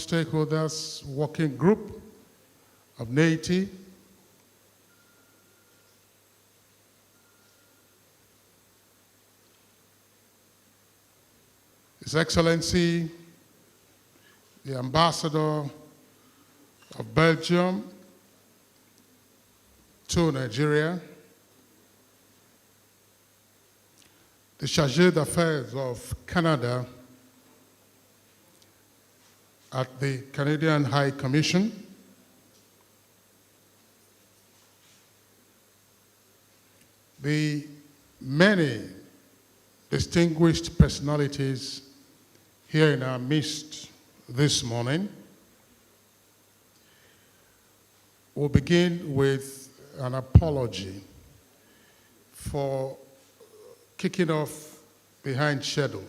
Stakeholders Working Group of Neiti, His Excellency, the Ambassador of Belgium to Nigeria, the Chargé d'Affaires of Canada at the Canadian High Commission, the many distinguished personalities here in our midst this morning. We'll begin with an apology for kicking off behind schedule.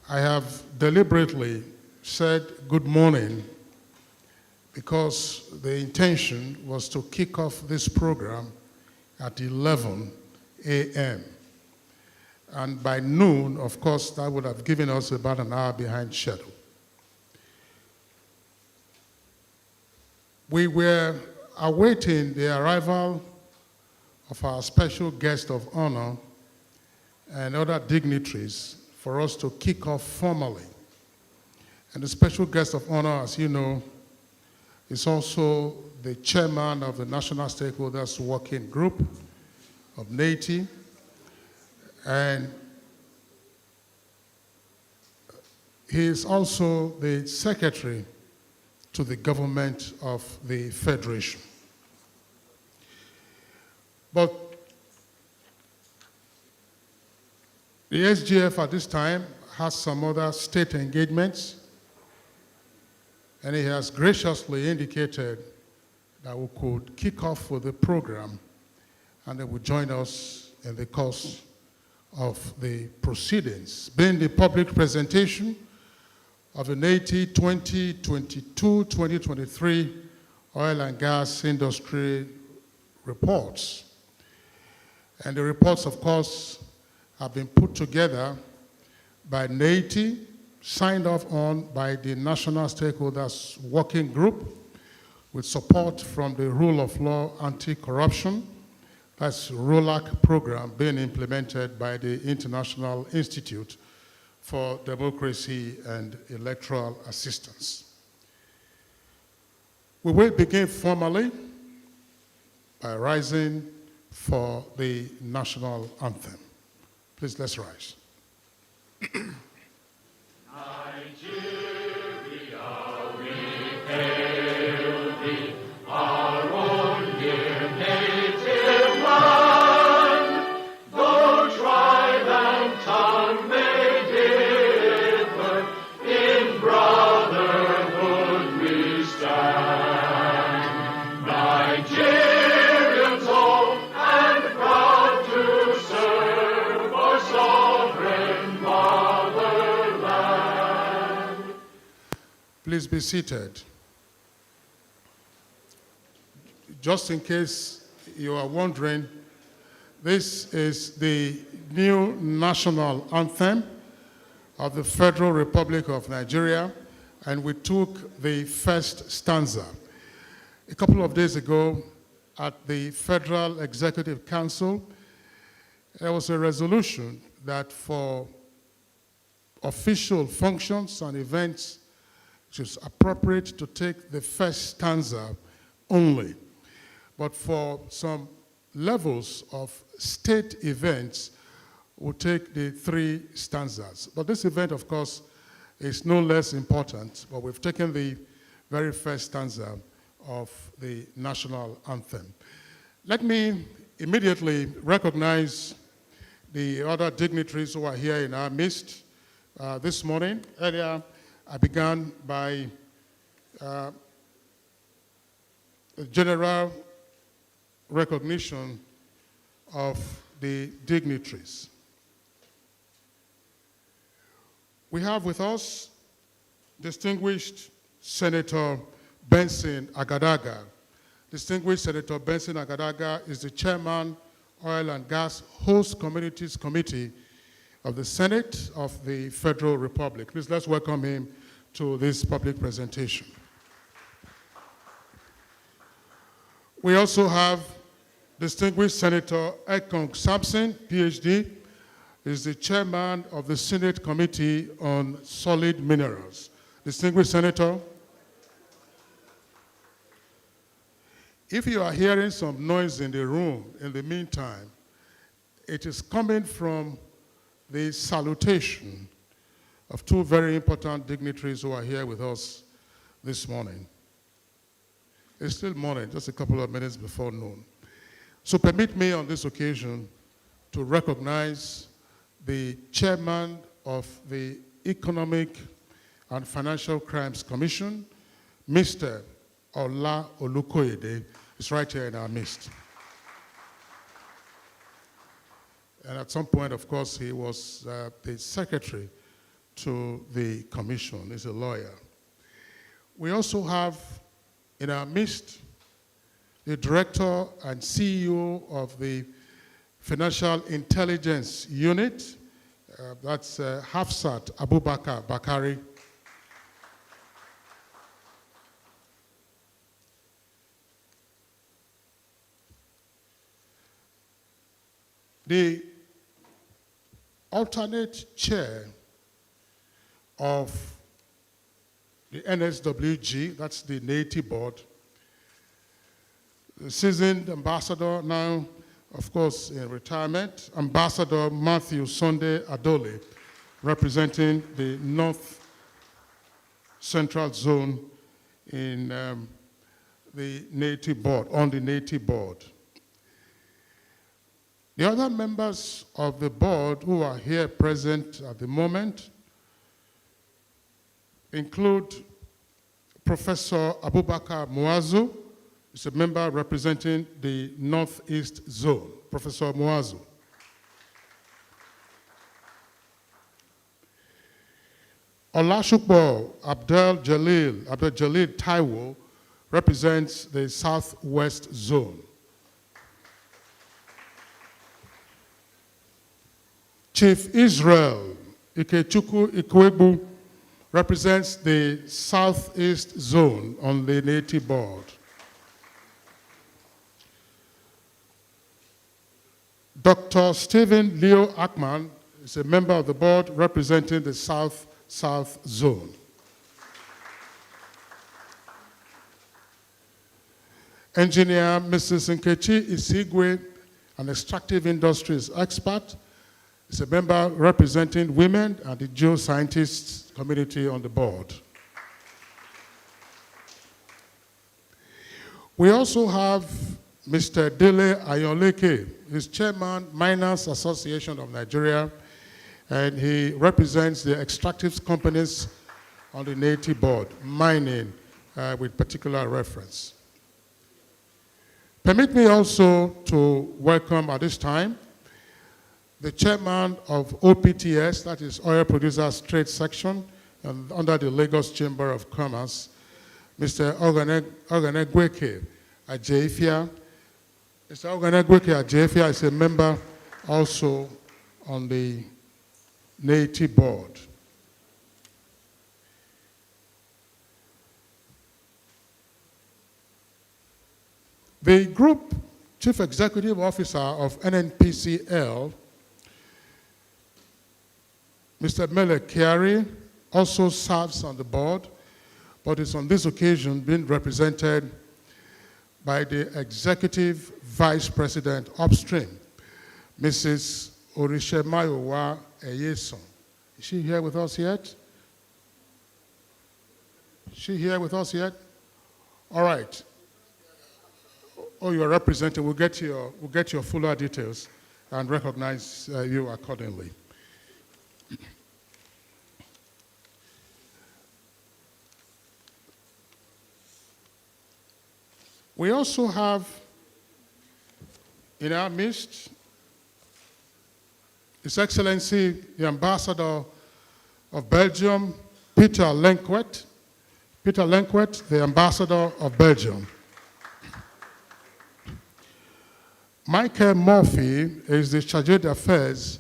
I have deliberately said good morning because the intention was to kick off this program at 11 a.m. And by noon, of course, that would have given us about an hour behind schedule. We were awaiting the arrival of our special guest of honor and other dignitaries for us to kick off formally. And the special guest of honor, as you know, is also the chairman of the National Stakeholders Working Group of Neiti, and he is also the secretary to the government of the Federation. But the SGF at this time has some other state engagements, and he has graciously indicated that we could kick off with the program and they would join us in the course of the proceedings, being the public presentation of the Neiti 2022-2023 oil and gas industry reports. And the reports, of course, have been put together by Neiti, signed off on by the National Stakeholders Working Group with support from the Rule of Law Anti-Corruption, that's RoLAC program being implemented by the International Institute for Democracy and Electoral Assistance. We will begin formally by rising for the national anthem. Please, let's rise. Please be seated. Just in case you are wondering, this is the new national anthem of the Federal Republic of Nigeria, and we took the first stanza. A couple of days ago, at the Federal Executive Council, there was a resolution that for official functions and events, it is appropriate to take the first stanza only. But for some levels of state events, we'll take the three stanzas. But this event, of course, is no less important, but we've taken the very first stanza of the national anthem. Let me immediately recognize the other dignitaries who are here in our midst this morning. Earlier, I began by the general recognition of the dignitaries. We have with us distinguished Senator Benson Agadaga. Distinguished Senator Benson Agadaga is the chairman, Oil and Gas Host Communities Committee of the Senate of the Federal Republic. Please let's welcome him to this public presentation. We also have distinguished Senator Ekong Sampson, PhD, is the chairman of the Senate Committee on Solid Minerals. Distinguished Senator, if you are hearing some noise in the room in the meantime, it is coming from the salutation of two very important dignitaries who are here with us this morning. It's still morning, just a couple of minutes before noon. So permit me on this occasion to recognize the chairman of the Economic and Financial Crimes Commission, Mr. Ola Olukoyede, is right here in our midst. And at some point, of course, he was the secretary to the commission. He's a lawyer. We also have in our midst the director and CEO of the Financial Intelligence Unit, that's Hafsat Abubakar Bakari. The alternate chair of the NSWG, that's the Neiti board, the seasoned ambassador now, of course, in retirement, Ambassador Matthew Sunday Adole, representing the North Central Zone in the Neiti board, on the Neiti board. The other members of the board who are here present at the moment include Professor Abubakar Muazu, is a member representing the Northeast Zone. Professor Muazu. Olashukbo Abdel Jalil Taiwo represents the Southwest Zone. Chief Israel Ikechukwu Ikwegbu represents the Southeast Zone on the Neiti board. Dr. Stephen Leo Ackman is a member of the board representing the South Zone. Engineer Mrs. Nkechi Isigwe, an extractive industries expert, is a member representing women and the geoscientists community on the board. We also have Mr. Dele Ayonleke, he's chairman, Miners Association of Nigeria, and he represents the extractive companies on the Neiti board, mining with particular reference. Permit me also to welcome at this time the chairman of OPTS, that is Oil Producers Trade Section, and under the Lagos Chamber of Commerce, Mr. Oganegweke Ajefia. Mr. Oganegweke Ajefia is a member also on the Neiti board. The Group Chief Executive Officer of NNPCL, Mr. Mele Kiari, also serves on the board, but is on this occasion being represented by the Executive Vice President upstream, Mrs. Orishemayowa Eyeson. Is she here with us yet? Is she here with us yet? All right. Oh, you are represented. We'll get your fuller details and recognize you accordingly. We also have in our midst His Excellency, the Ambassador of Belgium, Peter Lenkwet. Peter Lenkwet, the Ambassador of Belgium. Michael Murphy is the Chargé d'Affaires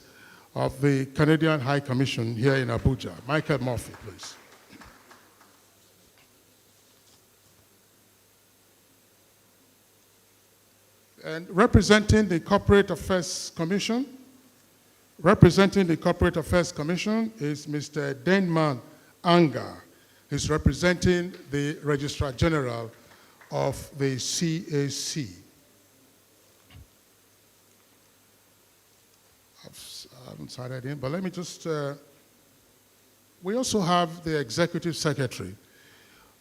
of the Canadian High Commission here in Abuja. Michael Murphy, please. And representing the Corporate Affairs Commission, is Mr. Denman Anga. He's representing the Registrar General of the CAC. I haven't cited him, but let me just, we also have the Executive Secretary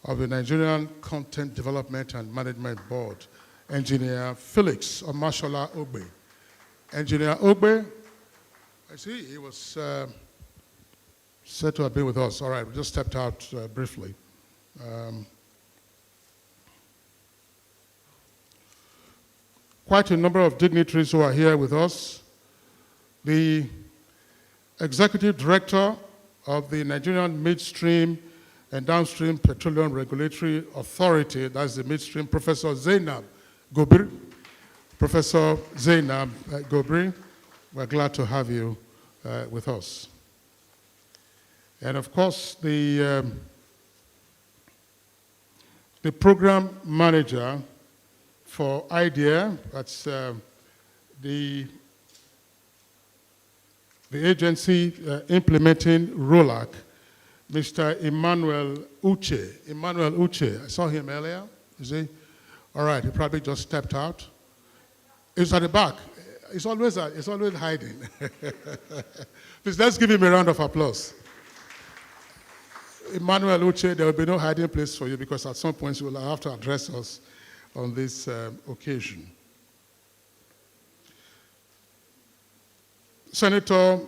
of the Nigerian Content Development and Management Board, Engineer Felix Omashola Ogbe. Engineer Ogbe, I see he was said to have been with us. All right, we just stepped out briefly. Quite a number of dignitaries who are here with us. The Executive Director of the Nigerian Midstream and Downstream Petroleum Regulatory Authority, that's the midstream, Professor Zainab Gobri. Professor Zainab Gobri, we're glad to have you with us. And of course, the program manager for IDEA, that's the agency implementing RoLAC, Mr. Emmanuel Uche. Emmanuel Uche, I saw him earlier, is he? All right, he probably just stepped out. He's at the back. He's always hiding. Please, let's give him a round of applause. Emmanuel Uche, there will be no hiding place for you because at some point you will have to address us on this occasion. Senator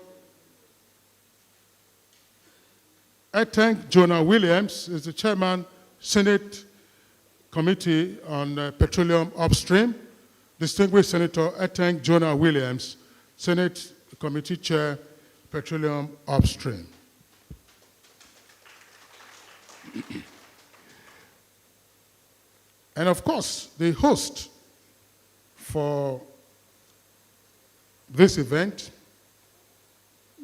Eteng Jonah Williams is the chairman, Senate Committee on Petroleum Upstream. Distinguished Senator Eteng Jonah Williams, Senate Committee Chair, Petroleum Upstream. And of course, the host for this event,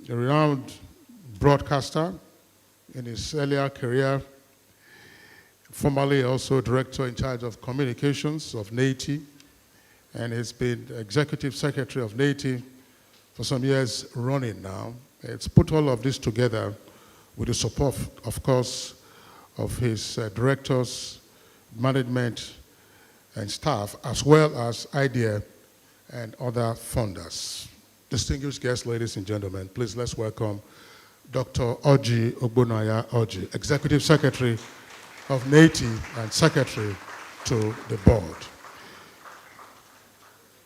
a renowned broadcaster in his earlier career, formerly also director in charge of communications of Neiti, and has been executive secretary of Neiti for some years running now. It's put all of this together with the support, of course, of his directors, management, and staff, as well as IDEA and other funders. Distinguished guests, ladies and gentlemen, please let's welcome Dr. Oji Ogbonaya Oji, Executive Secretary of Neiti and Secretary to the board.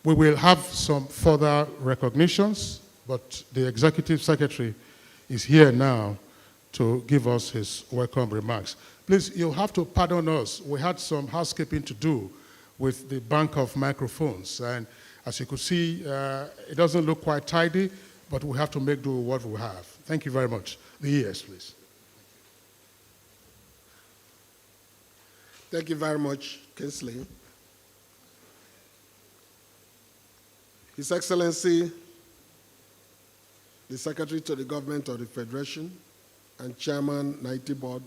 We will have some further recognitions, but the Executive Secretary is here now to give us his welcome remarks. Please, you'll have to pardon us. We had some housekeeping to do with the bank of microphones, and as you could see, it doesn't look quite tidy, but we have to make do with what we have. Thank you very much. The ears, please. Thank you very much, Kinsley. His Excellency, the Secretary to the Government of the Federation and Chairman Neiti Board,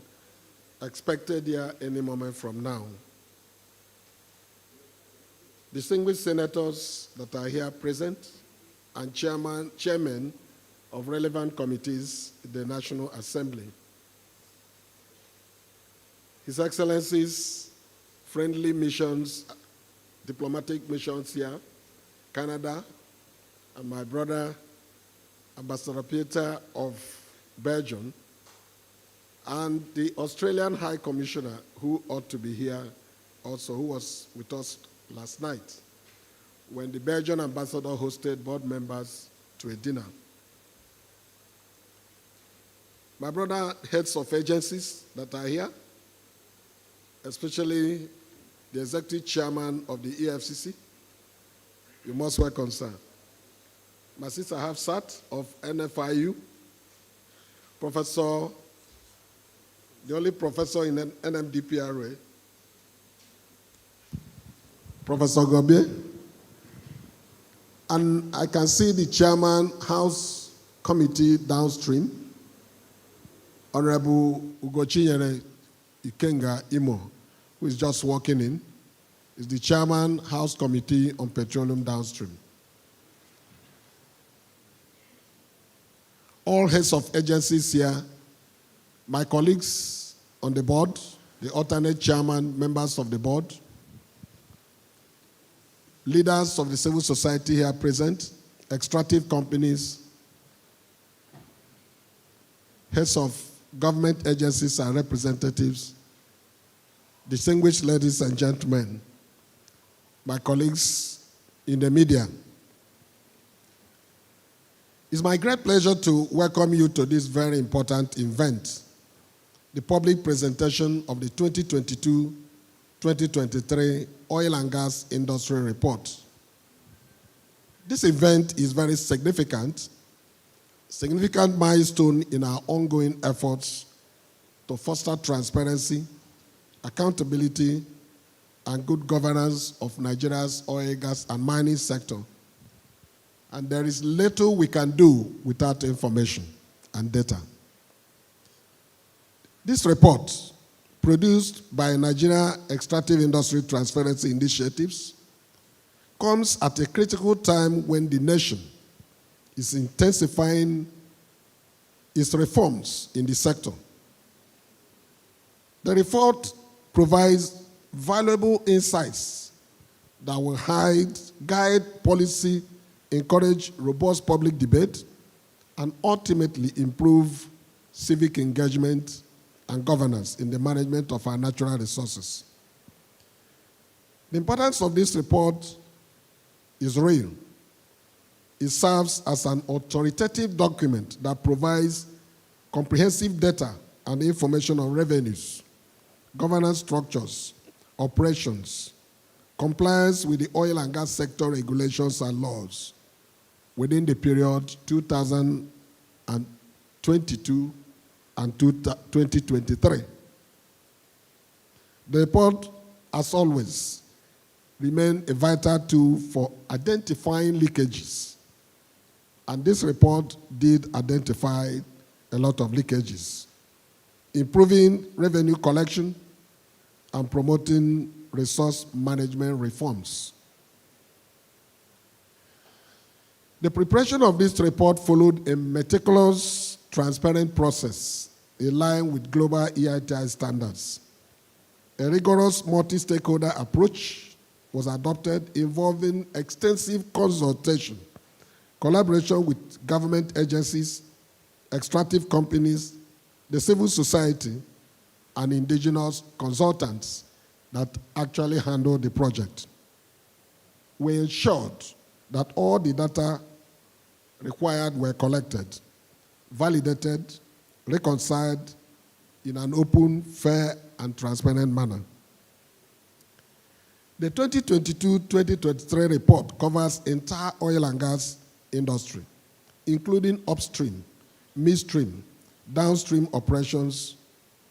expected here any moment from now. Distinguished senators that are here present and chairmen of relevant committees in the National Assembly. His Excellency's friendly missions, diplomatic missions here, Canada, and my brother, Ambassador Peter of Belgium, and the Australian High Commissioner, who ought to be here also, who was with us last night when the Belgian ambassador hosted board members to a dinner. My brother, heads of agencies that are here, especially the executive chairman of the EFCC, you're most welcome, sir. My sister Hafsat of NFIU, professor, the only professor in NMDPRA, Professor Gobe, and I can see the chairman, House Committee Downstream, Honorable Ugochinyere Ikenga Imo, who is just walking in. is the Chairman, House Committee on Petroleum Downstream. All heads of agencies here, my colleagues on the board, the alternate chairman, members of the board, leaders of the civil society here present, extractive companies, heads of government agencies and representatives, distinguished ladies and gentlemen, my colleagues in the media. It's my great pleasure to welcome you to this very important event, the public presentation of the 2022-2023 Oil and Gas Industry Report. This event is very significant milestone in our ongoing efforts to foster transparency, accountability, and good governance of Nigeria's oil, gas, and mining sector. And there is little we can do without information and data. This report, produced by Nigeria Extractive Industry Transparency Initiatives, comes at a critical time when the nation is intensifying its reforms in the sector. The report provides valuable insights that will guide policy, encourage robust public debate, and ultimately improve civic engagement and governance in the management of our natural resources. The importance of this report is real. It serves as an authoritative document that provides comprehensive data and information on revenues, governance structures, operations, compliance with the oil and gas sector regulations and laws within the period 2022 and 2023. The report, as always, remains a vital tool for identifying leakages. And this report did identify a lot of leakages, improving revenue collection and promoting resource management reforms. The preparation of this report followed a meticulous, transparent process in line with global EITI standards. A rigorous multi-stakeholder approach was adopted involving extensive consultation, collaboration with government agencies, extractive companies, the civil society, and indigenous consultants that actually handled the project. We ensured that all the data required were collected, validated, reconciled in an open, fair, and transparent manner. The 2022-2023 report covers entire oil and gas industry, including upstream, midstream, downstream operations,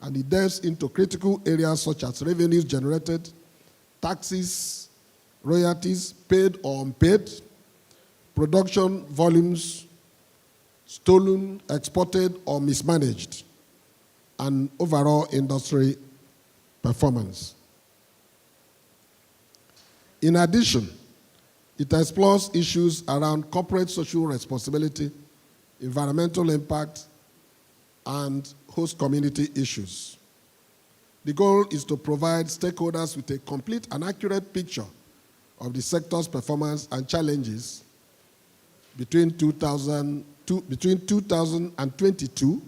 and it delves into critical areas such as revenues generated, taxes, royalties, paid or unpaid, production volumes, stolen, exported, or mismanaged, and overall industry performance. In addition, it explores issues around corporate social responsibility, environmental impact, and host community issues. The goal is to provide stakeholders with a complete and accurate picture of the sector's performance and challenges between 2022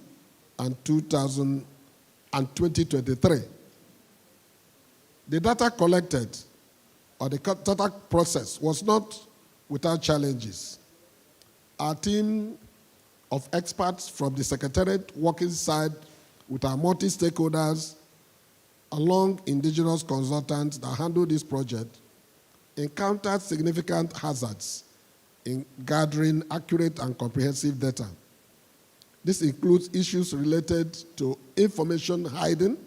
and 2023. The data collected or the data process was not without challenges. Our team of experts from the Secretariat working side with our multi-stakeholders along indigenous consultants that handle this project encountered significant hazards in gathering accurate and comprehensive data. This includes issues related to information hiding,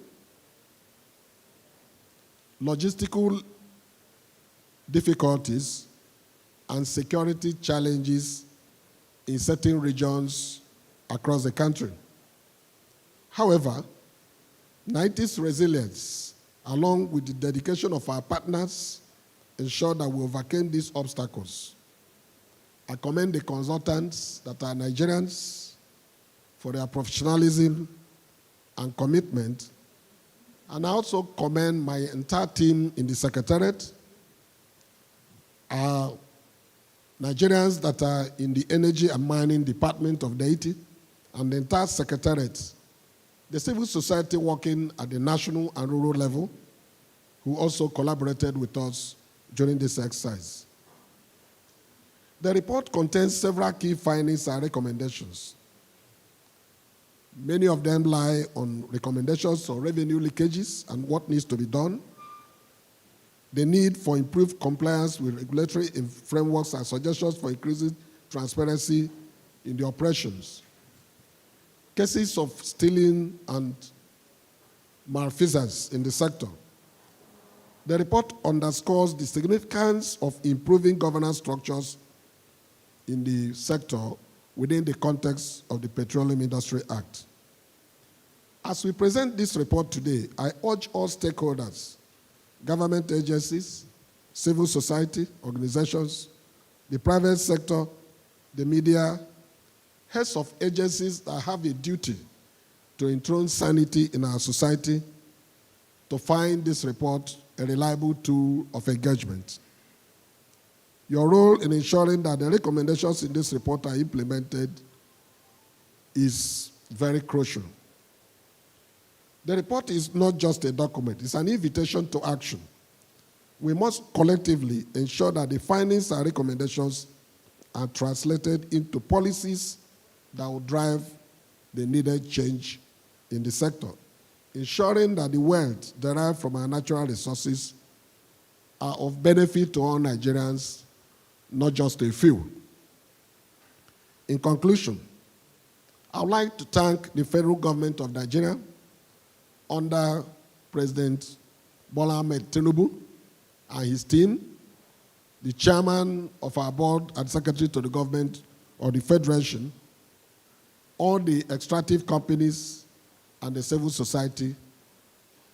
logistical difficulties, and security challenges in certain regions across the country. However, Neiti's resilience, along with the dedication of our partners ensure that we overcame these obstacles. I commend the consultants that are Nigerians for their professionalism and commitment. And I also commend my entire team in the Secretariat, Nigerians that are in the Energy and Mining Department of Neiti, and the entire Secretariat, the civil society working at the national and rural level, who also collaborated with us during this exercise. The report contains several key findings and recommendations. Many of them lie on recommendations on revenue leakages and what needs to be done, the need for improved compliance with regulatory frameworks and suggestions for increasing transparency in the operations, cases of stealing and malfeasance in the sector. The report underscores the significance of improving governance structures in the sector within the context of the Petroleum Industry Act. As we present this report today, I urge all stakeholders, government agencies, civil society organizations, the private sector, the media, heads of agencies that have a duty to enthrone sanity in our society, to find this report a reliable tool of engagement. Your role in ensuring that the recommendations in this report are implemented is very crucial. The report is not just a document, it's an invitation to action. We must collectively ensure that the findings and recommendations are translated into policies that will drive the needed change in the sector, ensuring that the wealth derived from our natural resources are of benefit to all Nigerians, not just a few. In conclusion, I would like to thank the federal government of Nigeria under President Bola Ahmed Tinubu and his team, the chairman of our board and secretary to the government of the Federation, all the extractive companies and the civil society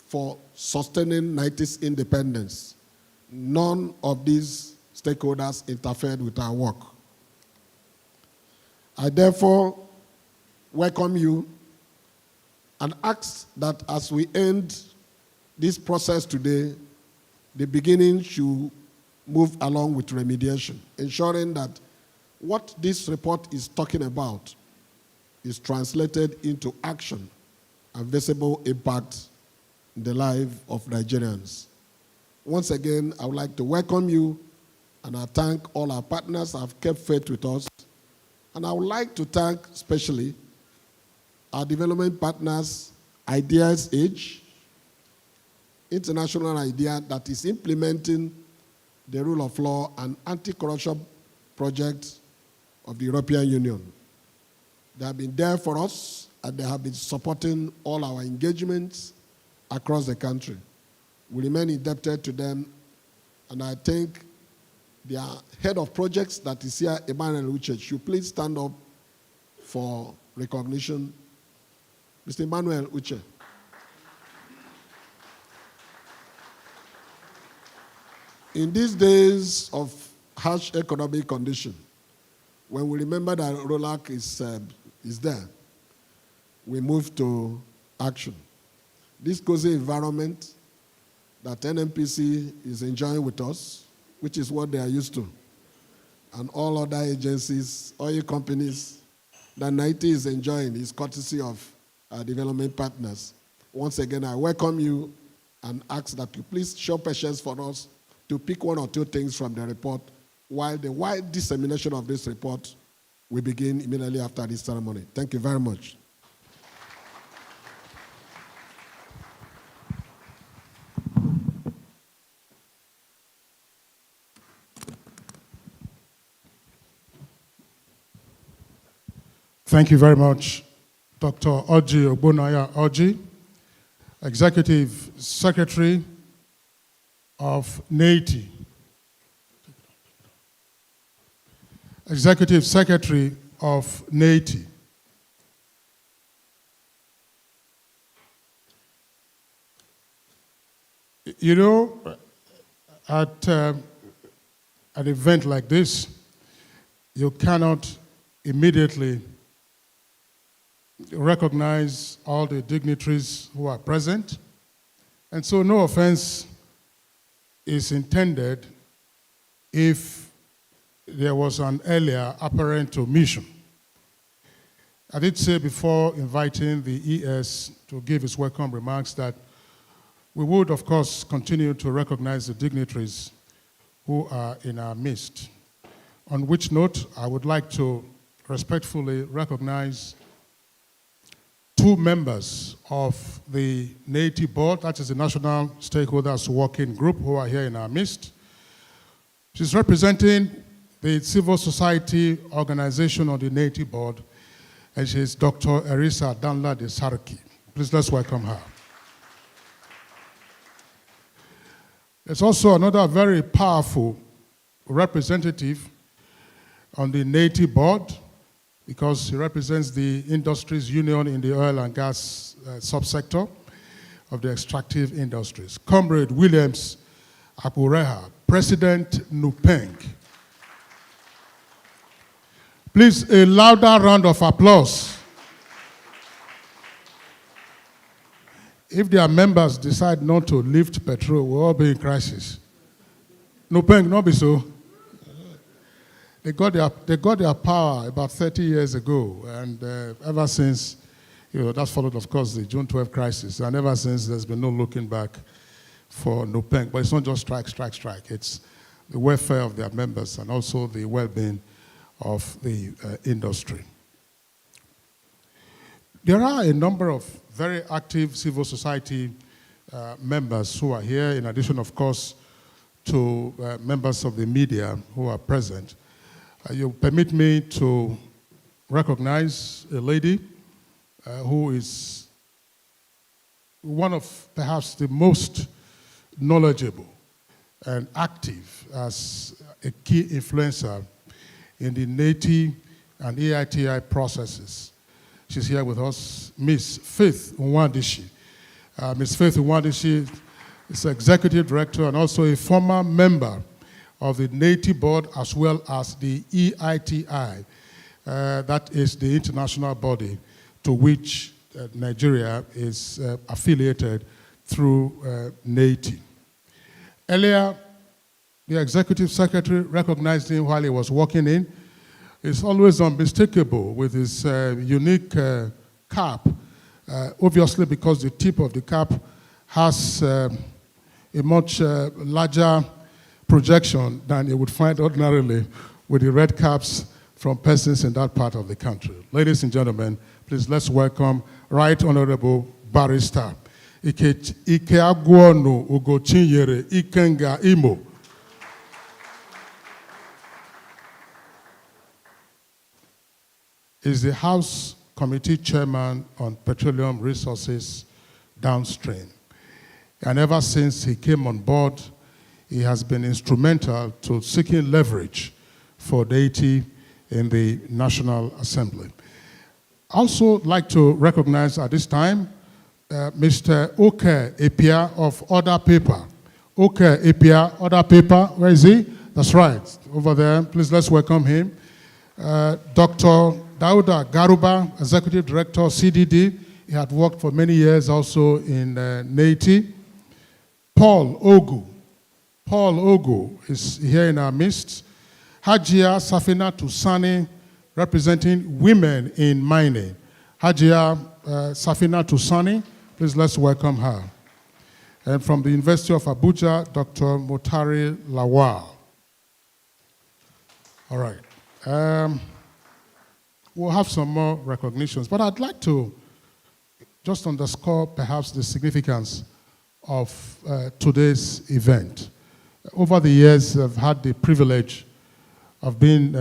for sustaining Neiti's independence. None of these stakeholders interfered with our work. I therefore welcome you and ask that as we end this process today, the beginning should move along with remediation, ensuring that what this report is talking about is translated into action and visible impact in the life of Nigerians. Once again, I would like to welcome you, and I thank all our partners who have kept faith with us. And I would like to thank especially our development partners, Ideas Age, international idea that is implementing the rule of law and anti-corruption project of the European Union. They have been there for us, and they have been supporting all our engagements across the country. We remain indebted to them, and I think their head of projects that is here, Emmanuel Uche, should please stand up for recognition. Mr. Emmanuel Uche. In these days of harsh economic condition, when we remember that RoLAC is there, we move to action. This cozy environment that NNPC is enjoying with us, which is what they are used to, and all other agencies, oil companies, that Neiti is enjoying is courtesy of our development partners. Once again, I welcome you and ask that you please show patience for us to pick one or two things from the report, while the wide dissemination of this report will begin immediately after this ceremony. Thank you very much. Thank you very much, Dr. Oji Ogbonaya Oji, Executive Secretary of Neiti. Executive Secretary of Neiti. You know, at an event like this, you cannot immediately recognize all the dignitaries who are present. And so no offense is intended if there was an earlier apparent omission. I did say before inviting the ES to give his welcome remarks that we would, of course, continue to recognize the dignitaries who are in our midst. On which note, I would like to respectfully recognize two members of the Neiti board, that is the National Stakeholders Working Group, who are here in our midst. She's representing the civil society organization on the Neiti board, and she's Dr. Erisa Danladi Sarki. Please let's welcome her. There's also another very powerful representative on the Neiti board, because he represents the industries union in the oil and gas subsector of the extractive industries. Comrade Williams Apureha, President NUPENG. Please, a louder round of applause. If their members decide not to lift petrol, we'll all be in crisis. NUPENG, not be so. They got their power about 30 years ago, and ever since, that's followed, of course, the June 12 crisis, and ever since, there's been no looking back for NUPENG. But it's not just strike. It's the welfare of their members and also the well-being of the industry. There are a number of very active civil society members who are here, in addition, of course, to members of the media who are present. You permit me to recognize a lady who is one of perhaps the most knowledgeable and active as a key influencer in the Neiti and EITI processes. She's here with us, Ms. Faith Nwandishi. Ms. Faith Nwandishi is Executive Director and also a former member of the Neiti board as well as the EITI. That is the international body to which Nigeria is affiliated through Neiti. Earlier, the Executive Secretary recognized him while he was walking in. He's always unmistakable with his unique cap, obviously because the tip of the cap has a much larger projection than you would find ordinarily with the red caps from persons in that part of the country. Ladies and gentlemen, please let's welcome Right Honorable Barrister Ike Agwonu Ugochinyere Ikenga Imo. Is the House Committee Chairman on Petroleum Resources Downstream. And ever since he came on board, he has been instrumental to seeking leverage for Neiti in the National Assembly. I also like to recognize at this time Mr. Oke Epia of Order Paper. Oke Epia, Order Paper, where is he? That's right, over there. Please let's welcome him. Dr. Dauda Garuba, Executive Director, CDD. He had worked for many years also in Neiti. Paul Ogu is here in our midst. Hajia Safina Tusani, representing women in mining. Hajia Safina Tusani, please let's welcome her. And from the University of Abuja, Dr. Motari Lawal. All right. We'll have some more recognitions, but I'd like to just underscore perhaps the significance of today's event. Over the years, I've had the privilege of being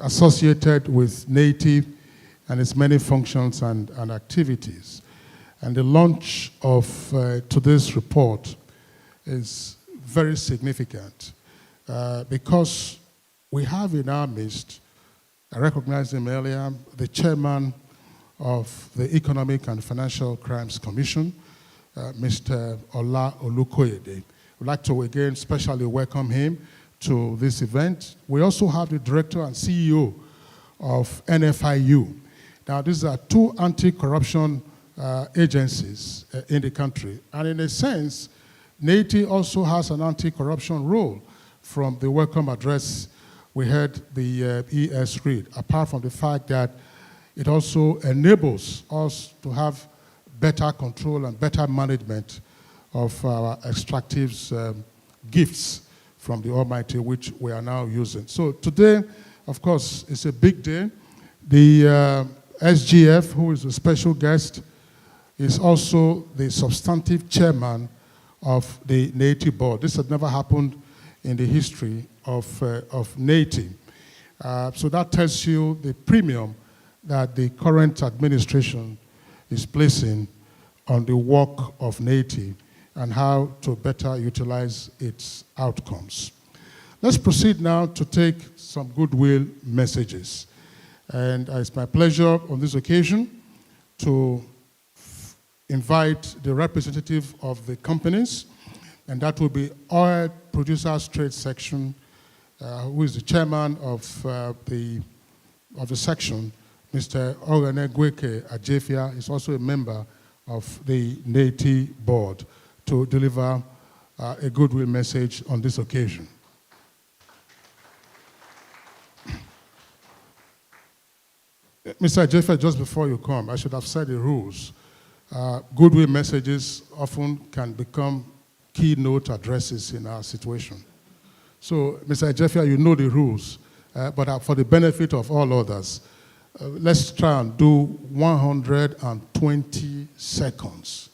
associated with Neiti and its many functions and activities. And the launch of today's report is very significant because we have in our midst, I recognized him earlier, the chairman of the Economic and Financial Crimes Commission, Mr. Ola Olukoyede. I'd like to again specially welcome him to this event. We also have the director and CEO of NFIU. Now, these are two anti-corruption agencies in the country. And in a sense, Neiti also has an anti-corruption role from the welcome address we heard the ES read, apart from the fact that it also enables us to have better control and better management of our extractives gifts from the Almighty, which we are now using. So today, of course, it's a big day. The SGF, who is a special guest, is also the substantive chairman of the Neiti board. This had never happened in the history of Neiti. So that tells you the premium that the current administration is placing on the work of Neiti and how to better utilize its outcomes. Let's proceed now to take some goodwill messages. And it's my pleasure on this occasion to invite the representative of the companies, and that will be Oil Producers Trade Section, who is the chairman of the section, Mr. Orenegweke Ajefia, is also a member of the Neiti board, to deliver a goodwill message on this occasion. Mr. Ajefia, just before you come, I should have said the rules. Goodwill messages often can become keynote addresses in our situation. So, Mr. Ajefia, you know the rules, but for the benefit of all others, let's try and do 120 seconds.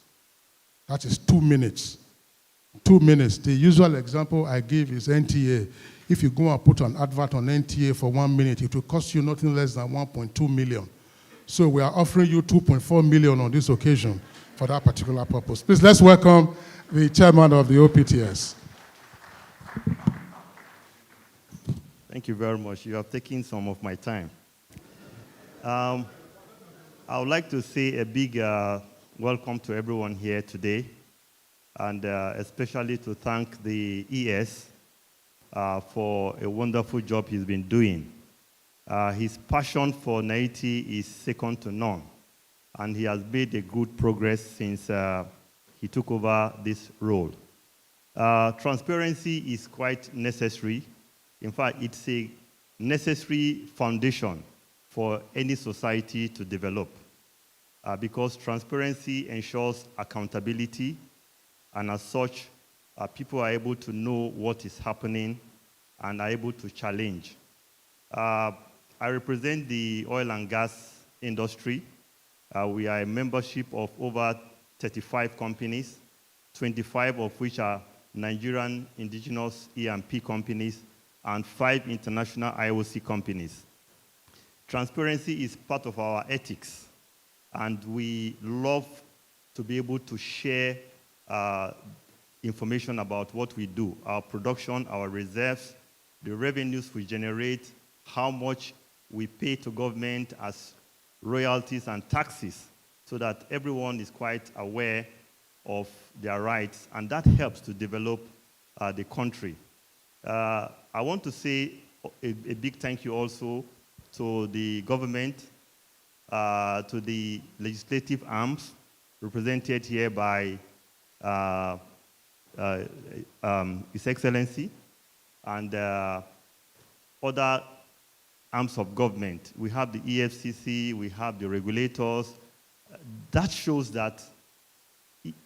That is 2 minutes. 2 minutes. The usual example I give is NTA. If you go and put an advert on NTA for 1 minute, it will cost you nothing less than 1.2 million. So we are offering you 2.4 million on this occasion for that particular purpose. Please, let's welcome the chairman of the OPTS. Thank you very much. You have taken some of my time. I would like to say a big welcome to everyone here today, and especially to thank the ES for a wonderful job he's been doing. His passion for Neiti is second to none, and he has made a good progress since he took over this role. Transparency is quite necessary. In fact, it's a necessary foundation for any society to develop, because transparency ensures accountability, and as such, people are able to know what is happening and are able to challenge. I represent the oil and gas industry. We are a membership of over 35 companies, 25 of which are Nigerian indigenous E&P companies, and 5 international IOC companies. Transparency is part of our ethics, and we love to be able to share information about what we do, our production, our reserves, the revenues we generate, how much we pay to government as royalties and taxes, so that everyone is quite aware of their rights, and that helps to develop the country. I want to say a big thank you also to the government, to the legislative arms represented here by His Excellency, and other arms of government. We have the EFCC, we have the regulators. That shows that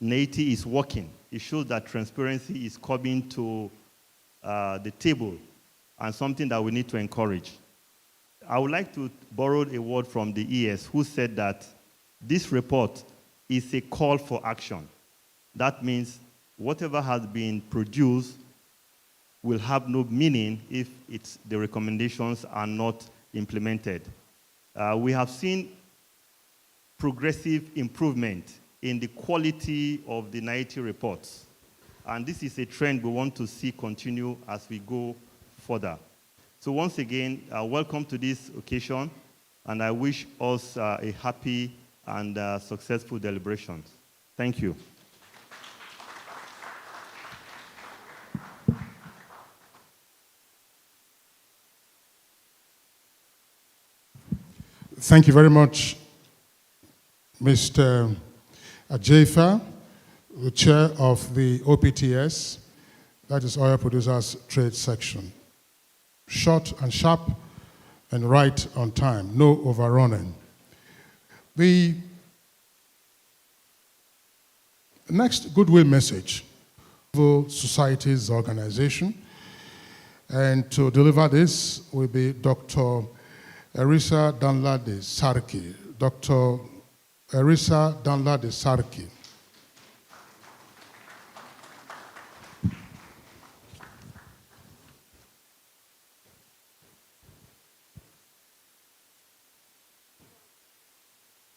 Neiti is working. It shows that transparency is coming to the table, and something that we need to encourage. I would like to borrow a word from the ES, who said that this report is a call for action. That means whatever has been produced will have no meaning if the recommendations are not implemented. We have seen progressive improvement in the quality of the Neiti reports. And this is a trend we want to see continue as we go further. So once again, welcome to this occasion, and I wish us a happy and successful deliberations. Thank you. Thank you very much, Mr. Ajefa, the chair of the OPTS, that is Oil Producers Trade Section. Short and sharp and right on time, no overrunning. The next goodwill message, Civil Societies Organization, and to deliver this will be Dr. Erisa Danlade Sarki. Dr. Erisa Danlade Sarki.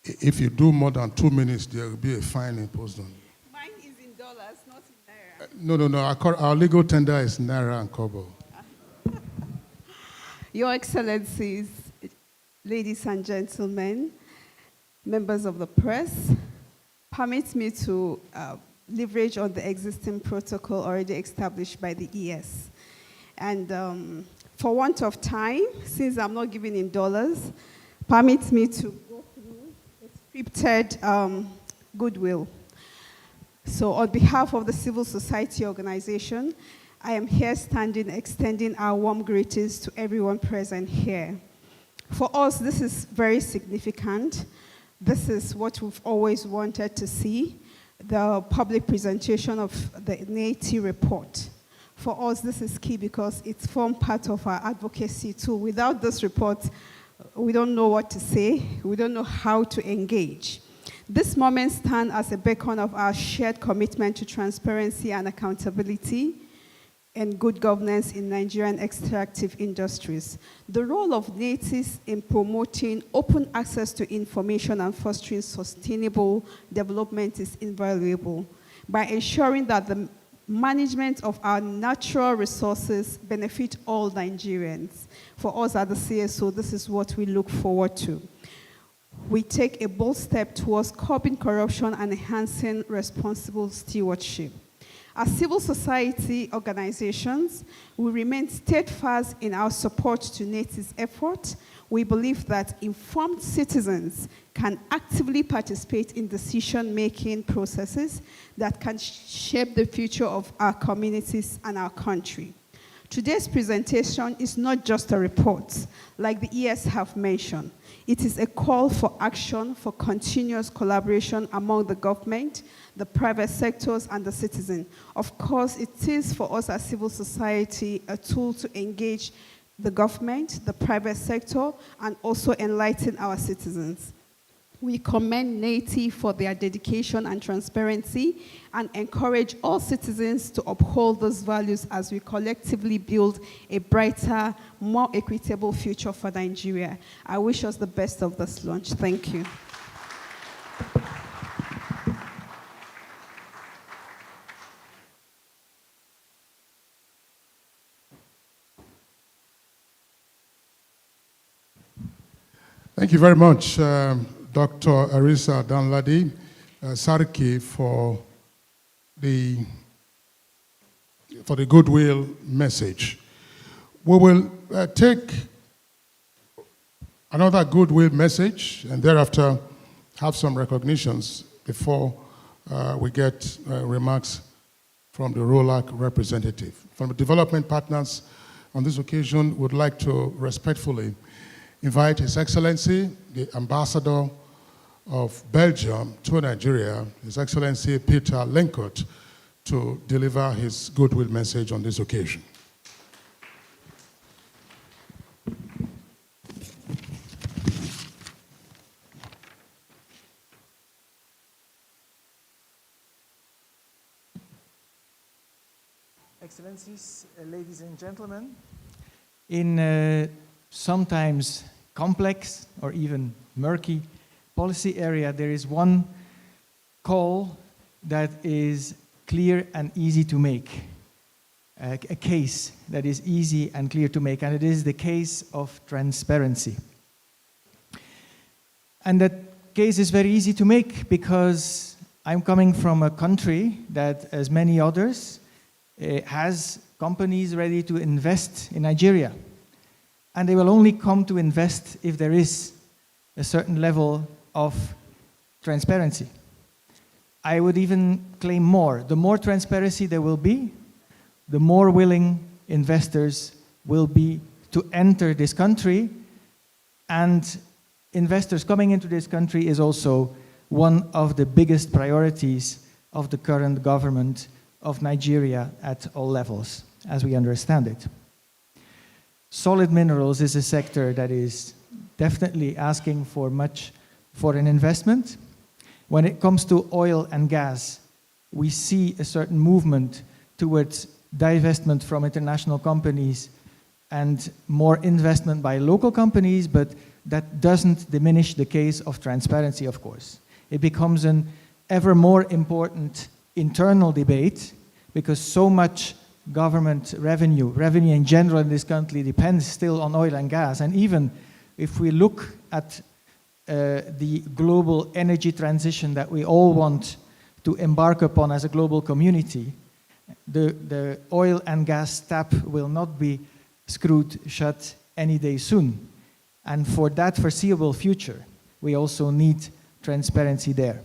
If you do more than 2 minutes, there will be a fine imposed on you. Mine is in dollars, not in naira. No. Our legal tender is naira and kobo. Your Excellencies, ladies and gentlemen, members of the press, permit me to leverage on the existing protocol already established by the ES. And for want of time, since I'm not giving in dollars, permit me to go through a scripted goodwill. So on behalf of the civil society organization, I am here standing, extending our warm greetings to everyone present here. For us, this is very significant. This is what we've always wanted to see, the public presentation of the Neiti report. For us, this is key because it's formed part of our advocacy too. Without this report, we don't know what to say. We don't know how to engage. This moment stands as a beacon of our shared commitment to transparency and accountability and good governance in Nigerian extractive industries. The role of Neiti in promoting open access to information and fostering sustainable development is invaluable by ensuring that the management of our natural resources benefit all Nigerians. For us at the CSO, this is what we look forward to. We take a bold step towards curbing corruption and enhancing responsible stewardship. As civil society organizations, we remain steadfast in our support to Neiti's effort. We believe that informed citizens can actively participate in decision-making processes that can shape the future of our communities and our country. Today's presentation is not just a report, like the ES have mentioned. It is a call for action for continuous collaboration among the government, the private sectors, and the citizen. Of course, it is for us as civil society a tool to engage the government, the private sector, and also enlighten our citizens. We commend Neiti for their dedication and transparency and encourage all citizens to uphold those values as we collectively build a brighter, more equitable future for Nigeria. I wish us the best of this launch. Thank you. Thank you very much, Dr. Erisa Danlade Sarki, for the goodwill message. We will take another goodwill message and thereafter have some recognitions before we get remarks from the RoLAC representative. From the development partners on this occasion, would like to respectfully invite His Excellency, the Ambassador of Belgium to Nigeria, His Excellency Peter Lenkert, to deliver his goodwill message on this occasion. Excellencies, ladies and gentlemen, in sometimes complex or even murky policy area, there is one call that is clear and easy to make, a case that is easy and clear to make, and it is the case of transparency. And that case is very easy to make because I'm coming from a country that, as many others, has companies ready to invest in Nigeria. And they will only come to invest if there is a certain level of transparency. I would even claim more. The more transparency there will be, the more willing investors will be to enter this country, and investors coming into this country is also one of the biggest priorities of the current government of Nigeria at all levels, as we understand it. Solid minerals is a sector that is definitely asking for much foreign investment. When it comes to oil and gas, we see a certain movement towards divestment from international companies and more investment by local companies, but that doesn't diminish the case of transparency, of course. It becomes an ever more important internal debate because so much government revenue in general in this country depends still on oil and gas. And even if we look at the global energy transition that we all want to embark upon as a global community, the oil and gas tap will not be screwed shut any day soon. And for that foreseeable future, we also need transparency there.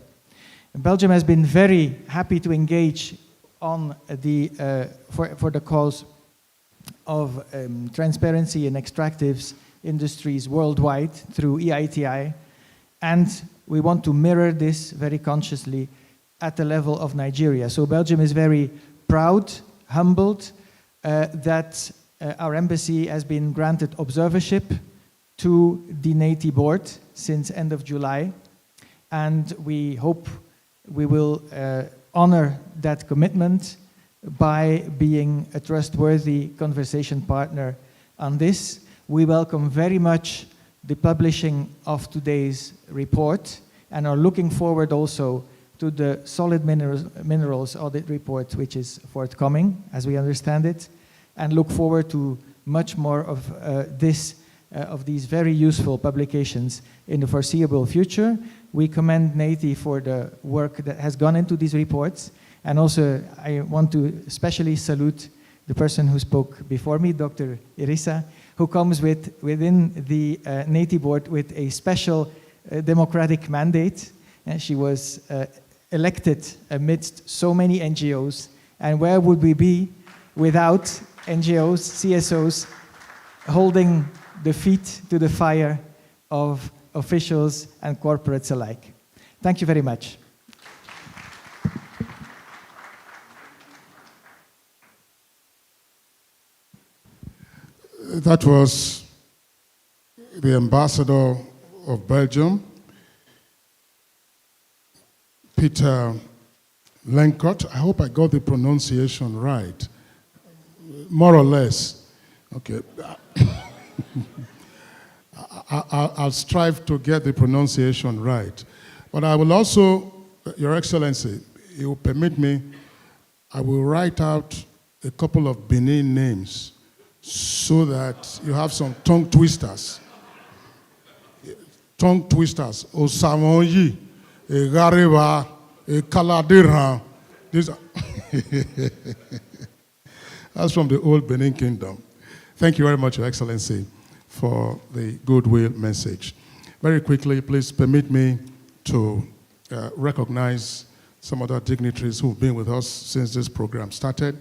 Belgium has been very happy to engage on for the cause of transparency in extractives industries worldwide through EITI, and we want to mirror this very consciously at the level of Nigeria. So Belgium is very proud, humbled that our embassy has been granted observership to the Neiti board since end of July, and we hope we will honor that commitment by being a trustworthy conversation partner on this. We welcome very much the publishing of today's report and are looking forward also to the solid minerals audit report, which is forthcoming, as we understand it, and look forward to much more of these very useful publications in the foreseeable future. We commend Neiti for the work that has gone into these reports, and also I want to especially salute the person who spoke before me, Dr. Irissa, who comes within the Neiti board with a special democratic mandate. She was elected amidst so many NGOs, and where would we be without NGOs, CSOs, holding the feet to the fire of officials and corporates alike. Thank you very much. That was the ambassador of Belgium, Peter Lenkot. I hope I got the pronunciation right, more or less. Okay. I'll strive to get the pronunciation right. But I will also, Your Excellency, you will permit me, I will write out a couple of Benin names so that you have some tongue twisters. Tongue twisters. Osamonyi, Gareba, Kaladiran. These are That's from the old Benin Kingdom. Thank you very much, Your Excellency, for the goodwill message. Very quickly, please permit me to recognize some other dignitaries who've been with us since this program started.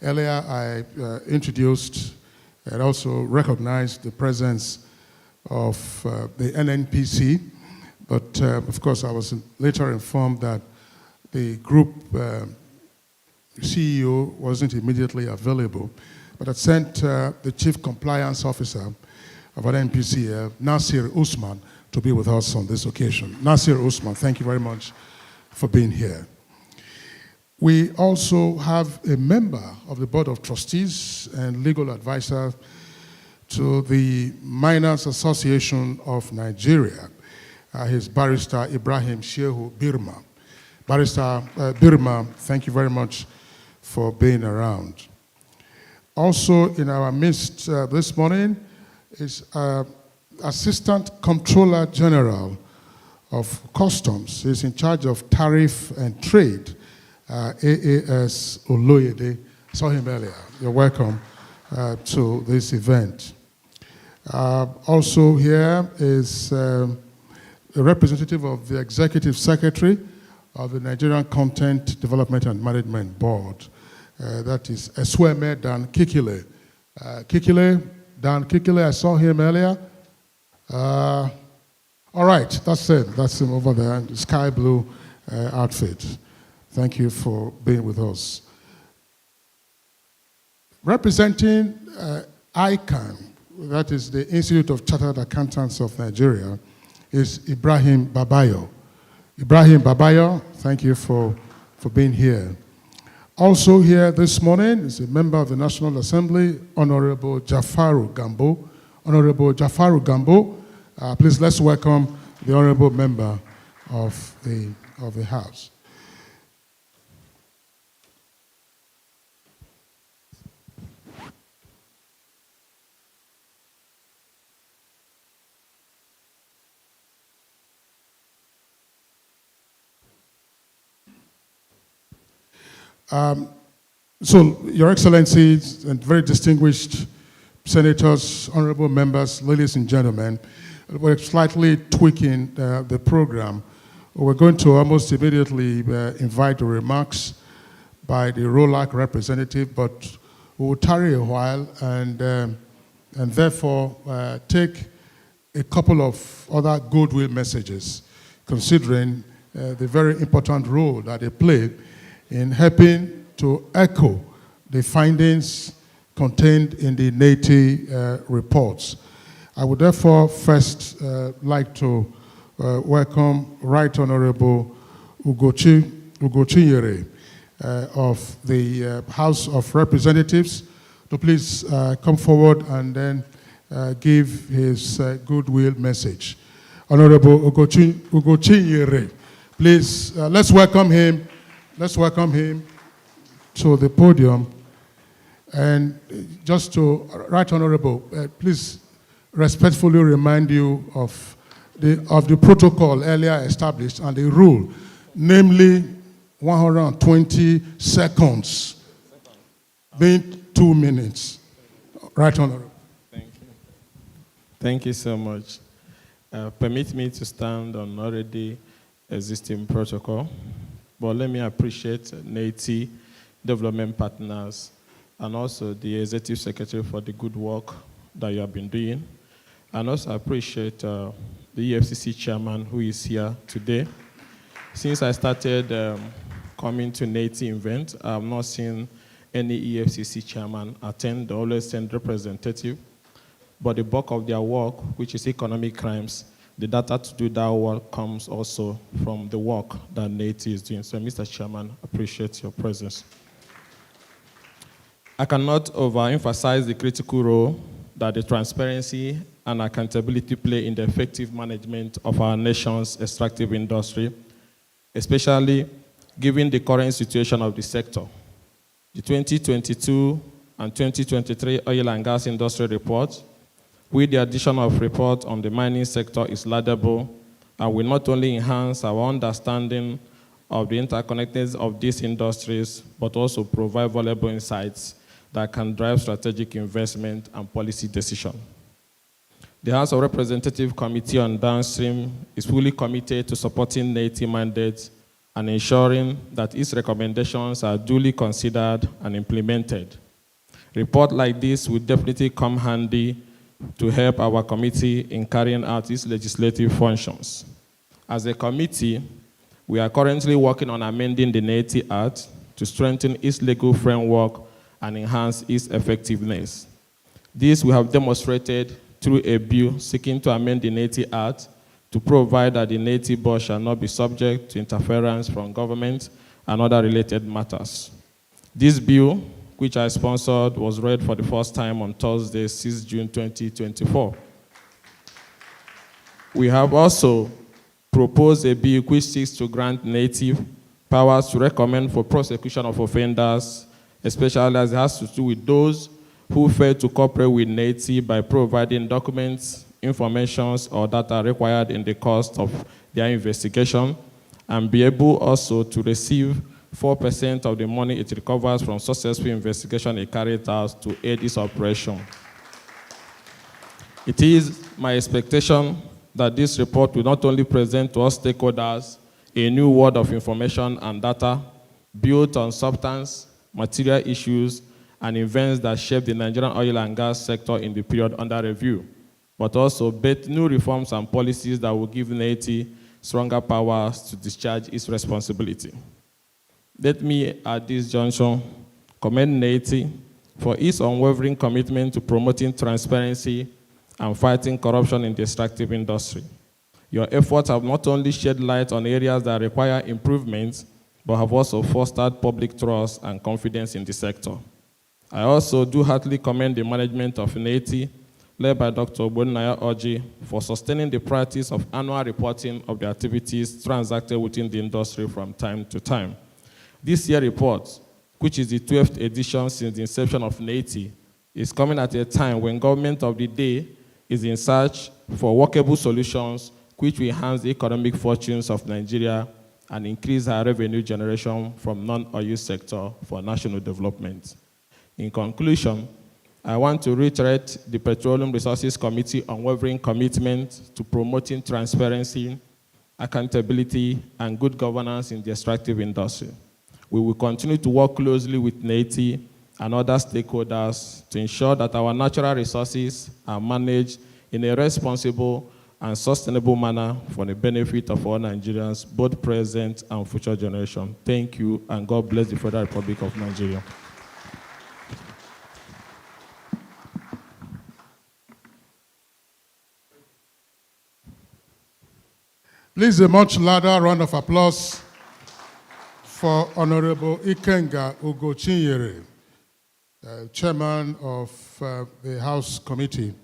Earlier, I introduced and also recognized the presence of the NNPC, but of course, I was later informed that the group CEO wasn't immediately available, but I sent the Chief Compliance Officer of NNPC, Nasir Usman, to be with us on this occasion. Nasir Usman, thank you very much for being here. We also have a member of the Board of Trustees and legal advisor to the Miners Association of Nigeria. He's Barrister Ibrahim Shehu Birma. Barrister Birma, thank you very much for being around. Also in our midst this morning is Assistant Comptroller General of Customs. He's in charge of tariff and trade, AAS Oloyede. Saw him earlier. You're welcome to this event. Also here is a representative of the Executive Secretary of the Nigerian Content Development and Management Board. That is Esweme Dan Kikile. Dan Kikile, I saw him earlier. All right, that's it. That's him over there, the sky blue outfit. Thank you for being with us. Representing ICANN, that is the Institute of Chartered Accountants of Nigeria, is Ibrahim Babayo. Ibrahim Babayo, thank you for being here. Also here this morning is a member of the National Assembly, Honorable Jafaru Gambo. Honorable Jafaru Gambo, please let's welcome the honorable member of the House. So, Your Excellencies and very distinguished senators, honorable members, ladies and gentlemen, we're slightly tweaking the program. We're going to almost immediately invite the remarks by the RoLAC representative, but we will tarry a while and therefore take a couple of other goodwill messages, considering the very important role that they play in helping to echo the findings contained in the Neiti reports. I would therefore first like to welcome Right Honorable Ugochinyere of the House of Representatives to please come forward and then give his goodwill message. Honorable Ugochinyere, please, let's welcome him. Let's welcome him to the podium. And just to, Right Honorable, please respectfully remind you of the protocol earlier established and the rule, namely 120 seconds, being 2 minutes. Right Honorable. Thank you. Thank you so much. Permit me to stand on already existing protocol. But let me appreciate Neiti, development partners, and also the Executive Secretary for the good work that you have been doing. And also appreciate the EFCC Chairman who is here today. Since I started coming to Neiti event, I have not seen any EFCC Chairman attend. They always send representative. But the bulk of their work, which is economic crimes, the data to do that work comes also from the work that Neiti is doing. So, Mr. Chairman, appreciate your presence. I cannot overemphasize the critical role that the transparency and accountability play in the effective management of our nation's extractive industry, especially given the current situation of the sector. The 2022 and 2023 oil and gas industry report, with the addition of report on the mining sector, is laudable and will not only enhance our understanding of the interconnectedness of these industries, but also provide valuable insights that can drive strategic investment and policy decision. The House of Representatives Committee on Downstream is fully committed to supporting Neiti mandates and ensuring that its recommendations are duly considered and implemented. Reports like this will definitely come handy to help our committee in carrying out its legislative functions. As a committee, we are currently working on amending the Neiti Act to strengthen its legal framework and enhance its effectiveness. This we have demonstrated through a bill seeking to amend the Neiti Act to provide that the Neiti board shall not be subject to interference from government and other related matters. This bill, which I sponsored, was read for the first time on Thursday, 6 June 2024. We have also proposed a bill which seeks to grant Neiti powers to recommend for prosecution of offenders, especially as it has to do with those who fail to cooperate with Neiti by providing documents, information, or data required in the course of their investigation, and be able also to receive 4% of the money it recovers from successful investigation it carried out to aid its operation. It is my expectation that this report will not only present to us stakeholders a new world of information and data built on substance, material issues, and events that shape the Nigerian oil and gas sector in the period under review, but also build new reforms and policies that will give Neiti stronger powers to discharge its responsibility. Let me, at this junction, commend Neiti for its unwavering commitment to promoting transparency and fighting corruption in the extractive industry. Your efforts have not only shed light on areas that require improvement, but have also fostered public trust and confidence in the sector. I also do heartily commend the management of Neiti, led by Dr. Ogbonnaya Orji, for sustaining the practice of annual reporting of the activities transacted within the industry from time to time. This year's report, which is the 12th edition since the inception of Neiti, is coming at a time when government of the day is in search for workable solutions which will enhance the economic fortunes of Nigeria and increase our revenue generation from non-oil sector for national development. In conclusion, I want to reiterate the Petroleum Resources Committee's unwavering commitment to promoting transparency, accountability, and good governance in the extractive industry. We will continue to work closely with Neiti and other stakeholders to ensure that our natural resources are managed in a responsible and sustainable manner for the benefit of all Nigerians, both present and future generations. Thank you, and God bless the Federal Republic of Nigeria. Please, a much louder round of applause for Honorable Ikenga Ugochinyere, Chairman of the House Committee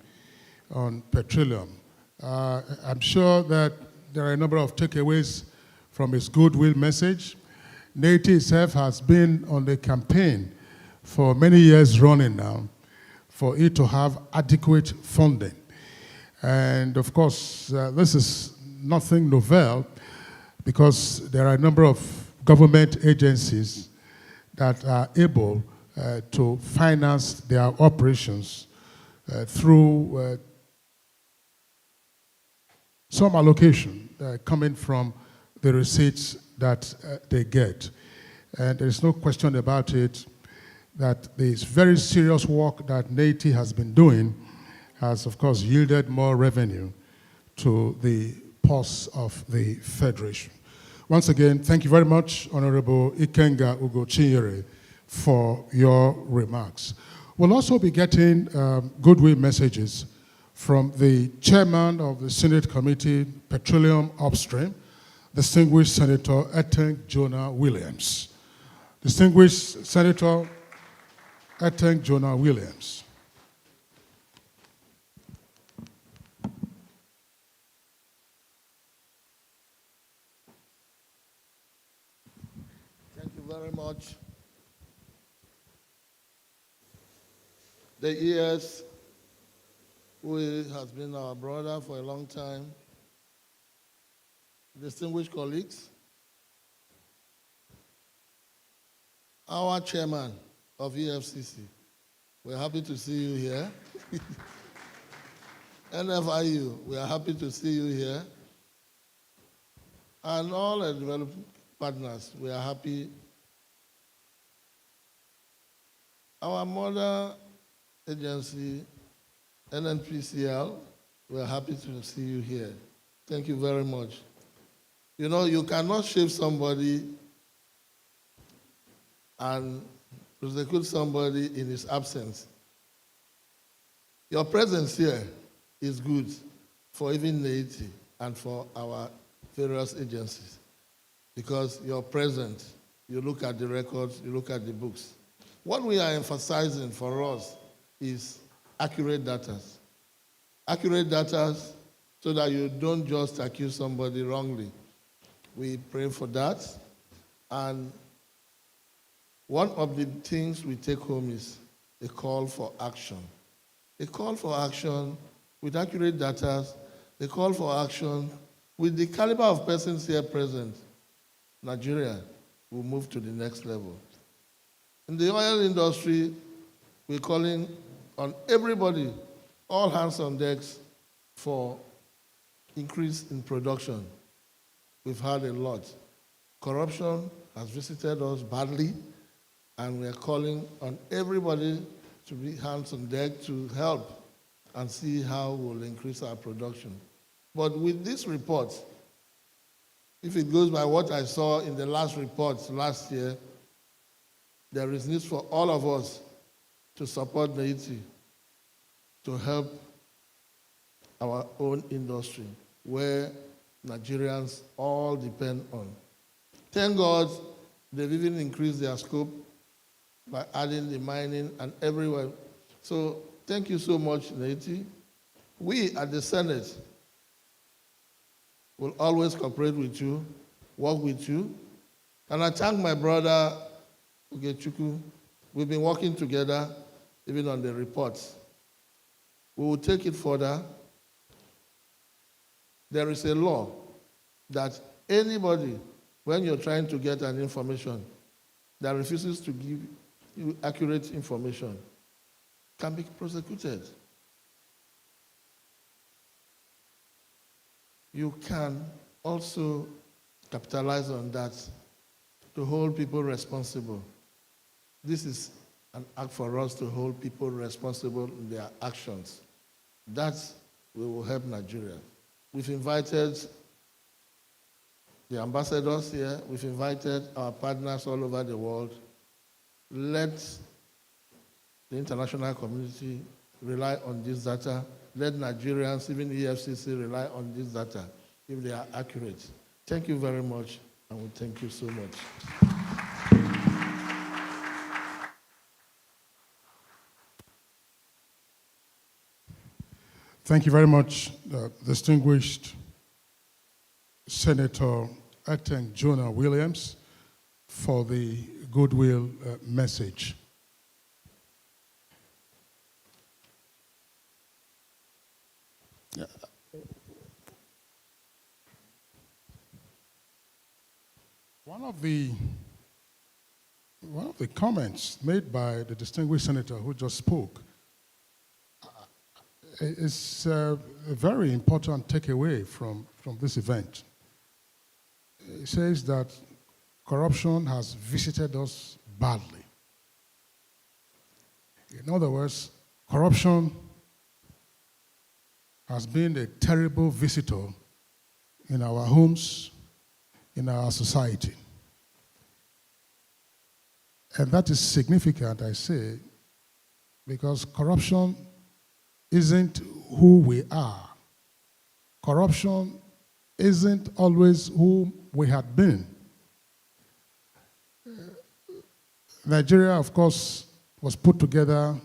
on Petroleum. I'm sure that there are a number of takeaways from his goodwill message. Neiti itself has been on the campaign for many years running now for it to have adequate funding. And of course, this is nothing novel because there are a number of government agencies that are able to finance their operations through some allocation coming from the receipts that they get. And there's no question about it that this very serious work that Neiti has been doing has, of course, yielded more revenue to the purse of the Federation. Once again, thank you very much, Honorable Ikenga Ugochinyere, for your remarks. We'll also be getting goodwill messages from the chairman of the Senate Committee, Petroleum Upstream, distinguished Senator Eteng Jonah Williams. Distinguished Senator Eteng Jonah Williams. Thank you very much. The ES, who has been our brother for a long time, distinguished colleagues, our chairman of EFCC, we're happy to see you here. NFIU, we are happy to see you here. And all the development partners, we are happy. Our mother agency, NNPCL, we are happy to see you here. Thank you very much. You know, you cannot shave somebody and prosecute somebody in his absence. Your presence here is good for even Neiti and for our various agencies because you're present, you look at the records, you look at the books. What we are emphasizing for us is accurate data. Accurate data so that you don't just accuse somebody wrongly. We pray for that. And one of the things we take home is a call for action. A call for action with accurate data, a call for action with the caliber of persons here present. Nigeria will move to the next level. In the oil industry, we're calling on everybody, all hands on decks, for increase in production. We've had a lot. Corruption has visited us badly, and we are calling on everybody to be hands on deck to help and see how we'll increase our production. But with this report, if it goes by what I saw in the last report last year, there is need for all of us to support Neiti, to help our own industry, where Nigerians all depend on. Thank God they've even increased their scope by adding the mining and everywhere. So thank you so much, Neiti. We at the Senate will always cooperate with you, work with you. And I thank my brother, Ugechukwu. We've been working together, even on the reports. We will take it further. There is a law that anybody, when you're trying to get an information that refuses to give you accurate information, can be prosecuted. You can also capitalize on that to hold people responsible. This is an act for us to hold people responsible in their actions. That will help Nigeria. We've invited the ambassadors here. We've invited our partners all over the world. Let the international community rely on this data. Let Nigerians, even the EFCC, rely on this data if they are accurate. Thank you very much, and we thank you so much. Thank you very much, distinguished Senator Eteng Jonah Williams, for the goodwill message. One of the comments made by the distinguished senator who just spoke is a very important takeaway from this event. It says that corruption has visited us badly. In other words, corruption has been a terrible visitor in our homes, in our society. And that is significant, I say, because corruption isn't who we are. Corruption isn't always who we had been. Nigeria, of course, was put together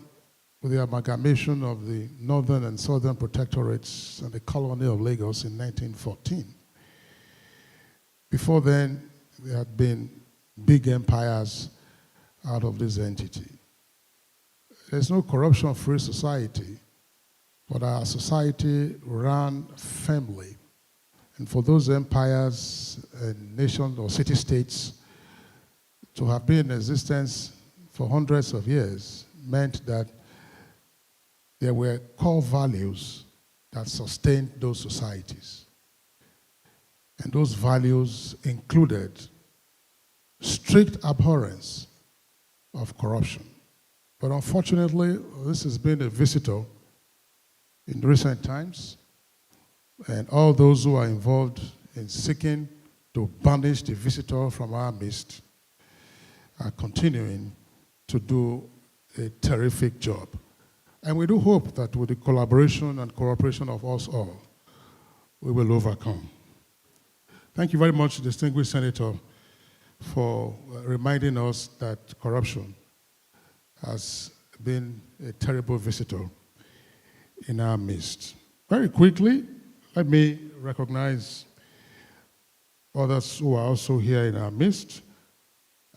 with the amalgamation of the northern and southern protectorates and the colony of Lagos in 1914. Before then, there had been big empires out of this entity. There's no corruption-free society, but our society ran firmly. And for those empires and nations or city-states to have been in existence for hundreds of years meant that there were core values that sustained those societies. And those values included strict abhorrence of corruption. But unfortunately, this has been a visitor in recent times, and all those who are involved in seeking to banish the visitor from our midst are continuing to do a terrific job. And we do hope that with the collaboration and cooperation of us all, we will overcome. Thank you very much, distinguished Senator, for reminding us that corruption has been a terrible visitor in our midst. Very quickly, let me recognize others who are also here in our midst.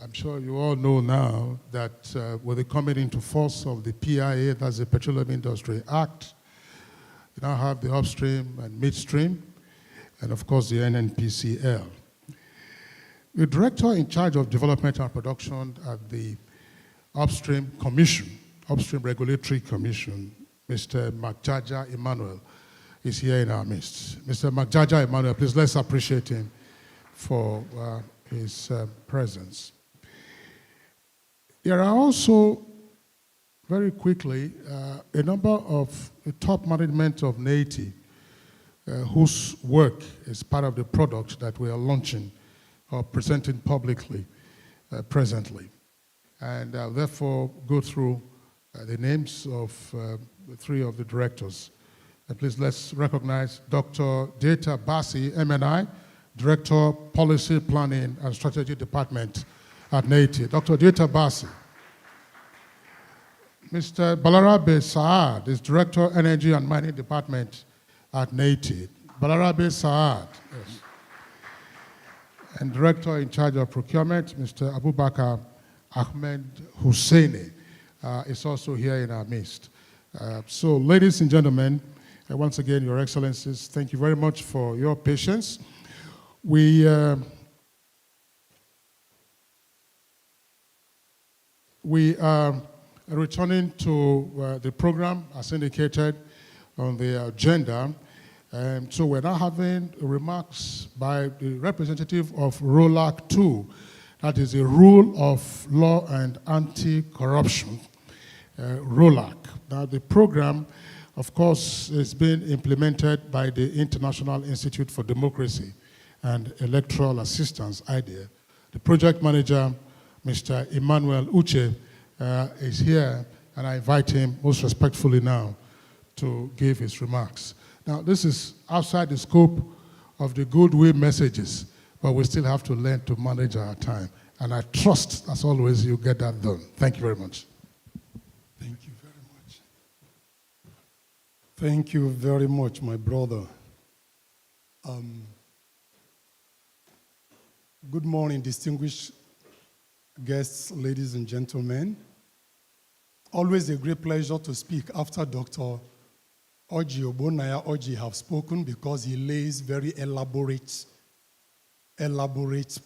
I'm sure you all know now that with the coming into force of the PIA, that's the Petroleum Industry Act, we now have the upstream and midstream, and of course the NNPCL. The director in charge of development and production at the Upstream Commission, Upstream Regulatory Commission, Mr. Makjaja Emmanuel, is here in our midst. Mr. Magjaja Emmanuel, please let's appreciate him for his presence. There are also, very quickly, a number of the top management of Neiti whose work is part of the product that we are launching or presenting publicly presently. And I'll therefore go through the names of the three of the directors. And please let's recognize Dr. Data Basi, MNI, Director, Policy Planning and Strategy Department at Neiti. Dr. Data Basi. Mr. Balarabe Saad is Director, Energy and Mining Department at Neiti. Balarabe Saad, yes. And Director in charge of Procurement, Mr. Abubakar Ahmed Husseini, is also here in our midst. So, ladies and gentlemen, once again, Your Excellencies, thank you very much for your patience. We are returning to the program as indicated on the agenda. So we're now having remarks by the representative of RoLAC 2, that is the Rule of Law and Anti-Corruption, RoLAC. Now the program, of course, is being implemented by the International Institute for Democracy and Electoral Assistance, IDEA. The project manager, Mr. Emmanuel Uche, is here, and I invite him most respectfully now to give his remarks. Now, this is outside the scope of the goodwill messages, but we still have to learn to manage our time. And I trust, as always, you get that done. Thank you very much. Thank you very much. Thank you very much, my brother. Good morning, distinguished guests, ladies and gentlemen. Always a great pleasure to speak after Dr. Orji Ogbonnaya Orji have spoken, because he lays very elaborate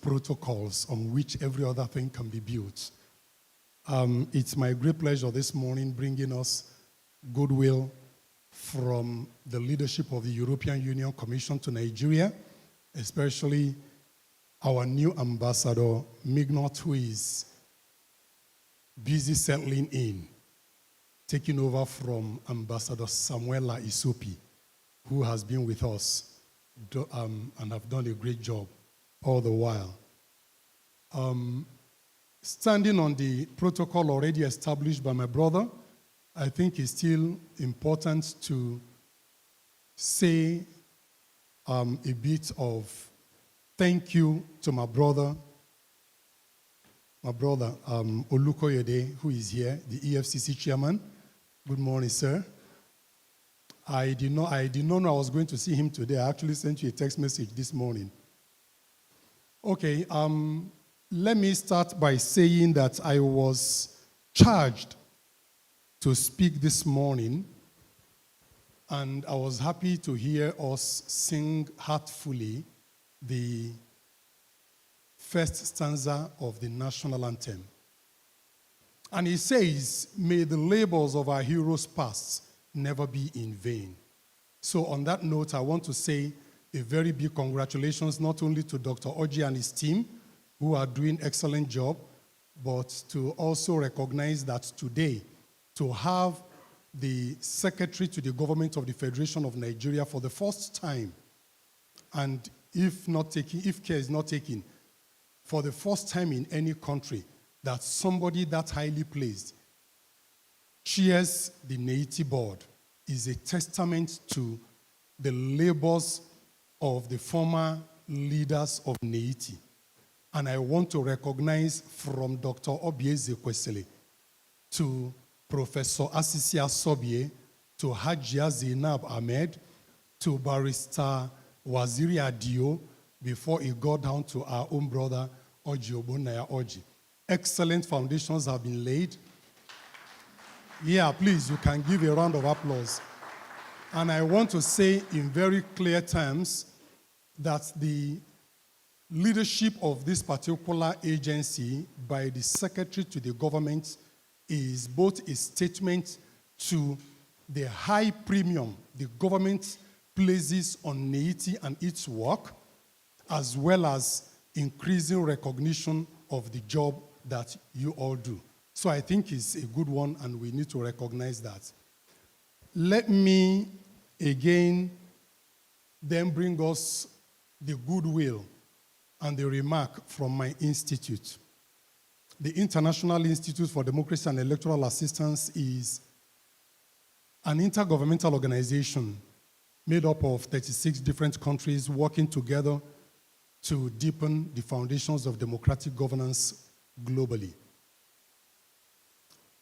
protocols on which every other thing can be built. It's my great pleasure this morning bringing us goodwill from the leadership of the European Union Commission to Nigeria, especially our new ambassador, Mignot, who is busy settling in, taking over from Ambassador Samuela Isopi, who has been with us and have done a great job all the while. Standing on the protocol already established by my brother, I think it's still important to say a bit of thank you to my brother Olukoyede, who is here, the EFCC chairman. Good morning, sir. I did not know I was going to see him today. I actually sent you a text message this morning. Okay, let me start by saying that I was charged to speak this morning, and I was happy to hear us sing heartfully the first stanza of the national anthem. And it says, "May the labors of our heroes past never be in vain." So on that note, I want to say a very big congratulations not only to Dr. Orji and his team, who are doing excellent job, but to also recognize that today, to have the Secretary to the Government of the Federation of Nigeria for the first time, and if care is not taken, for the first time in any country, that somebody that highly placed chairs the Neiti board is a testament to the labors of the former leaders of Neiti. And I want to recognize from Dr. Obieze Kwesele to Professor Asisia Sobie, to Hajia Zainab Ahmed, to Barrister Waziri Adio, before it got down to our own brother, Orji Ogbonnaya Orji. Excellent foundations have been laid. Yeah, please, you can give a round of applause. And I want to say in very clear terms that the leadership of this particular agency by the Secretary to the government is both a statement to the high premium the government places on Neiti and its work, as well as increasing recognition of the job that you all do. So I think it's a good one, and we need to recognize that. Let me again then bring us the goodwill and the remark from my institute. The International Institute for Democracy and Electoral Assistance is an intergovernmental organization made up of 36 different countries working together to deepen the foundations of democratic governance globally.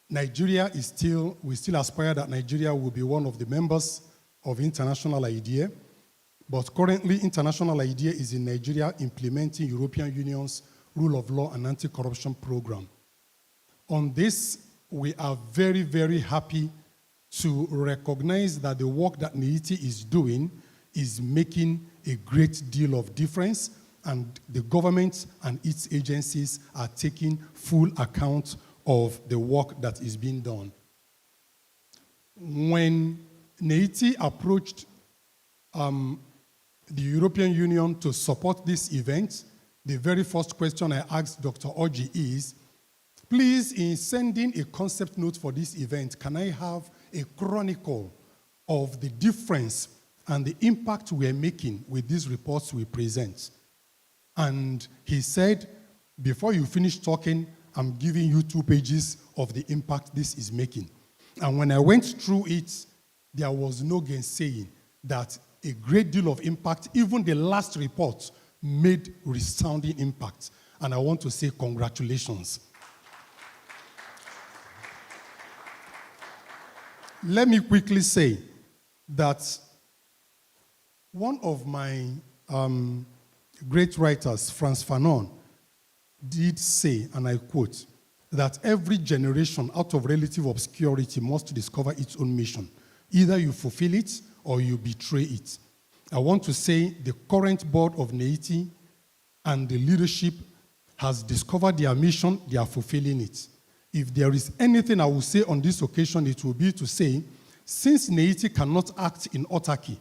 We still aspire that Nigeria will be one of the members of International IDEA, but currently International IDEA is in Nigeria implementing European Union's rule of law and anti-corruption program. On this, we are very, very happy to recognize that the work that Neiti is doing is making a great deal of difference, and the government and its agencies are taking full account of the work that is being done. When Neiti approached the European Union to support this event, the very first question I asked Dr. Oji is, please, in sending a concept note for this event, can I have a chronicle of the difference and the impact we are making with these reports we present? And he said, before you finish talking, I'm giving you 2 pages of the impact this is making. And when I went through it, there was no gainsaying that a great deal of impact, even the last report, made resounding impact. And I want to say congratulations. Let me quickly say that one of my great writers, Frantz Fanon, did say, and I quote, that every generation out of relative obscurity must discover its own mission. Either you fulfill it or you betray it. I want to say the current board of Neiti and the leadership has discovered their mission, they are fulfilling it. If there is anything I will say on this occasion, it will be to say, since Neiti cannot act in autarky,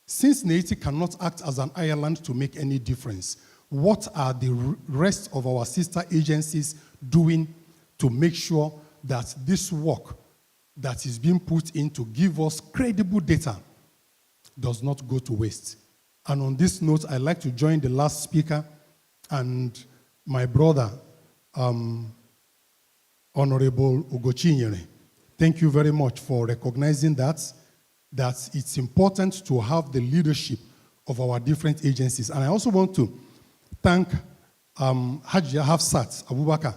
since Neiti cannot act as an Ireland to make any difference, what are the rest of our sister agencies doing to make sure that this work that is being put in to give us credible data does not go to waste? And on this note, I'd like to join the last speaker and my brother, Honorable Ugochinyere. Thank you very much for recognizing that it's important to have the leadership of our different agencies. And I also want to thank Hajia Hafsat Abubakar.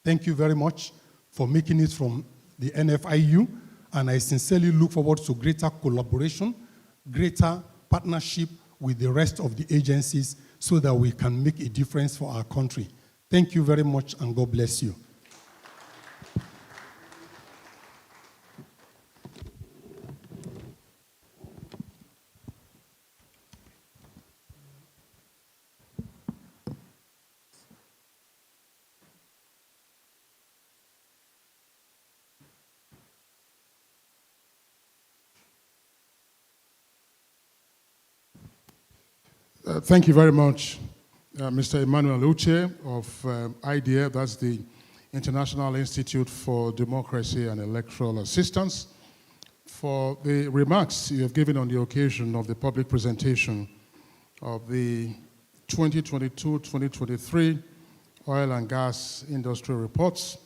Thank you very much for making it from the NFIU, and I sincerely look forward to greater collaboration, greater partnership with the rest of the agencies so that we can make a difference for our country. Thank you very much, and God bless you. Thank you very much, Mr. Emmanuel Uche of IDEA, that's the International Institute for Democracy and Electoral Assistance, for the remarks you have given on the occasion of the public presentation of the 2022-2023 oil and gas industry reports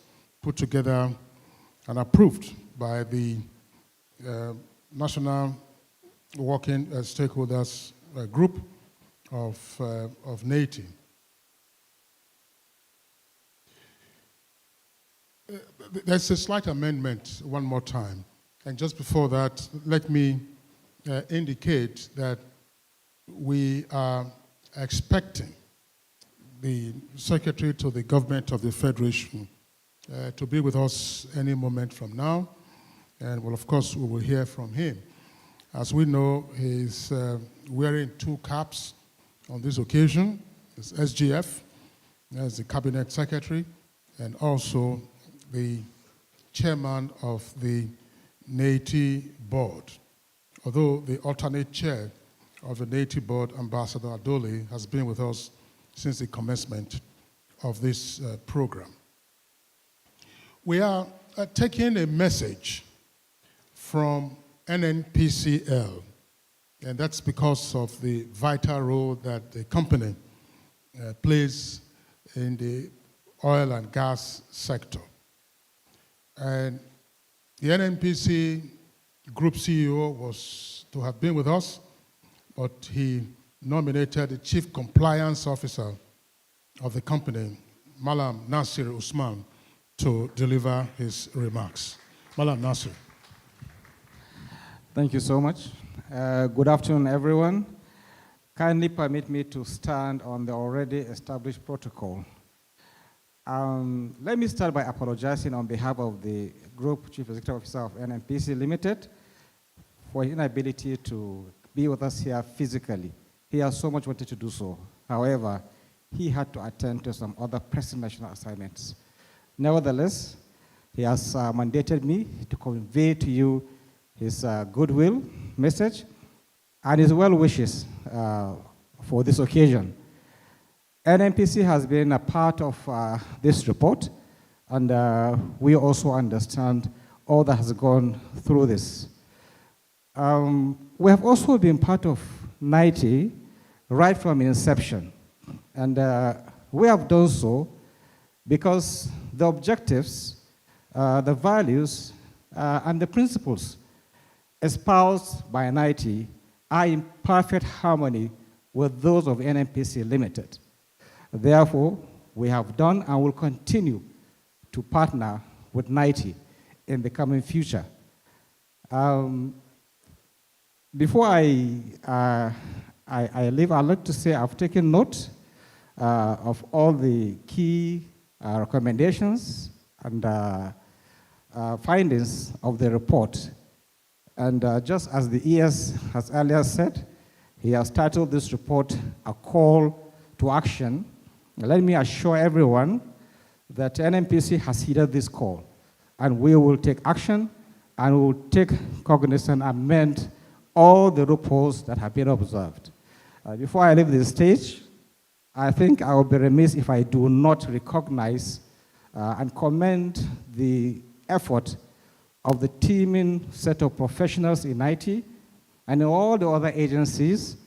put together and approved by the National Working Stakeholders Group of Neiti. There's a slight amendment one more time. And just before that, let me indicate that we are expecting the Secretary to the Government of the Federation to be with us any moment from now. And well, of course, we will hear from him. As we know, he's wearing 2 caps on this occasion. It's SGF, as the Cabinet Secretary, and also the Chairman of the Neiti Board. Although the alternate chair of the Neiti board, Ambassador Adoli, has been with us since the commencement of this program. We are taking a message from NNPCL, and that's because of the vital role that the company plays in the oil and gas sector. And the NNPC Group CEO was to have been with us, but he nominated the Chief Compliance Officer of the company, Malam Nasir Usman, to deliver his remarks. Malam Nasir. Thank you so much. Good afternoon, everyone. Kindly permit me to stand on the already established protocol. Let me start by apologizing on behalf of the Group Chief Executive Officer of NNPC Limited for his inability to be with us here physically. He has so much wanted to do so. However, he had to attend to some other pressing national assignments. Nevertheless, he has mandated me to convey to you his goodwill message and his well wishes for this occasion. NNPC has been a part of this report, and we also understand all that has gone through this. We have also been part of Neiti right from inception, and we have done so because the objectives, the values, and the principles espoused by Neiti are in perfect harmony with those of NNPC Limited. Therefore, we have done and will continue to partner with Neiti in the coming future. Before I leave, I'd like to say I've taken note of all the key recommendations and findings of the report. And just as the ES has earlier said, he has titled this report a call to action. Let me assure everyone that NNPC has heeded this call, and we will take action and we will take cognizance and amend all the loopholes that have been observed. Before I leave this stage, I think I will be remiss if I do not recognize and commend the effort of the teaming set of professionals in IT and in all the other agencies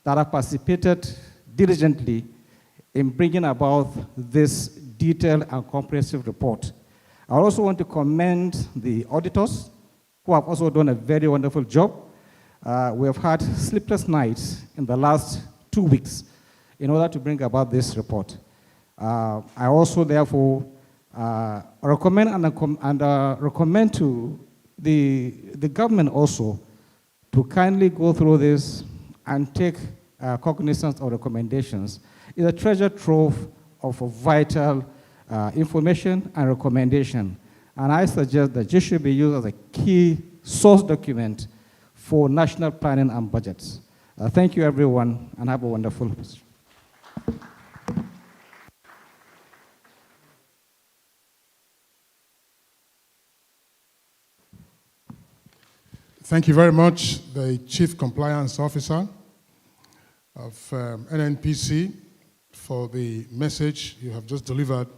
that have participated diligently in bringing about this detailed and comprehensive report. I also want to commend the auditors who have also done a very wonderful job. We have had sleepless nights in the last 2 weeks in order to bring about this report. I also therefore recommend recommend to the government also to kindly go through this and take cognizance of recommendations. It's a treasure trove of vital information and recommendation. And I suggest that this should be used as a key source document for national planning and budgets. Thank you, everyone, and have a wonderful day. Thank you very much, the Chief Compliance Officer of NNPC, for the message you have just delivered.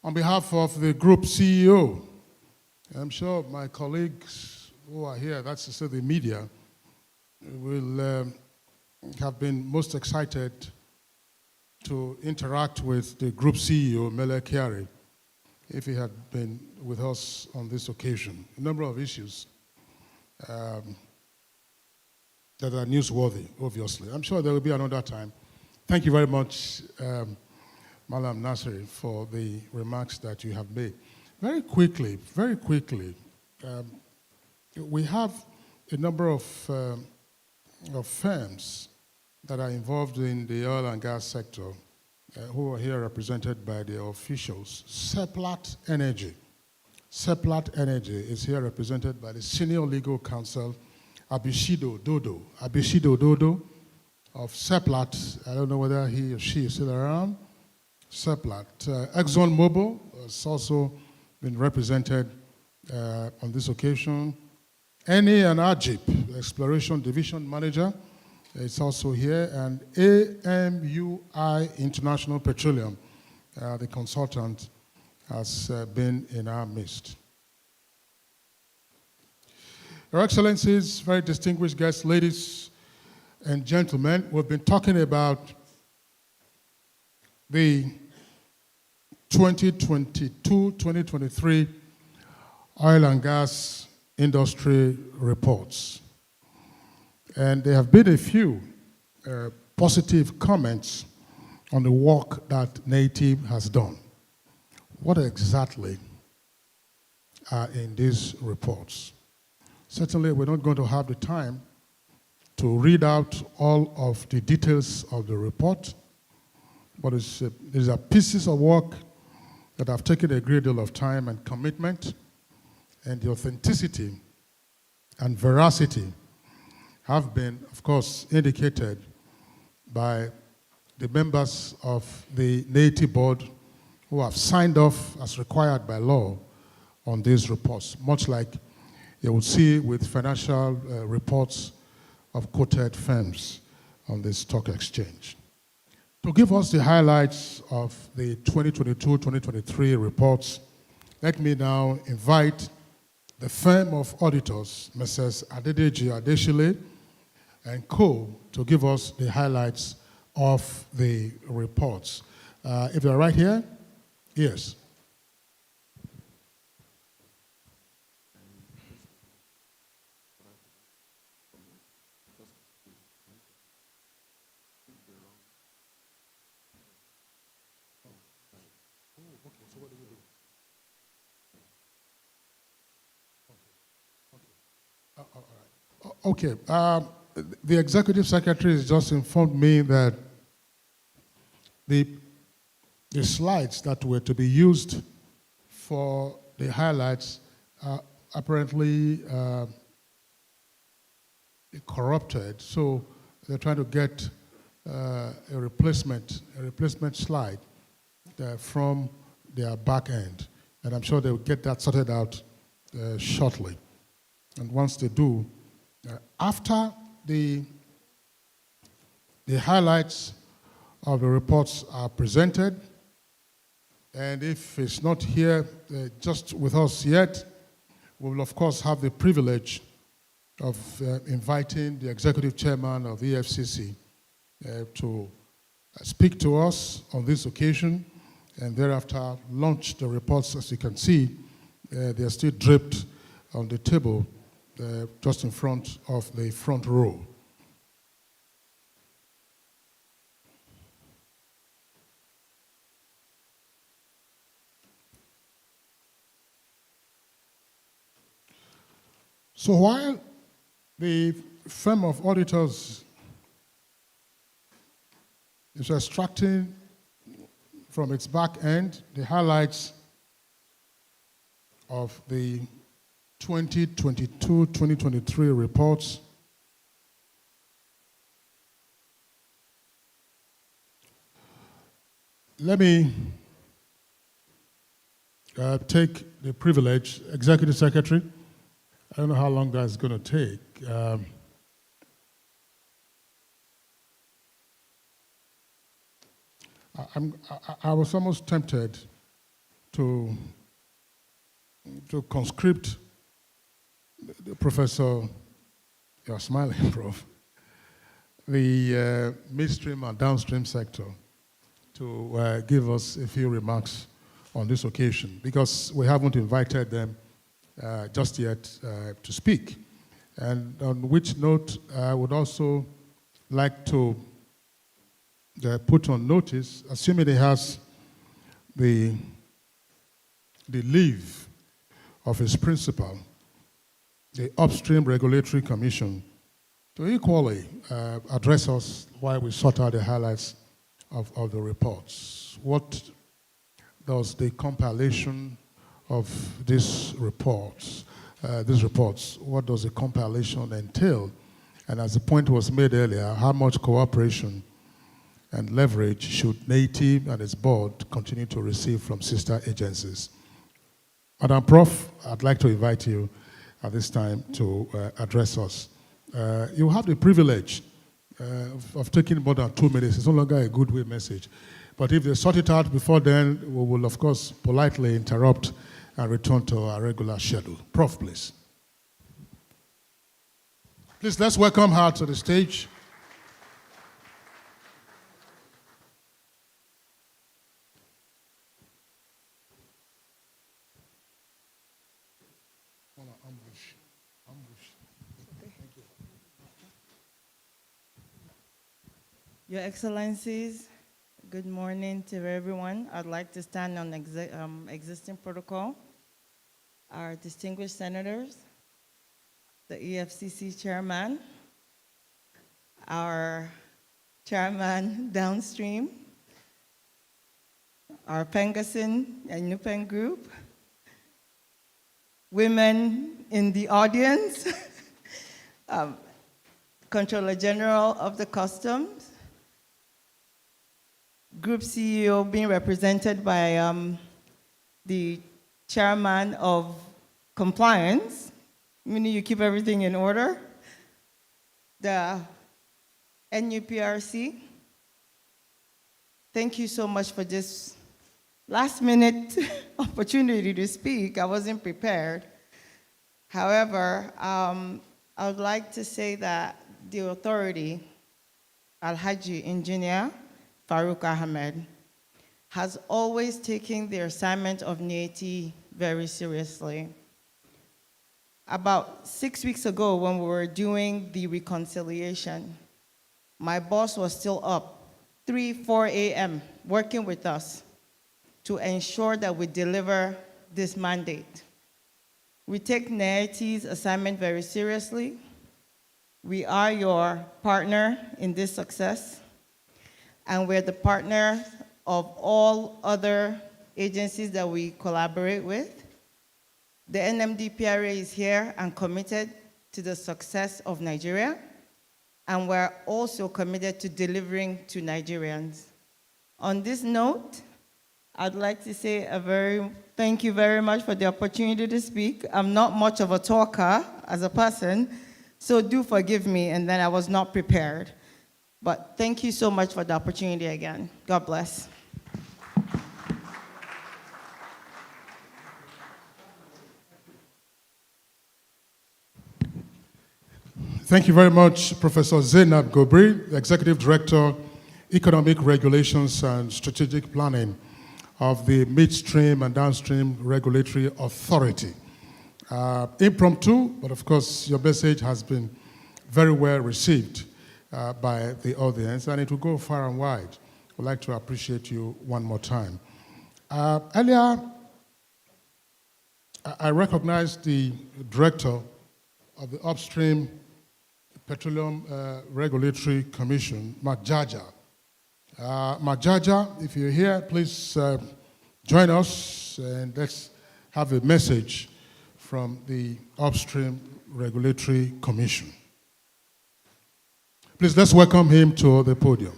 On behalf of the Group CEO, I'm sure my colleagues who are here, that's to say the media, will have been most excited to interact with the Group CEO, Mele Kyari, if he had been with us on this occasion. A number of issues that are newsworthy, obviously. I'm sure there will be another time. Thank you very much, Malam Nasir, for the remarks that you have made. Very quickly, we have a number of firms that are involved in the oil and gas sector who are here represented by the officials. Seplat Energy. Seplat Energy is here represented by the Senior Legal Counsel, Abishido Dodo. Abishido Dodo of Seplat. I don't know whether he or she is still around. Seplat. ExxonMobil has also been represented on this occasion. Eni and Ajip, Exploration Division Manager, is also here, and AMUI International Petroleum, the consultant, has been in our midst. Your Excellencies, very distinguished guests, ladies and gentlemen, we've been talking about the 2022-2023 oil and gas industry reports. And there have been a few positive comments on the work that Neiti has done. What exactly are in these reports? Certainly, we're not going to have the time to read out all of the details of the report, but these are pieces of work that have taken a great deal of time and commitment, and the authenticity and veracity have been, of course, indicated by the members of the Neiti board who have signed off as required by law on these reports, much like you will see with financial reports of quoted firms on the stock exchange. To give us the highlights of the 2022-2023 reports, let me now invite the firm of auditors, Messrs. Adedeji Adeshile and Co., to give us the highlights of the reports. If you're right here, yes. Okay. The executive secretary has just informed me that the slides that were to be used for the highlights are apparently corrupted. So they're trying to get a replacement slide from their back end. And I'm sure they'll get that sorted out shortly. And once they do, after the highlights of the reports are presented, and if it's not here just with us yet, we will of course have the privilege of inviting the executive chairman of the EFCC to speak to us on this occasion, and thereafter launch the reports. As you can see, they are still draped on the table just in front of the front row. So while the firm of auditors is extracting from its back end the highlights of the 2022-2023 reports, let me take the privilege, Executive Secretary. I don't know how long that's going to take. I was almost tempted to conscript the Professor, you're smiling, Prof, the midstream and downstream sector to give us a few remarks on this occasion, because we haven't invited them just yet to speak. And on which note, I would also like to put on notice, assuming he has the leave of his principal, the Upstream Regulatory Commission, to equally address us while we sort out the highlights of the reports. What does the compilation of these reports, what does the compilation entail? And as the point was made earlier, how much cooperation and leverage should Neiti and its board continue to receive from sister agencies? Madam Prof, I'd like to invite you at this time to address us. You have the privilege of taking more than 2 minutes. It's no longer a goodwill message. But if they sort it out before then, we will, of course, politely interrupt and return to our regular schedule. Prof, please. Please, let's welcome her to the stage. Your Excellencies, good morning to everyone. I'd like to stand on existing protocol. Our distinguished senators, the EFCC chairman, our chairman downstream, our Pengasin and Nupen group, women in the audience, Controller General of the Customs, Group CEO being represented by the Chairman of Compliance, meaning you keep everything in order, the NUPRC. Thank you so much for this last-minute opportunity to speak. I wasn't prepared. However, I would like to say that the authority, Alhaji Engineer Farouk Ahmed, has always taken the assignment of Neiti very seriously. About 6 weeks ago, when we were doing the reconciliation, my boss was still up 3, 4 a.m. working with us to ensure that we deliver this mandate. We take Neiti's assignment very seriously. We are your partner in this success, and we're the partner of all other agencies that we collaborate with. The NMDPRA is here and committed to the success of Nigeria, and we're also committed to delivering to Nigerians. On this note, I'd like to say thank you very much for the opportunity to speak. I'm not much of a talker as a person, so do forgive me, and then I was not prepared. But thank you so much for the opportunity again. God bless. Thank you very much, Professor Zainab Gobri, Executive Director, Economic Regulations and Strategic Planning of the Midstream and Downstream Regulatory Authority. Impromptu, but of course your message has been very well received by the audience, and it will go far and wide. I'd like to appreciate you one more time. Earlier, I recognized the director of the Upstream Petroleum Regulatory Commission, Majaja. Majaja, if you're here, please join us and let's have a message from the Upstream Regulatory Commission. Please, let's welcome him to the podium.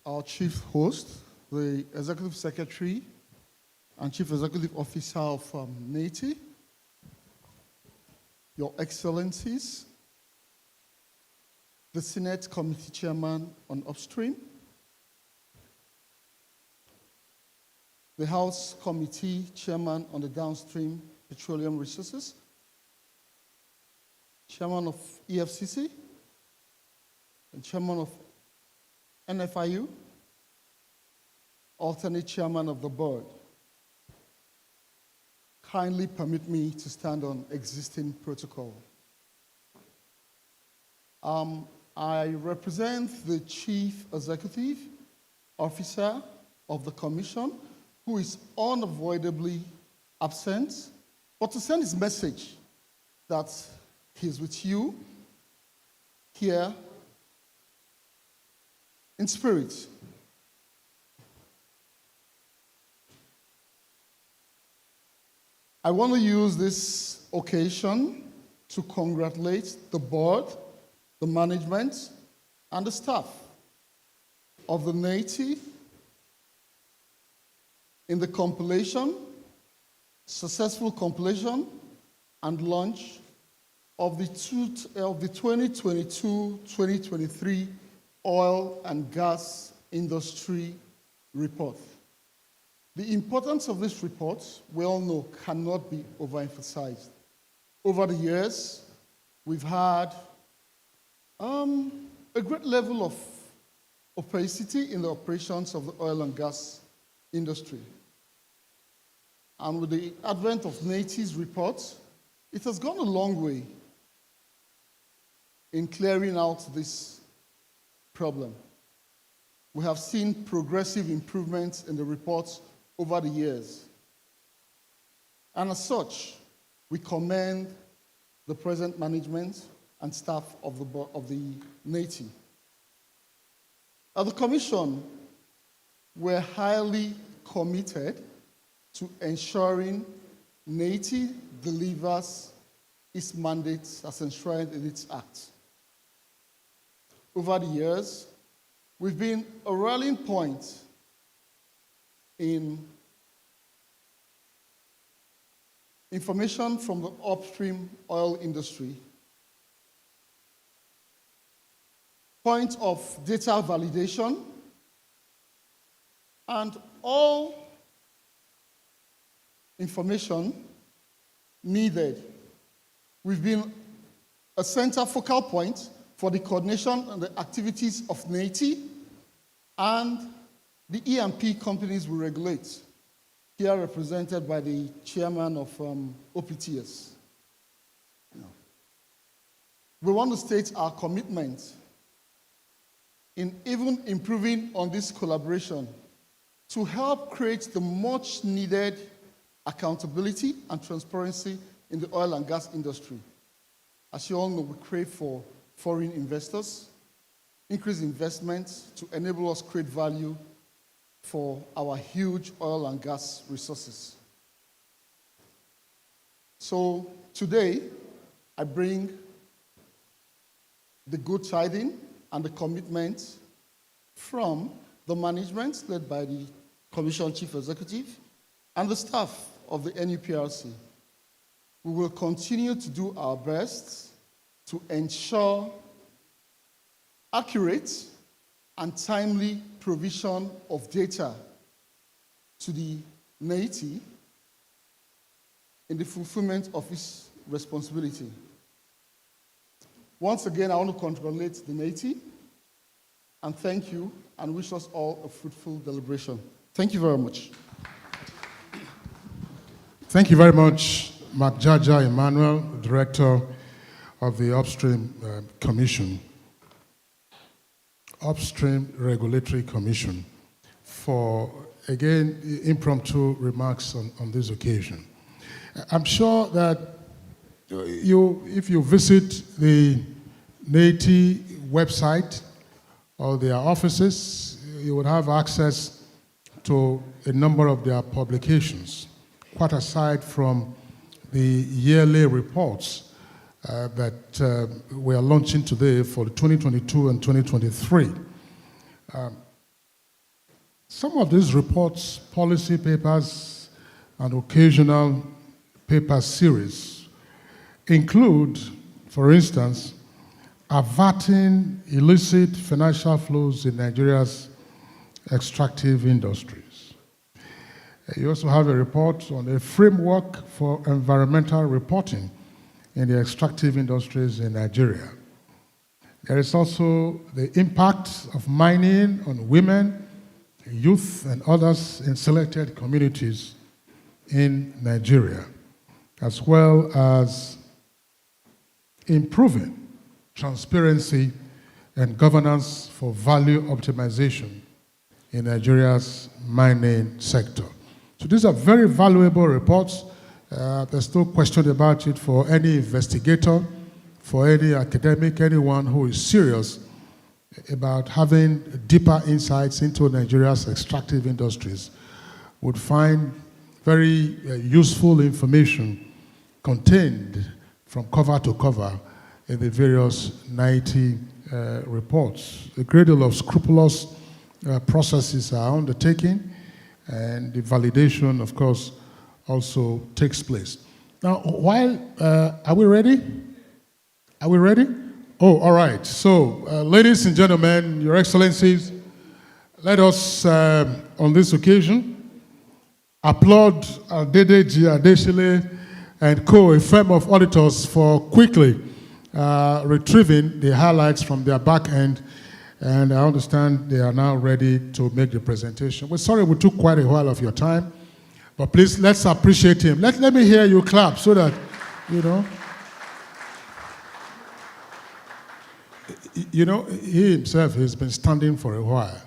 Our chief host, the Executive Secretary and Chief Executive Officer of Neiti, Your Excellencies, the Senate Committee Chairman on Upstream, the House Committee Chairman on the Downstream Petroleum Resources, Chairman of EFCC, and Chairman of NFIU, alternate Chairman of the Board. Kindly permit me to stand on existing protocol. I represent the Chief Executive Officer of the Commission, who is unavoidably absent, but to send his message that he's with you here in spirit. I want to use this occasion to congratulate the board, the management, and the staff of the Neiti in the compilation successful completion and launch of the 2022-2023 oil and gas industry report. The importance of this report, we all know, cannot be overemphasized. Over the years, we've had a great level of opacity in the operations of the oil and gas industry. And with the advent of Neiti's report, it has gone a long way in clearing out this problem. We have seen progressive improvements in the reports over the years. And as such, we commend the present management and staff of the Neiti. At the Commission, we're highly committed to ensuring Neiti delivers its mandates as enshrined in its act. Over the years, we've been a rallying point in information from the upstream oil industry, point of data validation, and all information needed. We've been a center focal point for the coordination and the activities of Neiti and the E&P companies we regulate, here represented by the chairman of OPTS. We want to state our commitment in even improving on this collaboration to help create the much needed accountability and transparency in the oil and gas industry. As you all know, we crave for foreign investors, increased investment to enable us create value for our huge oil and gas resources. So today, I bring the good tidings and the commitment from the management led by the Commission Chief Executive and the staff of the NUPRC. We will continue to do our best to ensure accurate and timely provision of data to the Neiti in the fulfillment of its responsibility. Once again, I want to congratulate the Neiti and thank you and wish us all a fruitful deliberation. Thank you very much. Thank you very much, Mark Jaja Emmanuel, Director of the Upstream Commission, Upstream Regulatory Commission, for, again, impromptu remarks on this occasion. I'm sure that if you visit the Neiti website or their offices, you would have access to a number of their publications, quite aside from the yearly reports that we are launching today for 2022 and 2023. Some of these reports, policy papers, and occasional paper series include, for instance, averting illicit financial flows in Nigeria's extractive industries. You also have a report on a framework for environmental reporting in the extractive industries in Nigeria. There is also the impact of mining on women, youth, and others in selected communities in Nigeria, as well as improving transparency and governance for value optimization in Nigeria's mining sector. So these are very valuable reports. There's no question about it for any investigator, for any academic, anyone who is serious about having deeper insights into Nigeria's extractive industries would find very useful information contained from cover to cover in the various Neiti reports. A great deal of scrupulous processes are undertaken, and the validation, of course, also takes place. Now, are we ready? Are we ready? Oh, all right. So, ladies and gentlemen, Your Excellencies, let us, on this occasion, applaud Adedeji Adeshile and co, a firm of auditors, for quickly retrieving the highlights from their back end. And I understand they are now ready to make the presentation. We're sorry we took quite a while of your time, but please, let's appreciate him. Let me hear you clap so that, you know. You know, he himself has been standing for a while.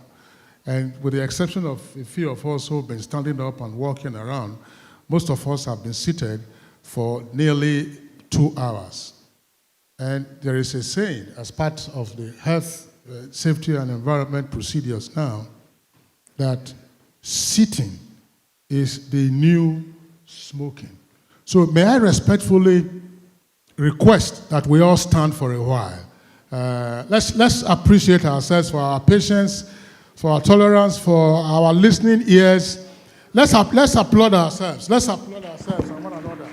And with the exception of a few of us who have been standing up and walking around, most of us have been seated for nearly 2 hours. And there is a saying, as part of the health, safety, and environment procedures now, that sitting is the new smoking. So may I respectfully request that we all stand for a while. Let's appreciate ourselves for our patience, for our tolerance, for our listening ears. Let's applaud ourselves. Let's applaud ourselves and one another.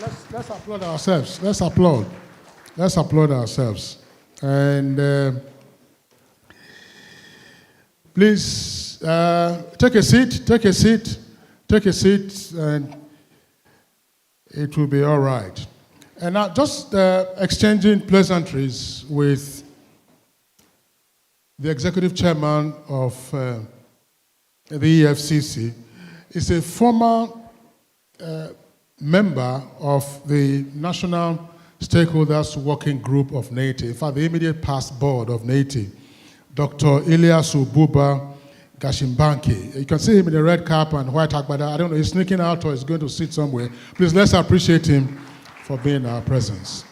Yes. Let's applaud ourselves. Let's applaud. Let's applaud ourselves. And please take a seat. Take a seat. Take a seat, and it will be all right. And now, just exchanging pleasantries with the executive chairman of the EFCC is a former member of the National Stakeholders Working Group of Neiti, in fact, the immediate past board of Neiti, Dr. Elias Ububa Gashimbanki. You can see him in a red cap and white agbada. I don't know, he's sneaking out or he's going to sit somewhere. Please, let's appreciate him for being our presence.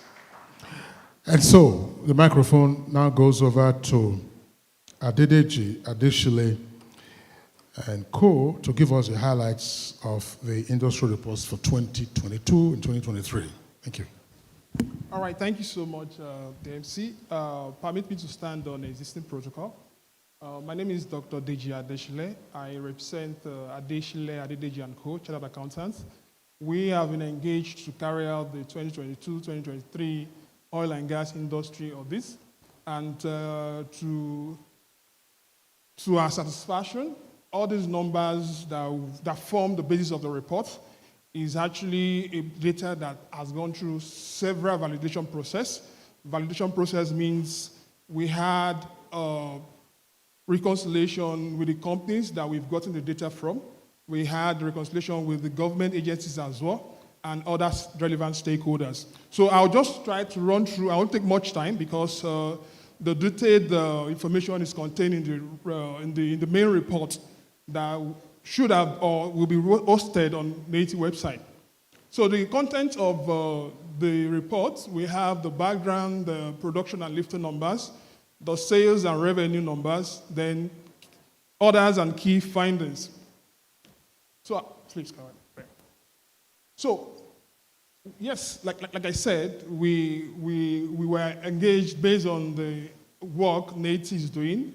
And so, the microphone now goes over to Adedeji Adeshile and co to give us the highlights of the industry reports for 2022 and 2023. Thank you. All right, thank you so much, DMC. Permit me to stand on existing protocol. My name is Dr. Deji Adeshile. I represent Adeshile, Adedeji & Co., Chartered Accountants. We have been engaged to carry out the 2022-2023 oil and gas industry audits, and to our satisfaction, all these numbers that form the basis of the report is actually a data that has gone through several validation process. Validation process means we had reconciliation with the companies that we've gotten the data from. We had reconciliation with the government agencies as well, and other relevant stakeholders. So I'll just try to run through. I won't take much time because the detailed information is contained in the main report that should have or will be hosted on the Neiti website. So the content of the report, we have the background, the production and lifting numbers, the sales and revenue numbers, then orders and key findings. So, please go ahead. So, yes, like I said, we were engaged based on the work Neiti is doing,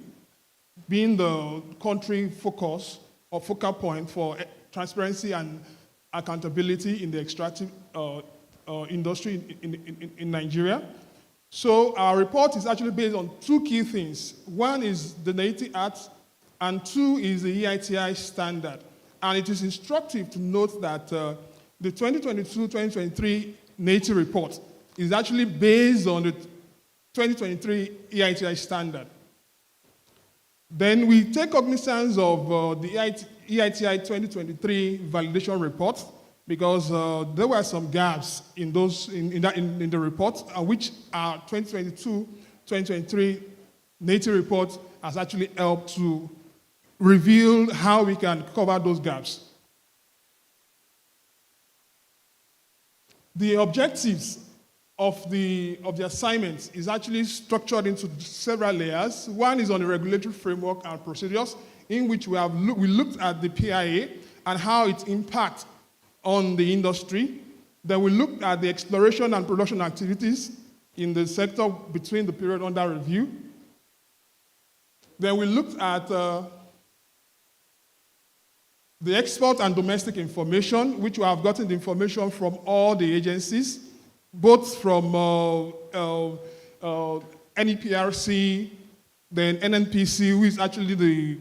being the country focus or focal point for transparency and accountability in the extractive industry in Nigeria. So our report is actually based on two key things. One is the Neiti Act, and two is the EITI standard. And it is instructive to note that the 2022-2023 Neiti report is actually based on the 2023 EITI standard. Then we take cognizance of the EITI 2023 validation report because there were some gaps in the report, which our 2022-2023 Neiti report has actually helped to reveal how we can cover those gaps. The objectives of the assignment is actually structured into several layers. One is on the regulatory framework and procedures, in which we looked at the PIA and how it impacts on the industry. Then we looked at the exploration and production activities in the sector between the period under review. Then we looked at the export and domestic information, which we have gotten the information from all the agencies, both from NEPRC, then NNPC, who is actually the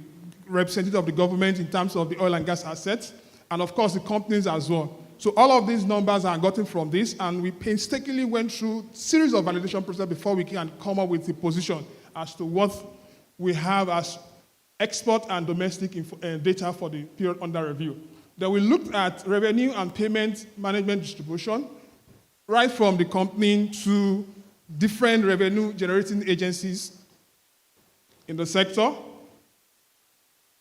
representative of the government in terms of the oil and gas assets, and of course the companies as well. So all of these numbers are gotten from this, and we painstakingly went through a series of validation process before we can come up with a position as to what we have as export and domestic data for the period under review. Then we looked at revenue and payment management distribution, right from the company to different revenue generating agencies in the sector,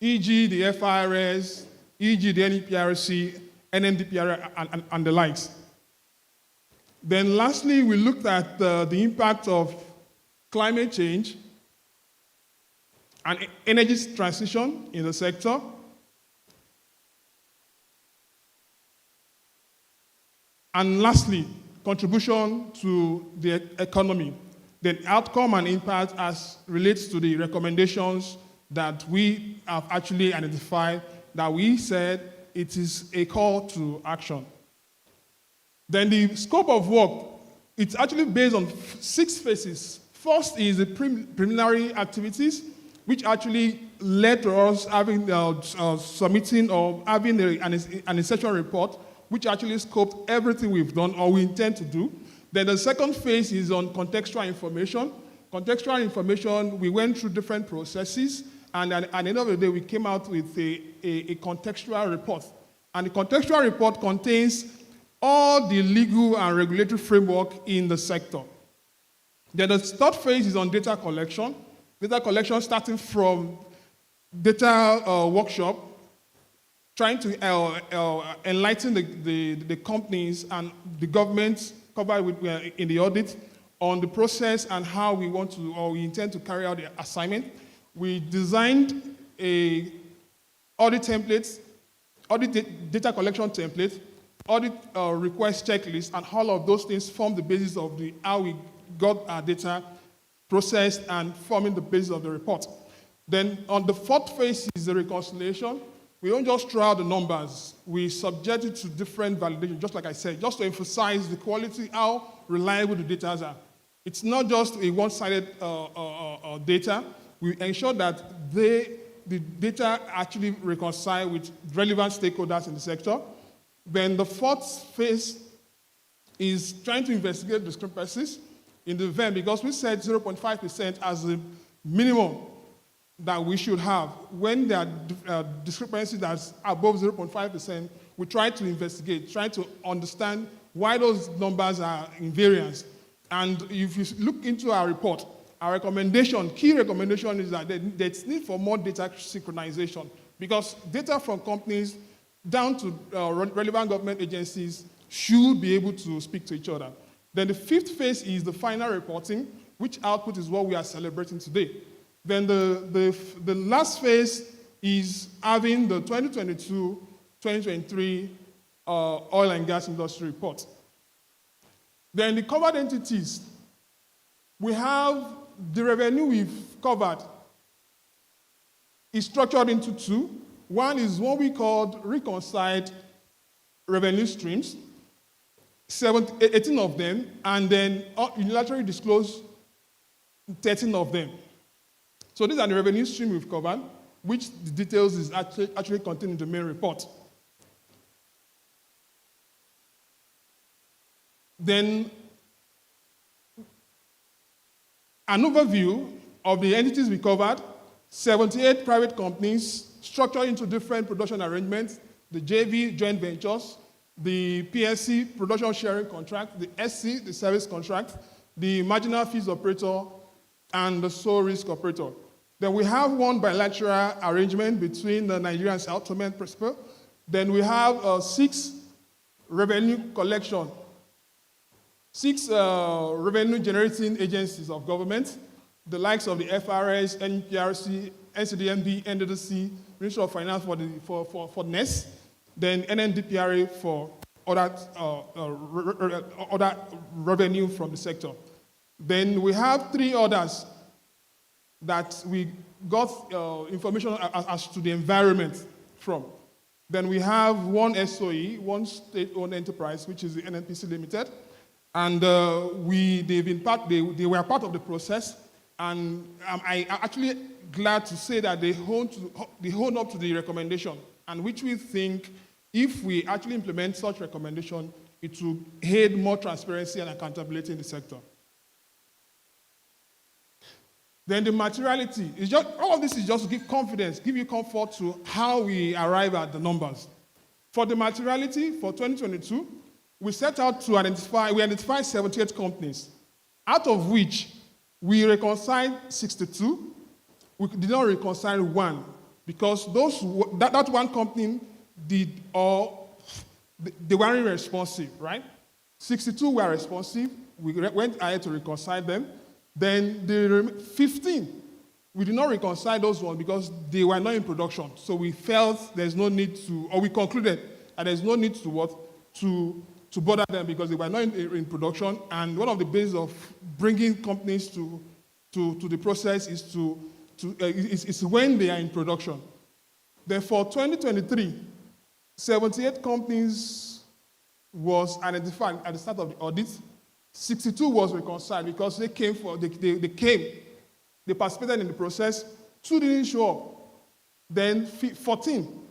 e.g. the FIRS, e.g. the NEPRC, NNDPR, and the likes. Then lastly, we looked at the impact of climate change and energy transition in the sector. And lastly, contribution to the economy. Then outcome and impact as relates to the recommendations that we have actually identified that we said it is a call to action. Then the scope of work, it's actually based on 6 phases. First is the preliminary activities, which actually led to us having submitting or having an inception report, which actually scoped everything we've done or we intend to do. Then the second phase is on contextual information. Contextual information, we went through different processes, and at the end of the day, we came out with a contextual report. And the contextual report contains all the legal and regulatory framework in the sector. Then the third phase is on data collection. Data collection starting from data workshop, trying to enlighten the companies and the government covered in the audit on the process and how we want to, or we intend to carry out the assignment. We designed a audit template, audit data collection template, audit request checklist, and all of those things form the basis of how we got our data processed and forming the basis of the report. Then on the fourth phase is the reconciliation. We don't just throw out the numbers. We subject it to different validation, just like I said, just to emphasize the quality, how reliable the data are. It's not just a one-sided data. We ensure that the data actually reconcile with relevant stakeholders in the sector. Then the fourth phase is trying to investigate discrepancies in the event, because we said 0.5% as the minimum that we should have. When there are discrepancies that's above 0.5%, we try to investigate, try to understand why those numbers are in variance. And if you look into our report, our recommendation, key recommendation is that there's need for more data synchronization, because data from companies down to relevant government agencies should be able to speak to each other. Then the fifth phase is the final reporting, which output is what we are celebrating today. Then the last phase is having the 2022-2023 oil and gas industry report. Then the covered entities, we have the revenue we've covered is structured into 2. One is what we call reconciled revenue streams, 18 of them, and then unilaterally disclosed 13 of them. So these are the revenue stream we've covered, which the details is actually contained in the main report. Then an overview of the entities we covered, 78 private companies structured into different production arrangements, the JV, joint ventures, the PSC, production sharing contract, the SC, the service contract, the marginal fees operator, and the sole risk operator. Then we have one bilateral arrangement between the Nigeria and South Tome and Principe. Then we have 6 revenue collection, 6 revenue generating agencies of government, the likes of the FRS, NPRC, NCDMB, NDDC, Ministry of Finance for NES, then NNDPRA for other revenue from the sector. Then we have 3 others that we got information as to the environment from. Then we have one SOE, one state-owned enterprise, which is the NNPC Limited. And they were part of the process. And I actually glad to say that they hold up to the recommendation, and which we think if we actually implement such recommendation, it will aid more transparency and accountability in the sector. Then the materiality is just, all of this is just to give confidence, give you comfort to how we arrive at the numbers. For the materiality for 2022, we set out to identify 78 companies, out of which we reconciled 62. We did not reconcile one because that one company they weren't responsive, right? 62 were responsive. We went ahead to reconcile them. Then the 15, we did not reconcile those ones because they were not in production. So we felt there's no need to, or we concluded that there's no need to bother them because they were not in production. And one of the bases of bringing companies to the process is when they are in production. Then for 2023, 78 companies was identified at the start of the audit. 62 was reconciled because they participated in the process. 2 didn't show up. Then 14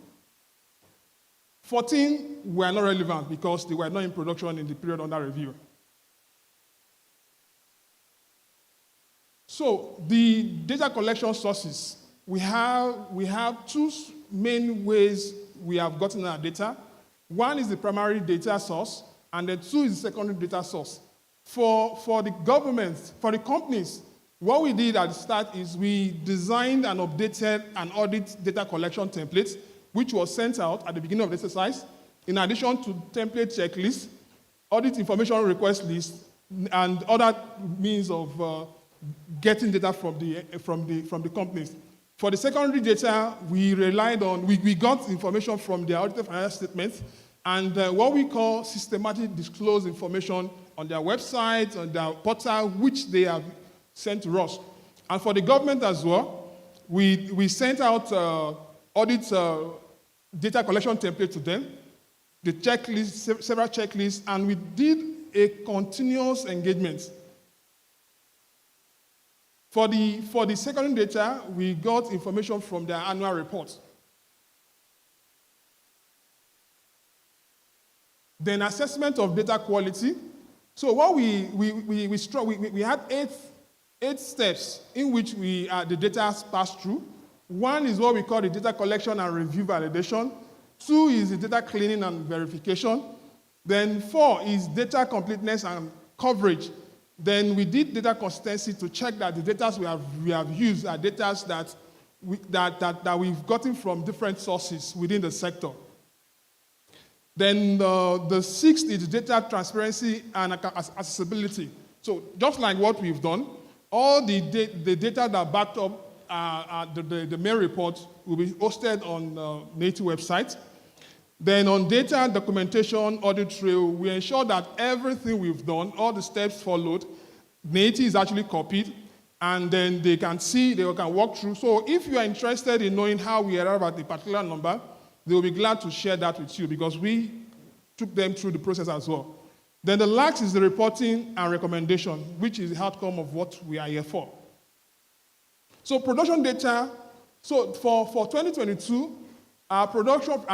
were not relevant because they were not in production in the period under review. So the data collection sources, we have 2 main ways we have gotten our data. One is the primary data source, and then 2 is the secondary data source. For the government, for the companies, what we did at the start is we designed and updated an audit data collection template, which was sent out at the beginning of the exercise, in addition to template checklists, audit information request lists, and other means of getting data from the companies. For the secondary data, we relied on, we got information from the audited financial statements and what we call systematic disclosed information on their website, on their portal, which they have sent to us. And for the government as well, we sent out audit data collection template to them, the checklist, several checklists, and we did a continuous engagement. For the secondary data, we got information from their annual reports. Then assessment of data quality. So what we had eight steps in which the data passed through. 1 is what we call the data collection and review validation. 2 is the data cleaning and verification. Then 4 is data completeness and coverage. Then we did data consistency to check that the data we have used are data that we've gotten from different sources within the sector. Then the 6th is data transparency and accessibility. So just like what we've done, all the data that backed up the main report will be hosted on Neiti website. Then on data documentation audit trail, we ensure that everything we've done, all the steps followed, Neiti is actually copied, and then they can walk through. So if you are interested in knowing how we arrive at a particular number, they will be glad to share that with you because we took them through the process as well. Then the last is the reporting and recommendation, which is the outcome of what we are here for. So production data, so for 2022, our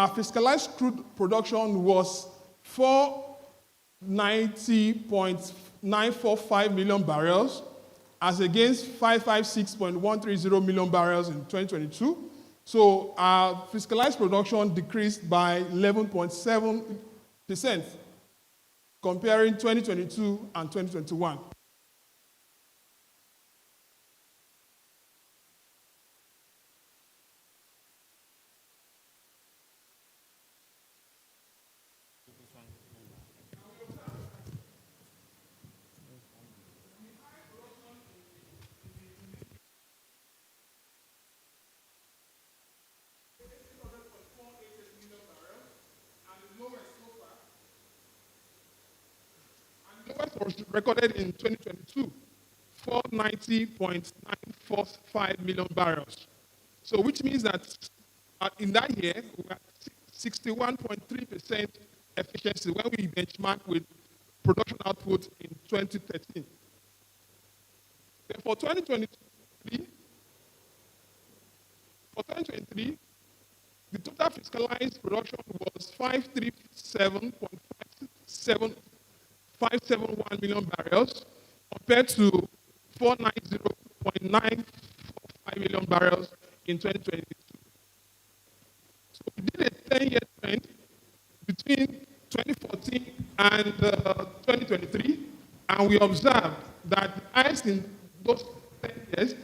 fiscalized crude production was 490.945 million barrels, as against 556.130 million barrels in 2022. So our fiscalized production decreased by 11.7% comparing 2022 and 2021. Was recorded in 2022, 490.945 million barrels. So which means that in that year, we had 61.3% efficiency when we benchmark with production output in 2013. Then for 2023, the total fiscalized production was 537.571 million barrels compared to 490.945 million barrels in 2022. So we did a 10-year trend between 2014 and 2023, and we observed that the highest in those 10 years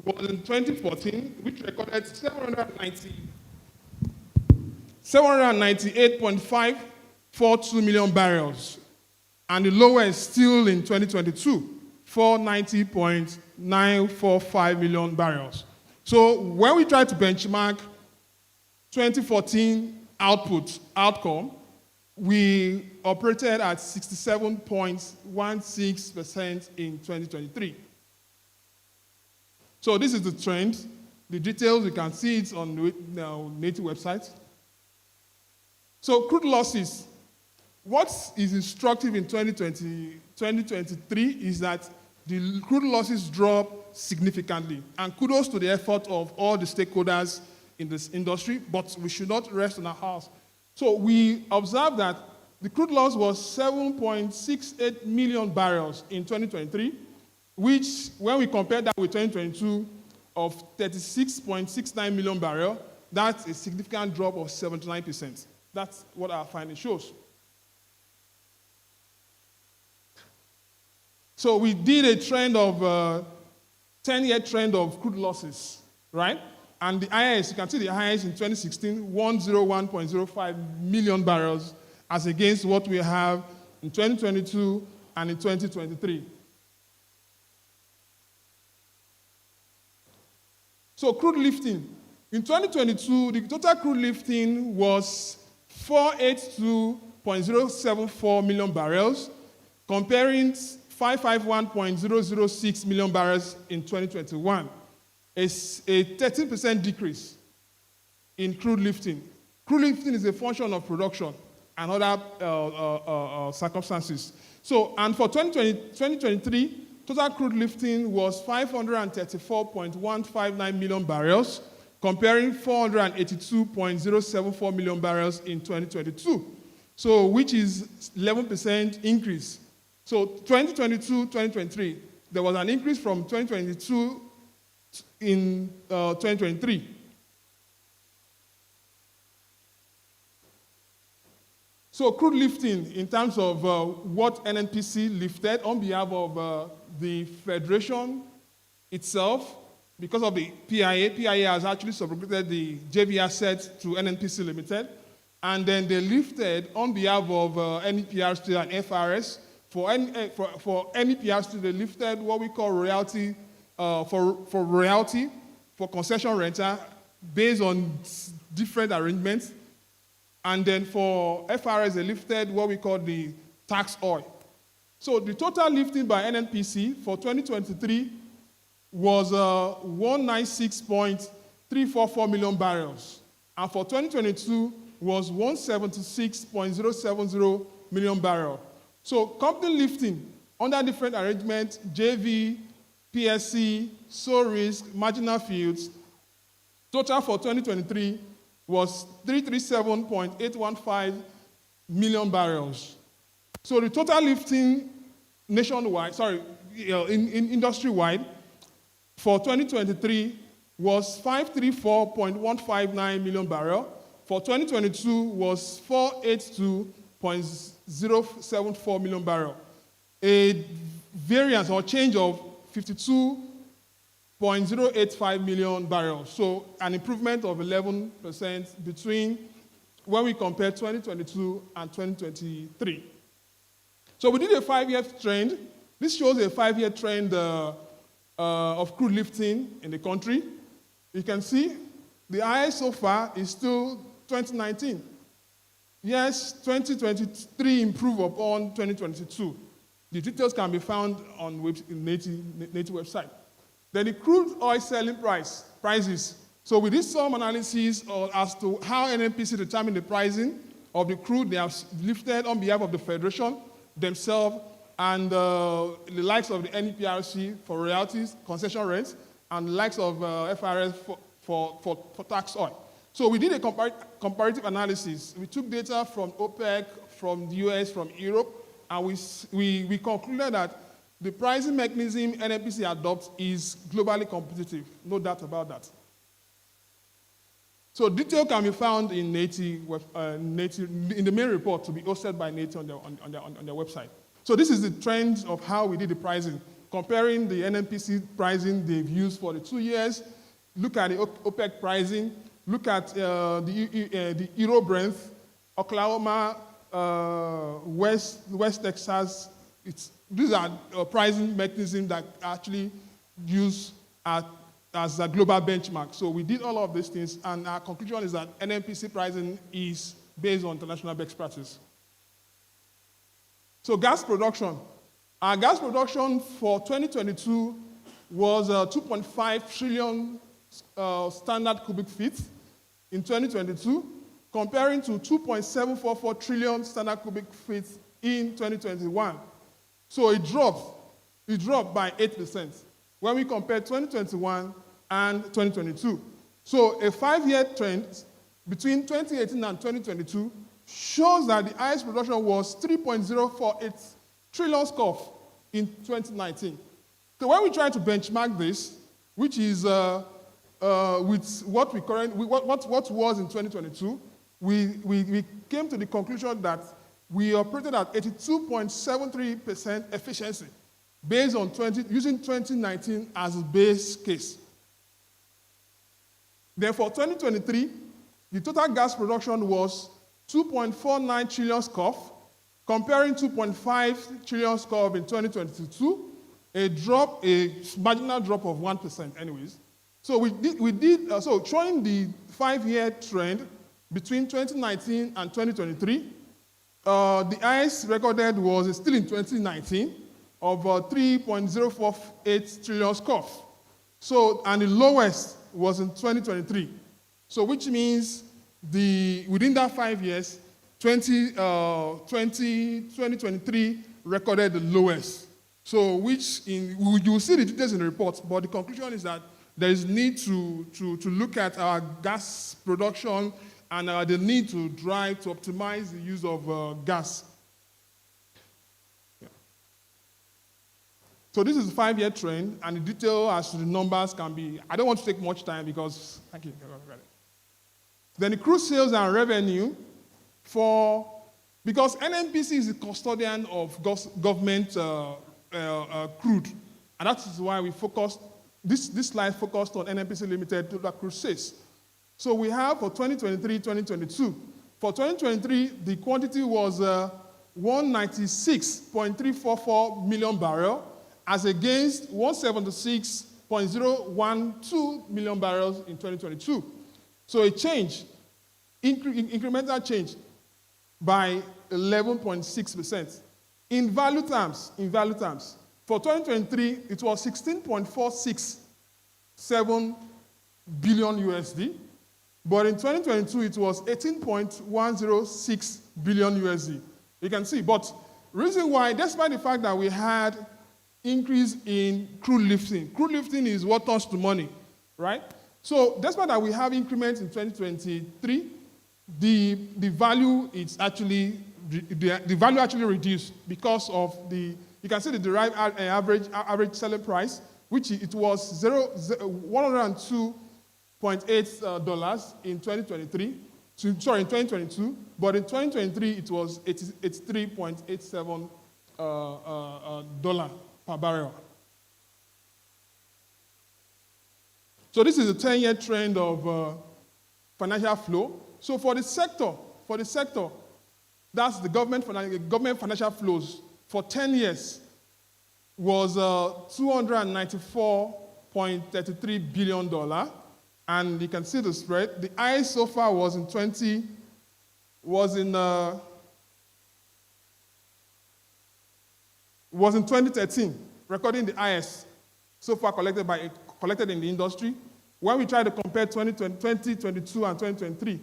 was in 2014, which recorded 798.542 million barrels, and the lowest still in 2022, 490.945 million barrels. So when we try to benchmark 2014 outcome, we operated at 67.16% in 2023. So this is the trend. The details, you can see it on the Neiti website. So crude losses. What is instructive in 2023 is that the crude losses drop significantly. And kudos to the effort of all the stakeholders in this industry, but we should not rest on our house. So we observed that the crude loss was 7.68 million barrels in 2023, which, when we compare that with 2022 of 36.69 million barrels, that's a significant drop of 79%. That's what our finding shows. So we did a trend of 10-year trend of crude losses, right? And the highest, you can see the highest in 2016, 101.05 million barrels, as against what we have in 2022 and in 2023. So crude lifting. In 2022, the total crude lifting was 482.074 million barrels, comparing 551.006 million barrels in 2021. A 13% decrease in crude lifting. Crude lifting is a function of production and other circumstances. So, and for 2023, total crude lifting was 534.159 million barrels, comparing 482.074 million barrels in 2022. So, which is 11% increase. So, 2022-2023, there was an increase from 2022 in 2023. So crude lifting, in terms of what NNPC lifted on behalf of the Federation itself, because of the PIA has actually subrogated the JV assets to NNPC Limited, and then they lifted on behalf of NEPRC and FRS. For NEPRC, they lifted what we call royalty, for royalty, for concession renter, based on different arrangements. And then for FRS, they lifted what we call the tax oil. So the total lifting by NNPC for 2023 was 196.344 million barrels. And for 2022 was 176.070 million barrels. So company lifting under different arrangements, JV, PSC, sole risk, marginal fields, total for 2023 was 337.815 million barrels. So the total lifting nationwide, in industry-wide, for 2023 was 534.159 million barrels. For 2022 was 482.074 million barrels. A variance or change of 52.085 million barrels. So an improvement of 11% between when we compare 2022 and 2023. So we did a 5-year trend. This shows a 5-year trend of crude lifting in the country. You can see the highest so far is still 2019. Yes, 2023 improved upon 2022. The details can be found on Neiti website. Then the crude oil selling prices. So we did some analysis as to how NNPC determined the pricing of the crude they have lifted on behalf of the Federation, themselves, and the likes of the NEPRC for royalties, concession rents, and the likes of FRS for tax oil. So we did a comparative analysis. We took data from OPEC, from the US, from Europe, and we concluded that the pricing mechanism NNPC adopts is globally competitive, no doubt about that. So detail can be found in Neiti, in the main report to be hosted by Neiti on their website. So this is the trend of how we did the pricing, comparing the NNPC pricing they've used for the 2 years, look at the OPEC pricing, look at the Euro Brent, Oklahoma, West Texas. These are pricing mechanisms that actually use as a global benchmark. So we did all of these things, and our conclusion is that NNPC pricing is based on international best practice. So gas production. Our gas production for 2022 was 2.5 trillion standard cubic feet in 2022, comparing to 2.744 trillion standard cubic feet in 2021. So it dropped by 8% when we compare 2021 and 2022. So a 5-year trend between 2018 and 2022 shows that the highest production was 3.048 trillion scoff in 2019. So when we try to benchmark this, which is with what was in 2022, we came to the conclusion that we operated at 82.73% efficiency based on using 2019 as a base case. Therefore, 2023, the total gas production was 2.49 trillion scoff, comparing 2.5 trillion scoff in 2022, a marginal drop of 1% anyways. So so showing the 5-year trend between 2019 and 2023, the highest recorded was still in 2019 of 3.048 trillion scoff. So, and the lowest was in 2023. So which means within that 5 years, 2023 recorded the lowest. So you'll see the details in the report, but the conclusion is that there is need to look at our gas production and the need to drive to optimize the use of gas. Yeah. So this is the 5-year trend, and the detail as to the numbers can be, I don't want to take much time because, thank you. Then the crude sales and revenue because NNPC is the custodian of government crude, and that is why we focused, this slide focused on NNPC Limited total crude sales. So we have for 2023-2022. For 2023, the quantity was 196.344 million barrels as against 176.012 million barrels in 2022. So a change, incremental change by 11.6%. In value terms, for 2023, it was 16.467 billion USD. But in 2022, it was 18.106 billion USD. You can see, but reason why, despite the fact that we had increase in crude lifting is what turns to money, right? So despite that we have increments in 2023, the value is actually, the value actually reduced because of you can see the derived average selling price, which it was $102.8 in 2022, but in 2023 it was $83.87 per barrel. So this is a 10-year trend of financial flow. So for the sector, that's the government financial flows for 10 years was $294.33 billion. And you can see the spread. The highest so far was in 2013, recording the highest so far collected in the industry when we try to compare 2022 and 2023,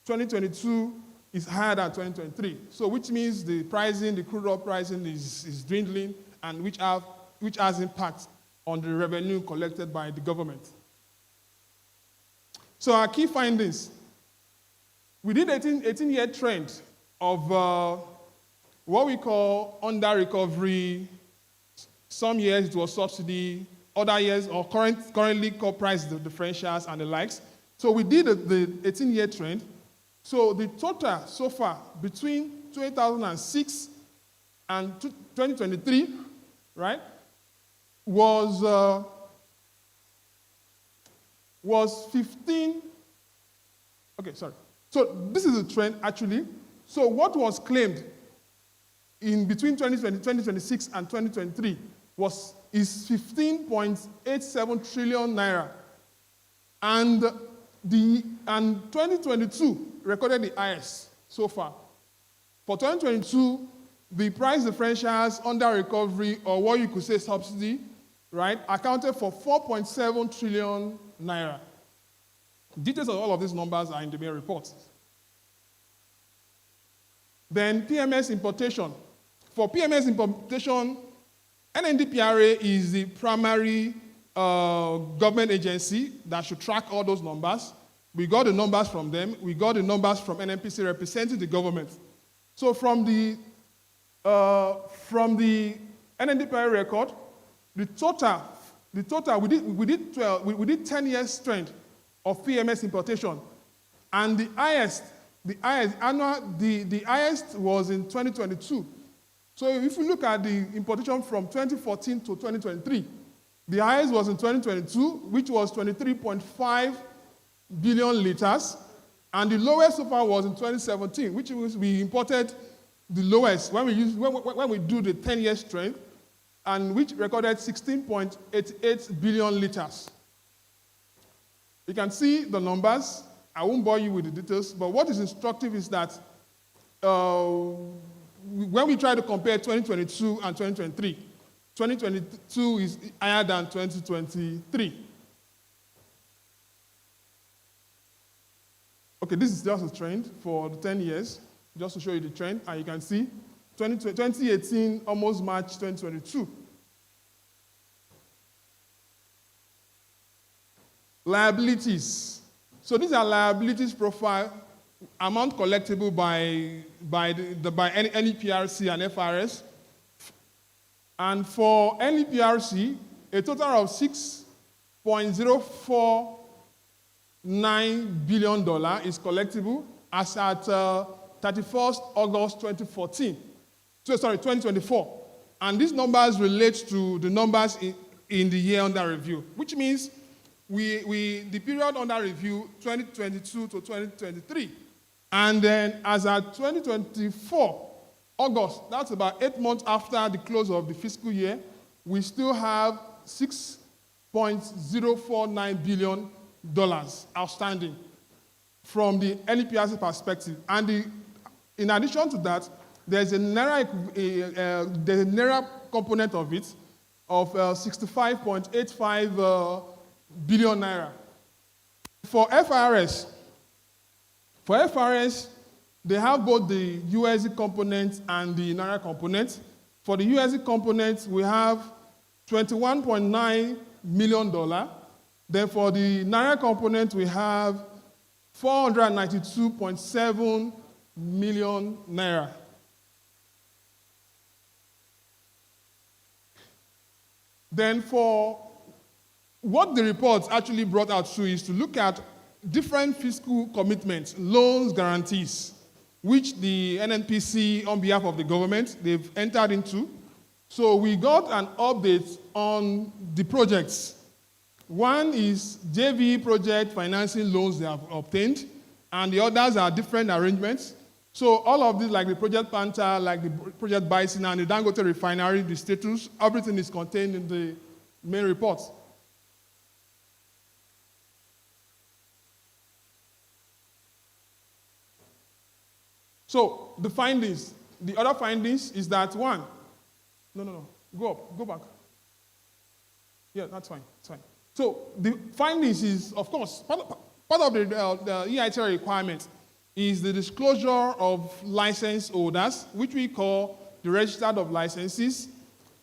2022 is higher than 2023. So which means the pricing, the crude oil pricing is dwindling, and which has impact on the revenue collected by the government. So our key findings. We did 18-year trend of what we call under-recovery. Some years it was subsidy, other years or currently core price differentials and the likes. So we did the 18-year trend. So the total so far between 2006 and 2023, right, was 15. Okay, sorry. So this is a trend actually. So what was claimed in between 2026 and 2023 is 15.87 trillion naira, and 2022 recorded the highest so far. For 2022, the price differentials under recovery, or what you could say subsidy, right, accounted for 4.7 trillion naira. Details of all of these numbers are in the main report. Then PMS importation. For PMS importation, NNDPRA is the primary government agency that should track all those numbers. We got the numbers from them. We got the numbers from NNPC representing the government. So from the NNDPRA record, the total we did 10 years trend of PMS importation, and the highest was in 2022. So if you look at the importation from 2014 to 2023, the highest was in 2022, which was 23.5 billion liters, and the lowest so far was in 2017, which was we imported the lowest when we do the 10 years trend, and which recorded 16.88 billion liters. You can see the numbers. I won't bore you with the details, but what is instructive is that when we try to compare 2022 and 2023, 2022 is higher than 2023. Okay, this is just a trend for the 10 years, just to show you the trend, and you can see 2018 almost matched 2022. Liabilities. So these are liabilities profile, amount collectible by NEPRC and FRS. And for NEPRC, a total of $6.049 billion is collectible as at 31st August 2024. And these numbers relate to the numbers in the year under review, which means the period under review, 2022 to 2023. And then as at 2024, August, that's about 8 months after the close of the fiscal year, we still have $6.049 billion outstanding from the NEPRC perspective. And in addition to that, there's a Naira component of it of 65.85 billion naira. For FRS, they have both the USD component and the Naira component. For the USD component, we have $21.9 million. Then for the Naira component, we have 492.7 million naira. Then for what the report actually brought out to is to look at different fiscal commitments, loans, guarantees, which the NNPC, on behalf of the government, they've entered into. So we got an update on the projects. One is JV project financing loans they have obtained, and the others are different arrangements. So all of these, like the Project Panther, like the Project Bison, and the Dangote Refinery, the status, everything is contained in the main report. So the findings, the other findings is that go back. Yeah, that's fine, it's fine. So the findings is, of course, part of the EIT requirement is the disclosure of license holders, which we call the registered of licenses,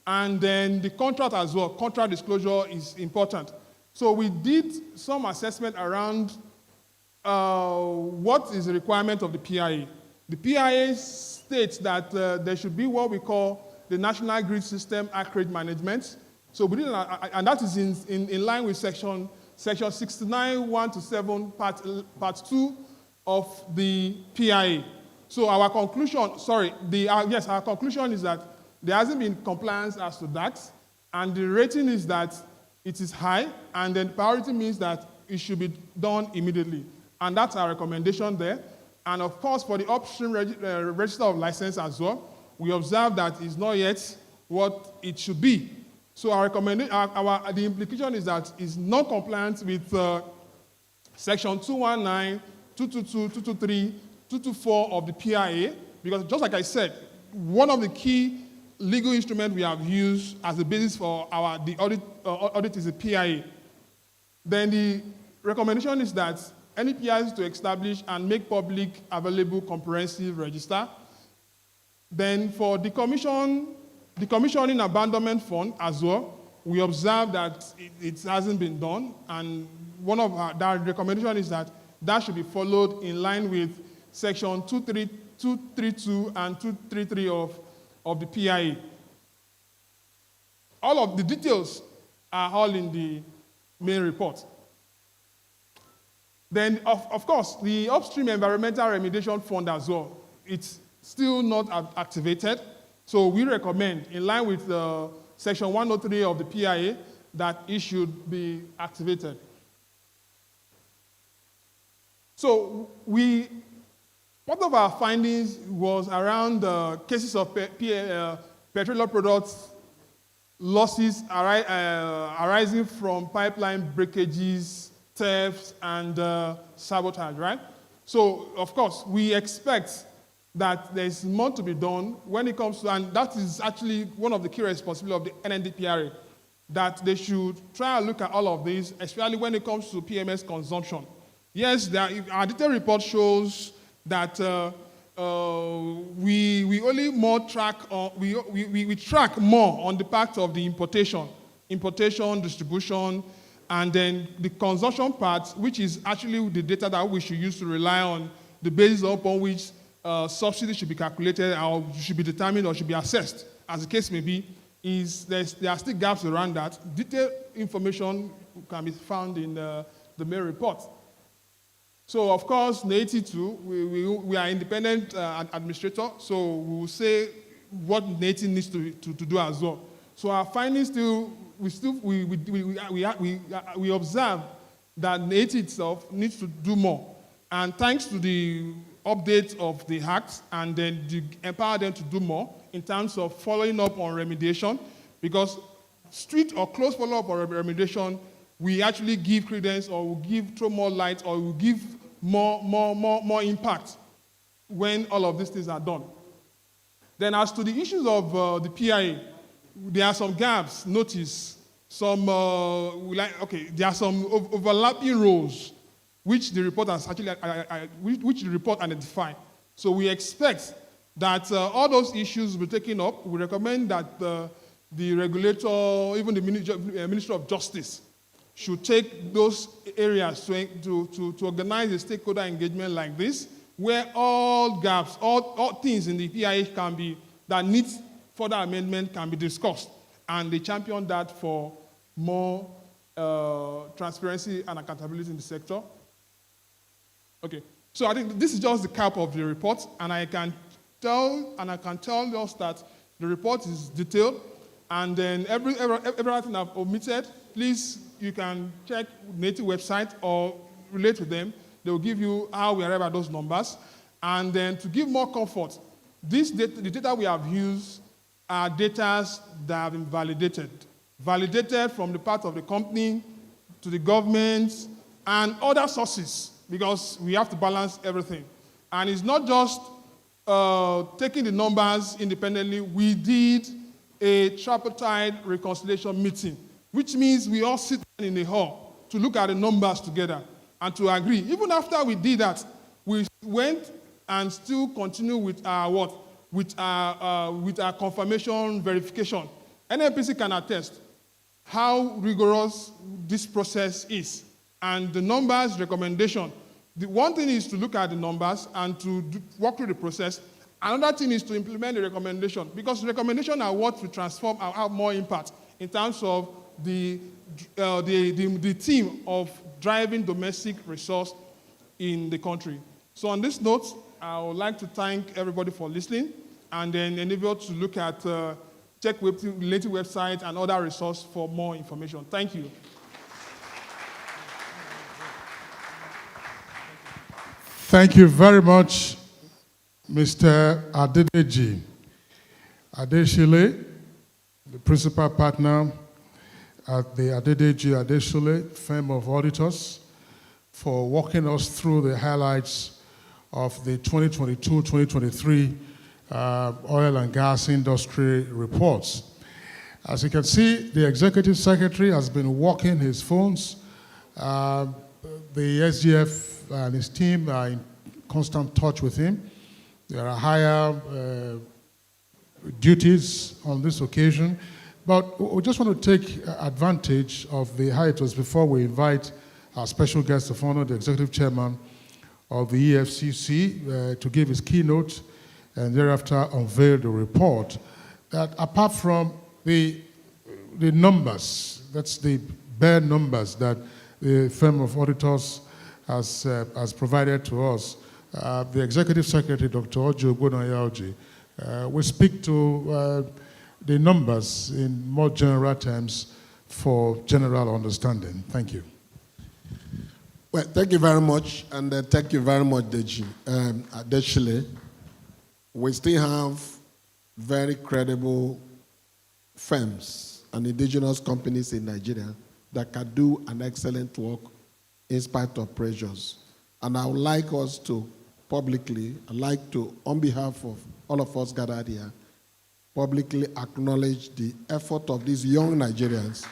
and then the contract as well. Contract disclosure is important. So we did some assessment around what is the requirement of the PIA. The PIA states that there should be what we call the National Grid System Accurate Management. So we did, and that is in line with section 69, 1 to 7, part 2 of the PIA. So our conclusion, our conclusion is that there hasn't been compliance as to that, and the rating is that it is high, and then priority means that it should be done immediately. And that's our recommendation there. And of course, for the upstream register of license as well, we observe that it's not yet what it should be. So our recommendation, the implication is that it's not compliant with section 219, 222, 223, 224 of the PIA, because just like I said, one of the key legal instruments we have used as the basis for the audit is the PIA. Then the recommendation is that any PIA is to establish and make public available comprehensive register. Then for decommissioning abandonment fund as well, we observe that it hasn't been done, and one of that recommendation is that that should be followed in line with section 232 and 233 of the PIA. All of the details are all in the main report. Then, of course, the upstream environmental remediation fund as well, it's still not activated. So we recommend, in line with section 103 of the PIA, that it should be activated. So part of our findings was around cases of petroleum products losses arising from pipeline breakages, thefts, and sabotage, right? So, of course, we expect that there's more to be done when it comes to, and that is actually one of the key responsibilities of the NNDPRA, that they should try and look at all of this, especially when it comes to PMS consumption. Yes, our detailed report shows that we only more track, we track more on the part of the importation, distribution, and then the consumption part, which is actually the data that we should use to rely on, the basis upon which subsidy should be calculated or should be determined or should be assessed, as the case may be, there are still gaps around that. Detailed information can be found in the main report. So, of course, Neiti too, we are independent administrator, so we will say what Neiti needs to do as well. So our findings still, we observe that Neiti itself needs to do more. And thanks to the update of the Act, and then to empower them to do more in terms of following up on remediation, because strict or close follow-up on remediation, we actually give credence or we throw more light or we give more impact when all of these things are done. Then as to the issues of the PIA, there are some gaps, notice, there are some overlapping roles which the report has actually, which the report identified. So we expect that all those issues will be taken up. We recommend that the regulator, even the Ministry of Justice, should take those areas to organize a stakeholder engagement like this, where all gaps, all things in the PIA that needs further amendment can be discussed. And they champion that for more transparency and accountability in the sector. Okay, so I think this is just the cap of the report, and I can tell us that the report is detailed, and then everything I've omitted, please, you can check Neiti website or relate to them. They will give you how we arrive at those numbers. And then to give more comfort, the data we have used are data that have been validated from the part of the company to the government and other sources, because we have to balance everything. And it's not just taking the numbers independently. We did a tripartite reconciliation meeting which means we all sit in a hall to look at the numbers together and to agree. Even after we did that, we went and still continue with our what? With our confirmation verification. NNPC can attest how rigorous this process is. And the numbers recommendation, the one thing is to look at the numbers and to walk through the process. Another thing is to implement the recommendation, because the recommendation are what will transform and have more impact in terms of the theme of driving domestic resource in the country. So on this note, I would like to thank everybody for listening, and then enable to look at check related websites and other resources for more information. Thank you. Thank you very much, Mr. Adedeji Adeshile, the principal partner at the Adedeji Adeshile firm of auditors, for walking us through the highlights of the 2022-2023 oil and gas industry reports. As you can see, the executive secretary has been working his phones. The SGF and his team are in constant touch with him. There are higher duties on this occasion, but we just want to take advantage of the hiatus before we invite our special guest of honor, the executive chairman of the EFCC, to give his keynote and thereafter unveil the report. That apart from the numbers, that's the bare numbers that the firm of auditors has provided to us, the executive secretary, Dr. Ojo Ogbonnayaoji, will speak to the numbers in more general terms for general understanding. Thank you. Well, thank you very much, and thank you very much, Adeshile. We still have very credible firms and indigenous companies in Nigeria that can do an excellent work in spite of pressures. And I would like us to publicly, on behalf of all of us gathered here, publicly acknowledge the effort of these young Nigerians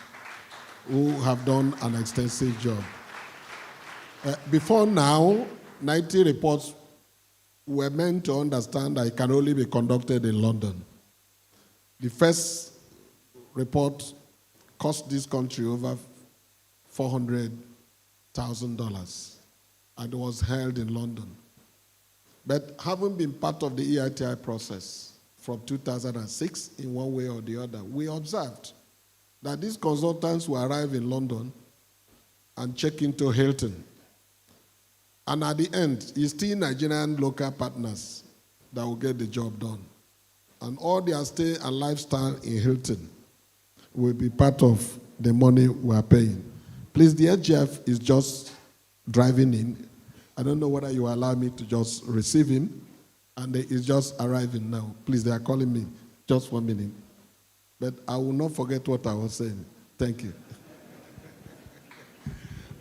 who have done an extensive job. Before now, Neiti reports were meant to understand that it can only be conducted in London. The first report cost this country over $400,000 and was held in London. But having been part of the EITI process from 2006 in one way or the other, we observed that these consultants will arrive in London and check into Hilton. And at the end, it's still Nigerian local partners that will get the job done. And all their stay and lifestyle in Hilton will be part of the money we are paying. Please, the SGF is just driving in. I don't know whether you allow me to just receive him, and he's just arriving now. Please, they are calling me. Just 1 minute. But I will not forget what I was saying. Thank you.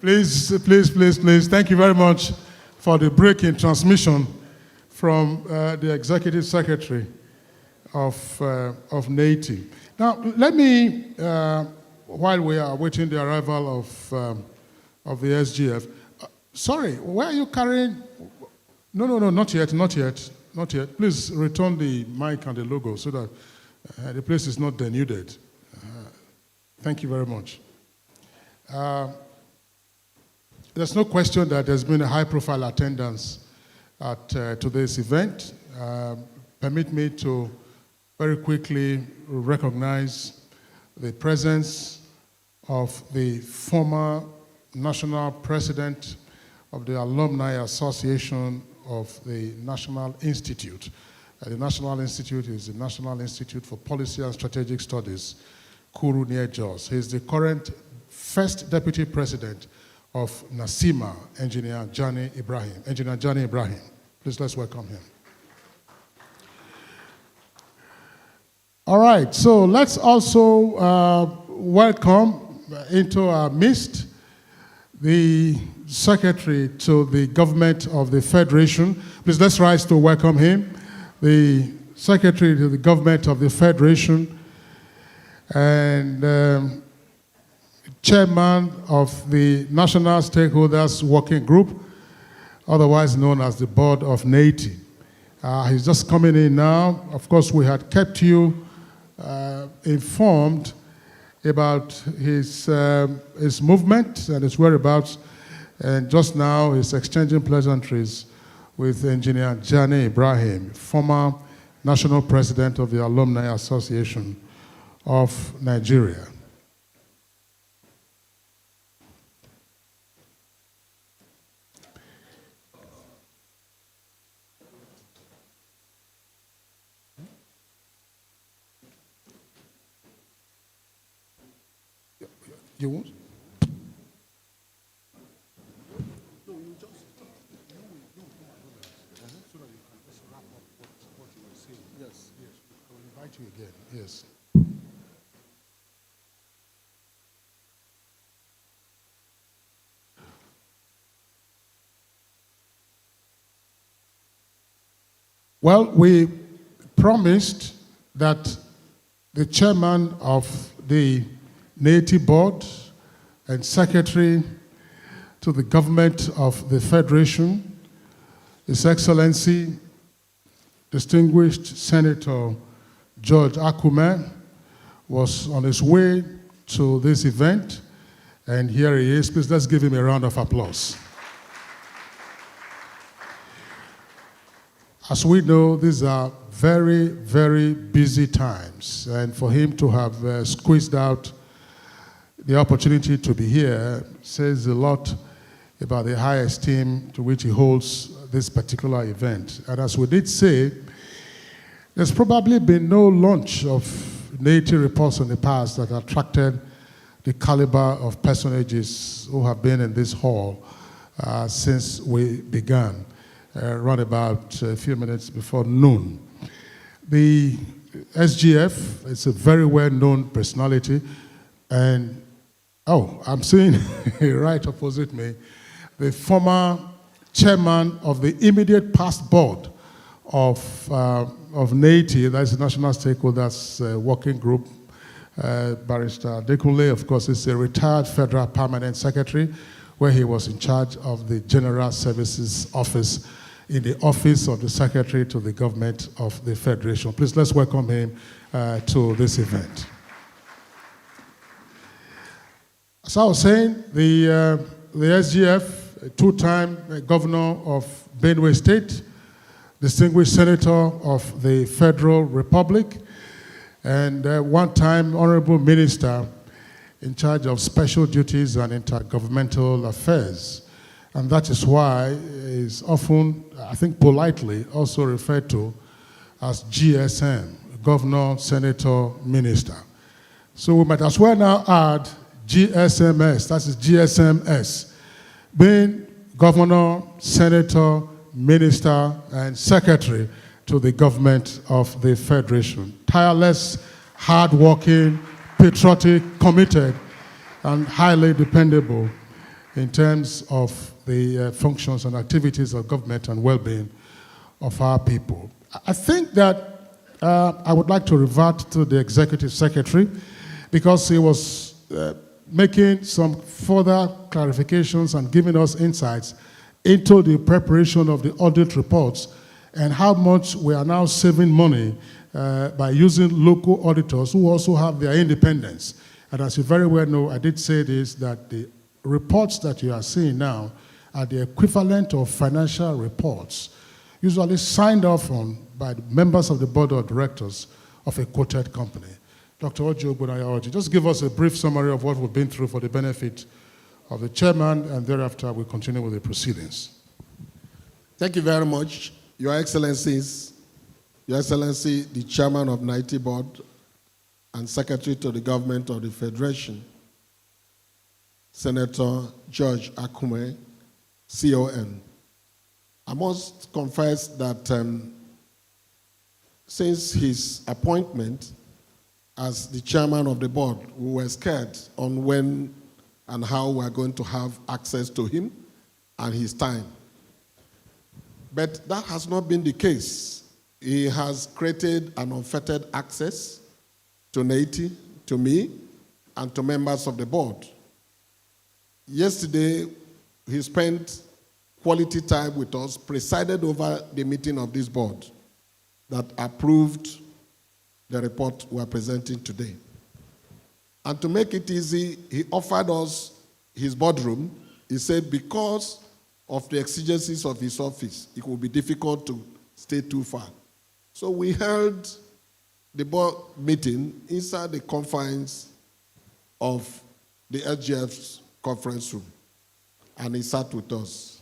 Please. Thank you very much for the break in transmission from the Executive Secretary of Neiti. Now, let me, while we are waiting the arrival of the SGF, sorry, where are you carrying? No, not yet. Please return the mic and the logo so that the place is not denuded. Thank you very much. There's no question that there's been a high-profile attendance at today's event. Permit me to very quickly recognize the presence of the former national president of the Alumni Association of the National Institute. The National Institute is the National Institute for Policy and Strategic Studies, Kuru near Jos. He is the current first deputy president of NASIMA, Engineer Jani Ibrahim. Please, let's welcome him. All right, so let's also welcome into our midst the Secretary to the Government of the Federation. Please, let's rise to welcome him. The Secretary to the Government of the Federation. And chairman of the National Stakeholders Working Group, otherwise known as the board of Neiti. He's just coming in now. Of course, we had kept you informed about his movement and his whereabouts, and just now he's exchanging pleasantries with Engineer Jani Ibrahim, former national president of the Alumni Association of Nigeria. You won't? You again, yes. Well, we promised that the chairman of the Neiti board and secretary to the government of the Federation, His Excellency, distinguished Senator George Akume, was on his way to this event, and here he is. Please, let's give him a round of applause. As we know, these are very, very busy times, and for him to have squeezed out the opportunity to be here says a lot about the high esteem to which he holds this particular event. And as we did say, there's probably been no launch of Neiti reports in the past that attracted the caliber of personages who have been in this hall since we began, around about a few minutes before noon. The SGF is a very well-known personality, and I'm seeing right opposite me, the former chairman of the immediate past board of Neiti, that's the National Stakeholders Working Group, Barrister Dekunle, of course, is a retired federal permanent secretary, where he was in charge of the General Services Office in the office of the Secretary to the Government of the Federation. Please, let's welcome him to this event. As I was saying, the SGF, two-time governor of Benue State, distinguished senator of the Federal Republic, and one-time honorable minister in charge of special duties and intergovernmental affairs. And that is why is often, I think politely, also referred to as GSM, Governor, Senator, Minister. So we might as well now add GSMS, that is GSMS, being Governor, Senator, Minister, and Secretary to the government of the Federation. Tireless, hardworking, patriotic, committed, and highly dependable in terms of the functions and activities of government and well-being of our people. I think that I would like to revert to the Executive Secretary because he was making some further clarifications and giving us insights into the preparation of the audit reports and how much we are now saving money by using local auditors who also have their independence. And as you very well know, I did say this, that the reports that you are seeing now are the equivalent of financial reports, usually signed off on by the members of the board of directors of a quoted company. Dr. Ojo Ogbonaya, just give us a brief summary of what we've been through for the benefit of the chairman, and thereafter we'll continue with the proceedings. Thank you very much, Your Excellencies, Your Excellency, the chairman of Neiti board and secretary to the government of the Federation, Senator George Akume, CON. I must confess that since his appointment as the chairman of the board, we were scared on when and how we are going to have access to him and his time. But that has not been the case. He has created an unfettered access to Neiti, to me, and to members of the board Yesterday, he spent quality time with us, presided over the meeting of this board that approved the report we are presenting today. And to make it easy, he offered us his boardroom. He said because of the exigencies of his office, it would be difficult to stay too far. So we held the board meeting inside the confines of the SGF's conference room, and he sat with us.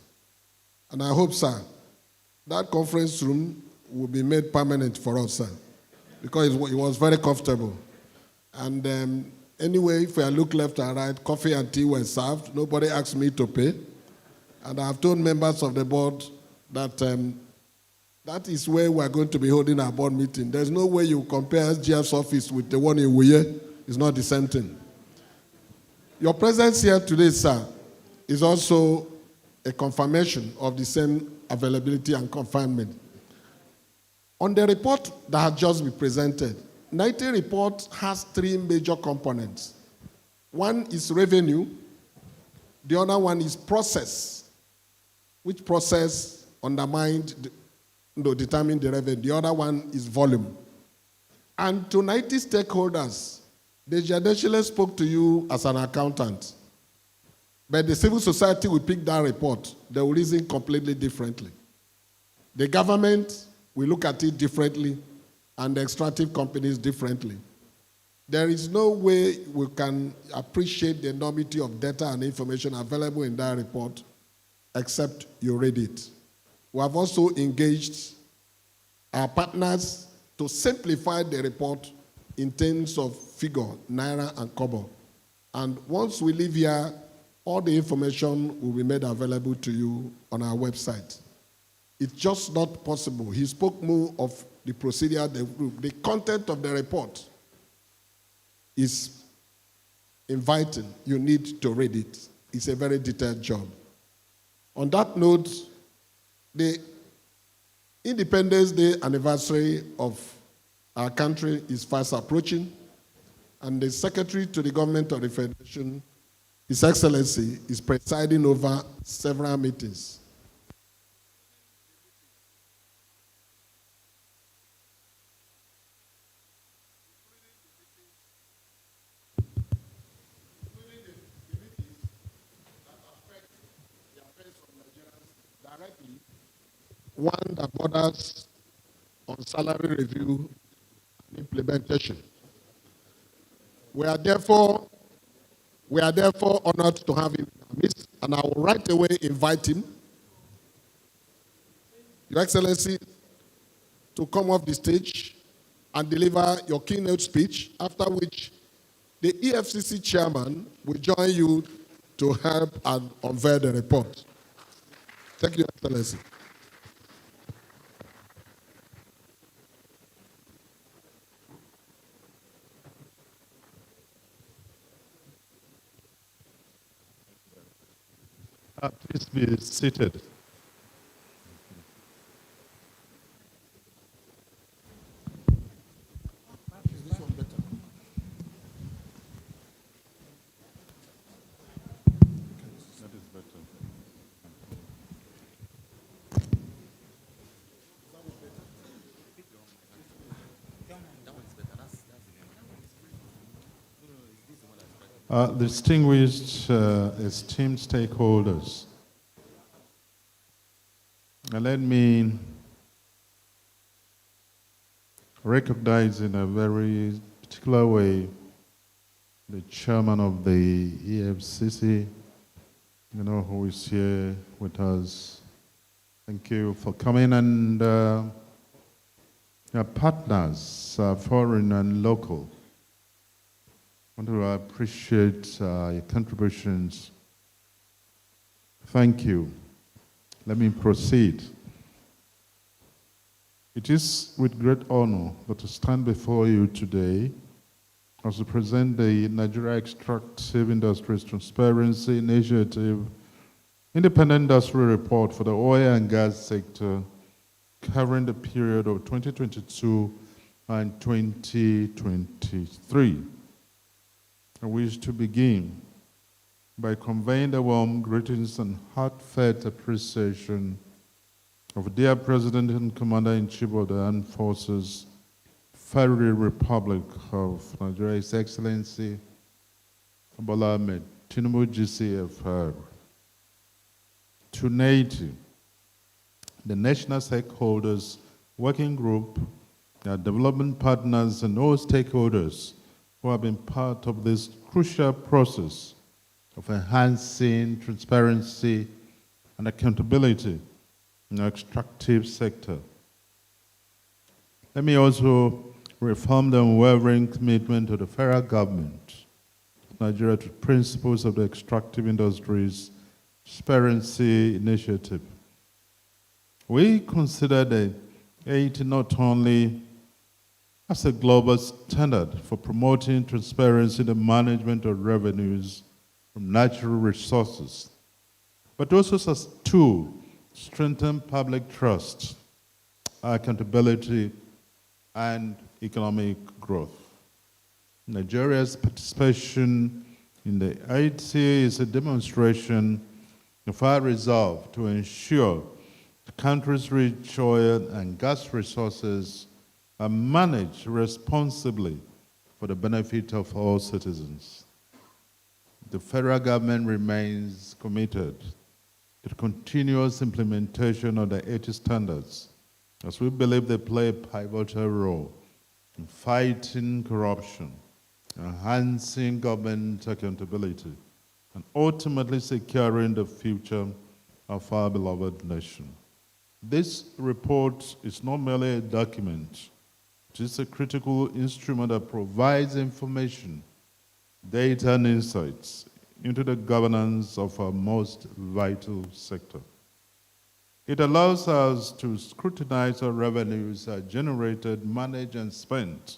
And I hope, sir, that conference room will be made permanent for us, sir, because it was very comfortable. And anyway, if I look left and right, coffee and tea were served. Nobody asked me to pay. And I have told members of the board that that is where we are going to be holding our board meeting. There's no way you compare SGF's office with the one in Wuye. It's not the same thing. Your presence here today, sir, is also a confirmation of the same availability and confinement. On the report that has just been presented, Neiti report has three major components. One is revenue, the other one is process, which process determined the revenue. The other one is volume. And to Neiti stakeholders, the judiciary spoke to you as an accountant, but the civil society will pick that report. They will reason completely differently. The government will look at it differently, and the extractive companies differently. There is no way we can appreciate the enormity of data and information available in that report except you read it. We have also engaged our partners to simplify the report in terms of figure, naira and kobo. And once we leave here, all the information will be made available to you on our website. It's just not possible. He spoke more of the procedure, the content of the report is inviting. You need to read it. It's a very detailed job. On that note, the Independence Day anniversary of our country is fast approaching, and the Secretary to the Government of the Federation, His Excellency, is presiding over several meetings. One that borders on salary review and implementation. We are therefore honored to have him in our midst, and I will right away invite him, Your Excellency, to come off the stage and deliver your keynote speech, after which the EFCC chairman will join you to help and unveil the report. Thank you, Your Excellency. Please be seated. Distinguished esteemed stakeholders, let me recognize in a very particular way the chairman of the EFCC, who is here with us. Thank you for coming, and our partners, foreign and local. I want to appreciate your contributions. Thank you. Let me proceed. It is with great honor that I stand before you today as to present the Nigeria Extractive Industries Transparency Initiative Independent Industry Report for the oil and gas sector covering the period of 2022 and 2023. I wish to begin by conveying the warm greetings and heartfelt appreciation of dear President and Commander-in-Chief of the Armed Forces, Federal Republic of Nigeria, His Excellency Bola Ahmed Tinubu GCFR, to Neiti, the National Stakeholders Working Group, our development partners, and all stakeholders who have been part of this crucial process of enhancing transparency and accountability in the extractive sector. Let me also reaffirm the unwavering commitment of the federal government of Nigeria to principles of the extractive industries transparency initiative. We consider the Neiti not only as a global standard for promoting transparency in the management of revenues from natural resources, but also as a tool to strengthen public trust, accountability, and economic growth. Nigeria's participation in the Neiti is a demonstration of our resolve to ensure the country's rich oil and gas resources are managed responsibly for the benefit of all citizens. The federal government remains committed to the continuous implementation of the Neiti standards, as we believe they play a pivotal role in fighting corruption, enhancing government accountability, and ultimately securing the future of our beloved nation. This report is not merely a document. It is a critical instrument that provides information, data, and insights into the governance of our most vital sector. It allows us to scrutinize how revenues are generated, managed, and spent,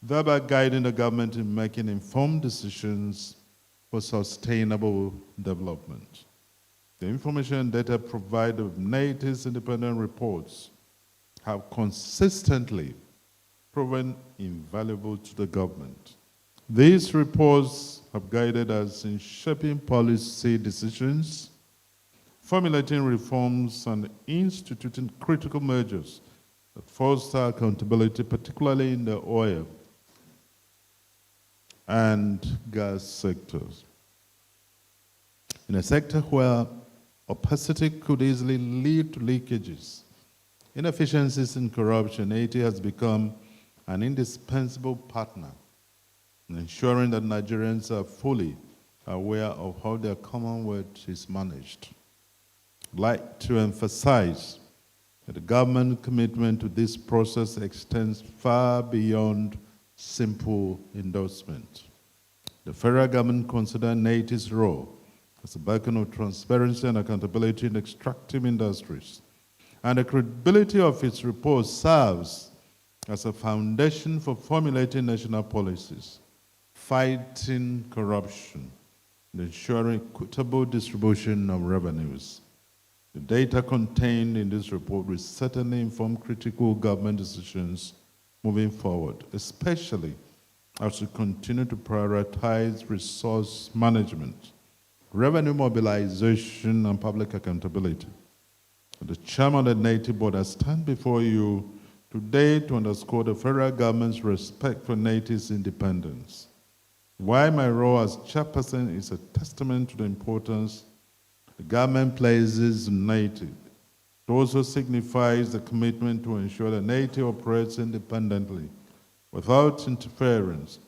thereby guiding the government in making informed decisions for sustainable development. The information and data provided with Neiti's independent reports have consistently proven invaluable to the government. These reports have guided us in shaping policy decisions, formulating reforms, and instituting critical measures that foster accountability, particularly in the oil and gas sectors. In a sector where opacity could easily lead to leakages, inefficiencies, and corruption, Neiti has become an indispensable partner in ensuring that Nigerians are fully aware of how their commonwealth is managed. I'd like to emphasize that the government commitment to this process extends far beyond simple endorsement. The federal government considers Neiti's role as a beacon of transparency and accountability in extractive industries, and the credibility of its report serves as a foundation for formulating national policies, fighting corruption, and ensuring equitable distribution of revenues. The data contained in this report will certainly inform critical government decisions moving forward, especially as we continue to prioritize resource management, revenue mobilization, and public accountability. The chairman of the Neiti board, I stand before you today to underscore the federal government's respect for Neiti's independence. While my role as chairperson is a testament to the importance the government places in Neiti, it also signifies the commitment to ensure that Neiti operates independently without interference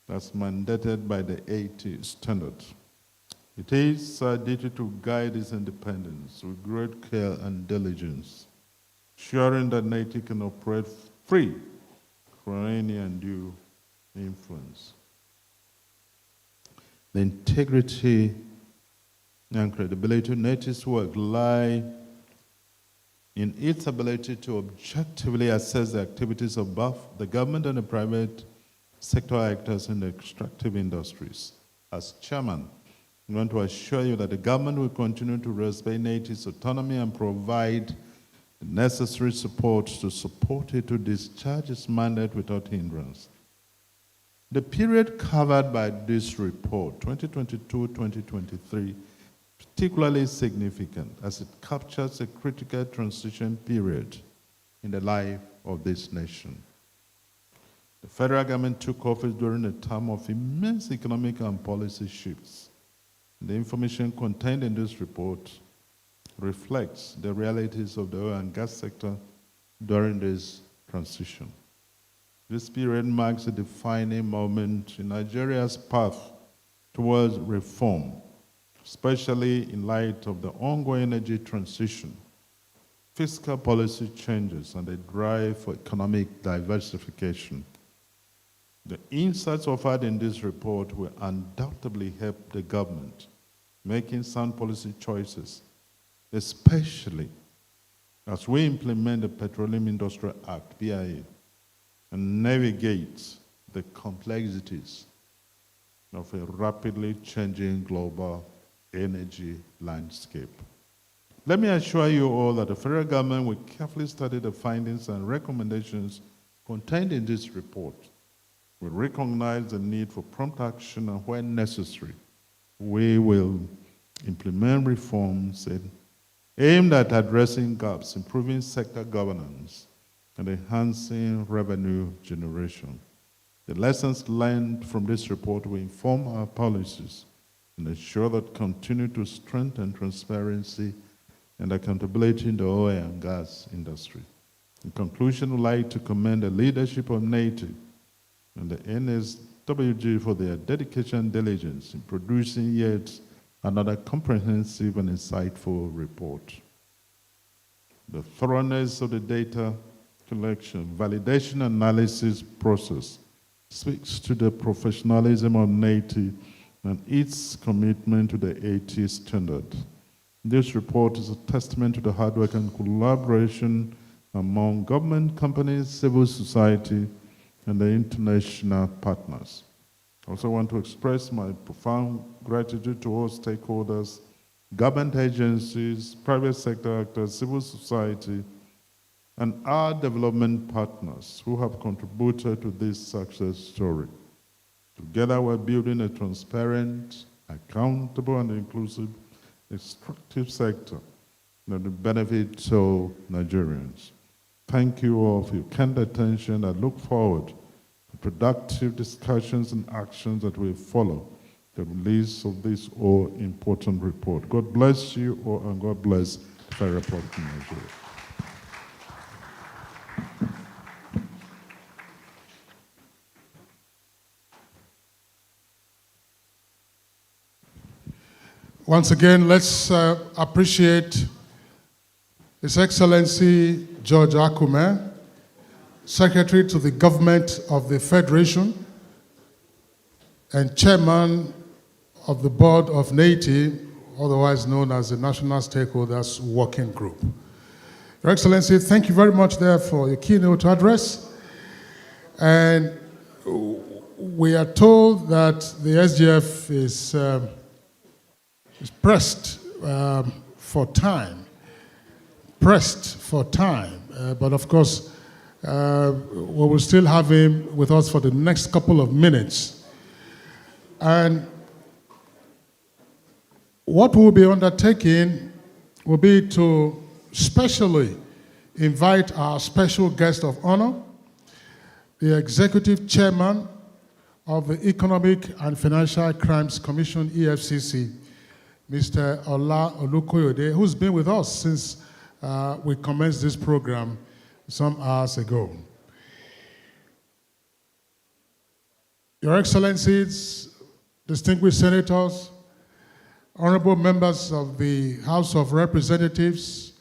as mandated by the Neiti standards. It is our duty to guide its independence with great care and diligence, ensuring that Neiti can operate free from any undue influence. The integrity and credibility of Neiti's work lie in its ability to objectively assess the activities of both the government and the private sector actors in the extractive industries. As chairman, I want to assure you that the government will continue to respect Neiti's autonomy and provide the necessary support to support it to discharge its mandate without hindrance. The period covered by this report, 2022-2023, particularly significant as it captures a critical transition period in the life of this nation. The federal government took office during a time of immense economic and policy shifts. The information contained in this report reflects the realities of the oil and gas sector during this transition. This period marks a defining moment in Nigeria's path towards reform, especially in light of the ongoing energy transition, fiscal policy changes, and the drive for economic diversification. The insights offered in this report will undoubtedly help the government making sound policy choices, especially as we implement the Petroleum Industry Act, PIA, and navigate the complexities of a rapidly changing global energy landscape. Let me assure you all that the federal government will carefully study the findings and recommendations contained in this report. We recognize the need for prompt action, and when necessary, we will implement reforms aimed at addressing gaps, improving sector governance, and enhancing revenue generation. The lessons learned from this report will inform our policies and ensure that continue to strengthen transparency and accountability in the oil and gas industry. In conclusion, I would like to commend the leadership of Neiti and the NSWG for their dedication and diligence in producing yet another comprehensive and insightful report. The thoroughness of the data collection, validation, analysis process speaks to the professionalism of Neiti and its commitment to the 80 standard. This report is a testament to the hard work and collaboration among government companies, civil society, and the international partners. I also want to express my profound gratitude to all stakeholders, government agencies, private sector actors, civil society, and our development partners who have contributed to this success story. Together, we're building a transparent, accountable, and inclusive extractive sector that will benefit all Nigerians. Thank you all for your kind attention. I look forward to productive discussions and actions that will follow the release of this all-important report. God bless you all, and God bless the Federal Republic of Nigeria. Once again, let's appreciate His Excellency George Akume, Secretary to the Government of the Federation and Chairman of the Board of Neiti, otherwise known as the National Stakeholders Working Group. Your Excellency, thank you very much there for your keynote address. And we are told that the SGF is pressed for time, but of course, we will still have him with us for the next couple of minutes. And what we'll be undertaking will be to specially invite our special guest of honor, the Executive Chairman of the Economic and Financial Crimes Commission, EFCC, Mr. Ola Olukoyede, who's been with us since we commenced this program some hours ago. Your Excellencies, distinguished senators, honorable members of the House of Representatives,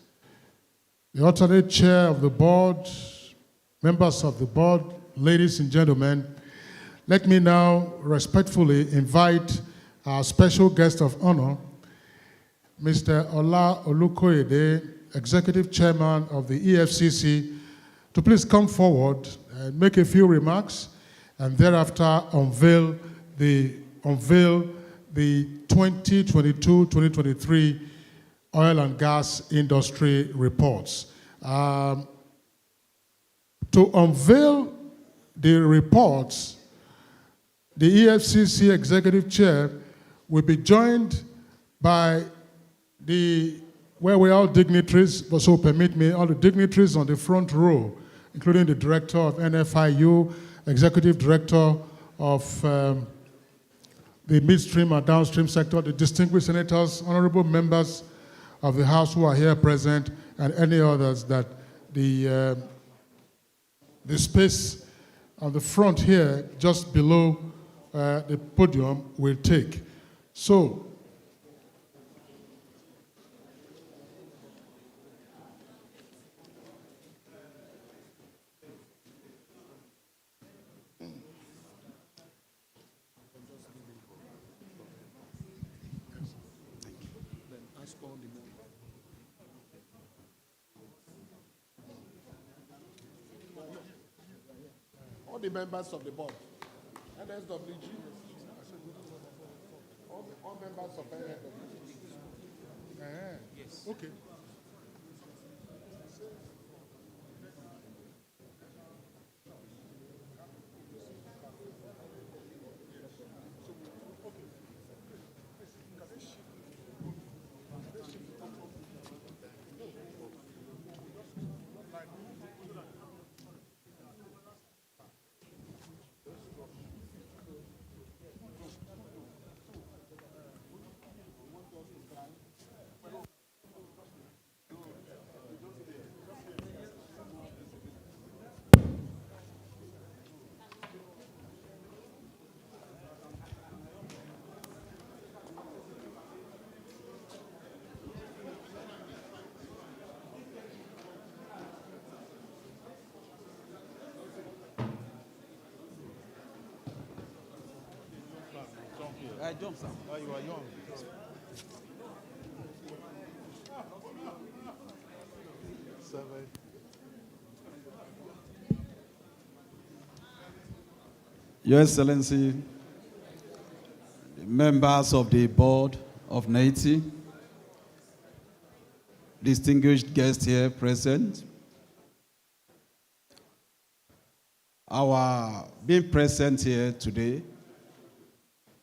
the alternate chair of the board, members of the board, ladies and gentlemen, let me now respectfully invite our special guest of honor, Mr. Ola Olukoyede, Executive Chairman of the EFCC, to please come forward and make a few remarks, and thereafter unveil the 2022-2023 oil and gas industry reports. To unveil the reports, the EFCC Executive Chair will be joined by where we are all dignitaries, but so permit me, all the dignitaries on the front row, including the Director of NFIU, Executive Director of the midstream and downstream sector, the distinguished senators, honorable members of the House who are here present, and any others that the space on the front here, just below the podium, will take. So, all the members of the board, NSWG, all members of NSWG. yes. Okay. I jump, sir. Why you are young? Your Excellency, members of the board of Neiti, distinguished guests here present, our being present here today,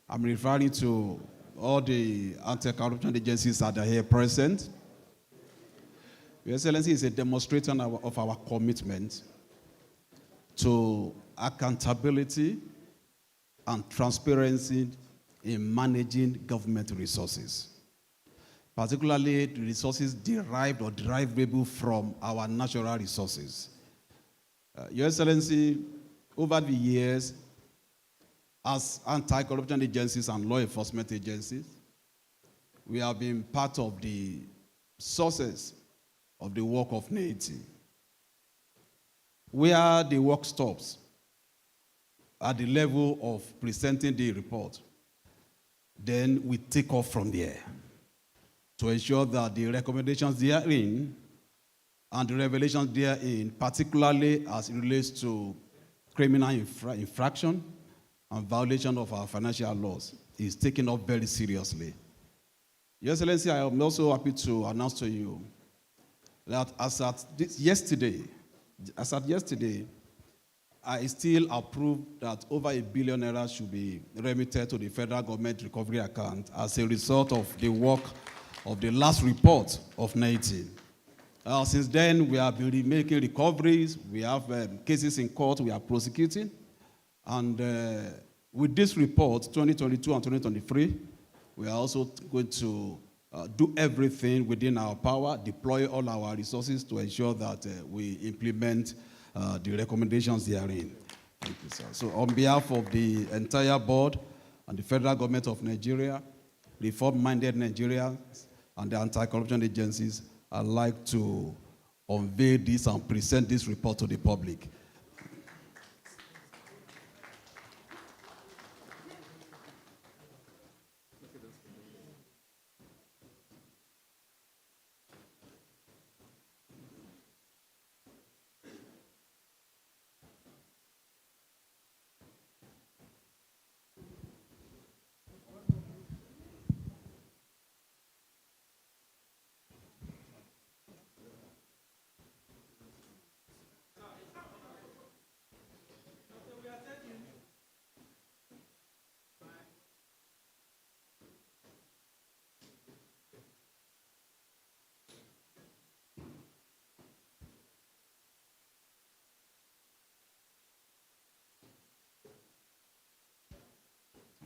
I'm referring to all the anti-corruption agencies that are here present. Your Excellency is a demonstration of our commitment to accountability and transparency in managing government resources, particularly the resources derived or derivable from our natural resources. Your Excellency, over the years, as anti-corruption agencies and law enforcement agencies, we have been part of the sources of the work of Neiti. Where the work stops at the level of presenting the report, then we take off from there to ensure that the recommendations therein and the revelations therein, particularly as it relates to criminal infraction and violation of our financial laws, is taken up very seriously. Your Excellency, I am also happy to announce to you that as at yesterday, I still approve that over R1 billion should be remitted to the federal government recovery account as a result of the work of the last report of Neiti. Since then, we have been making recoveries. We have cases in court we are prosecuting. And with this report, 2022 and 2023, we are also going to do everything within our power, deploy all our resources to ensure that we implement the recommendations therein. Thank you, sir. So on behalf of the entire board and the federal government of Nigeria, reform-minded Nigerians, and the anti-corruption agencies, I'd like to unveil this and present this report to the public.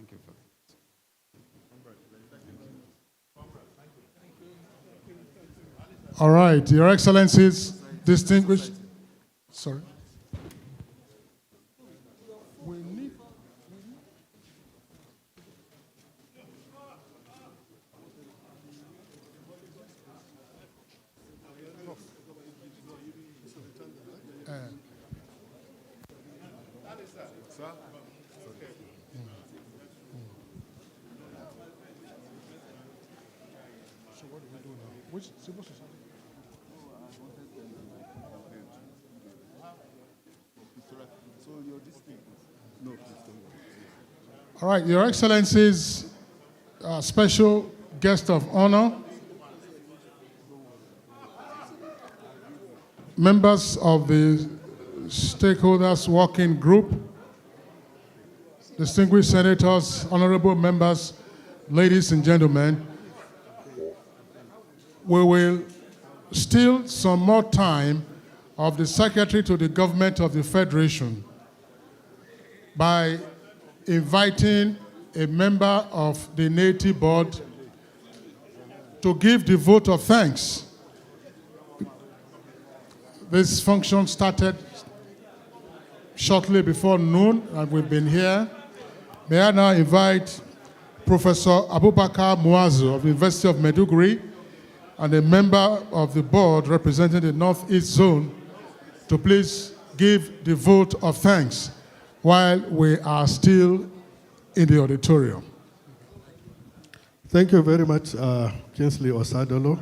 Thank you for that. All right, Your Excellencies, distinguished. Sorry. So what do we do now? Which civil society? All right, Your Excellencies, special guest of honor, members of the Stakeholders Working Group, distinguished senators, honorable members, ladies and gentlemen, we will steal some more time of the Secretary to the Government of the Federation by inviting a member of the Neiti board to give the vote of thanks. This function started shortly before noon, and we've been here. May I now invite Professor Abubakar Muazu of the University of Maiduguri and a member of the board representing the Northeast Zone to please give the vote of thanks while we are still in the auditorium. Thank you very much, Kingsley Osadolo.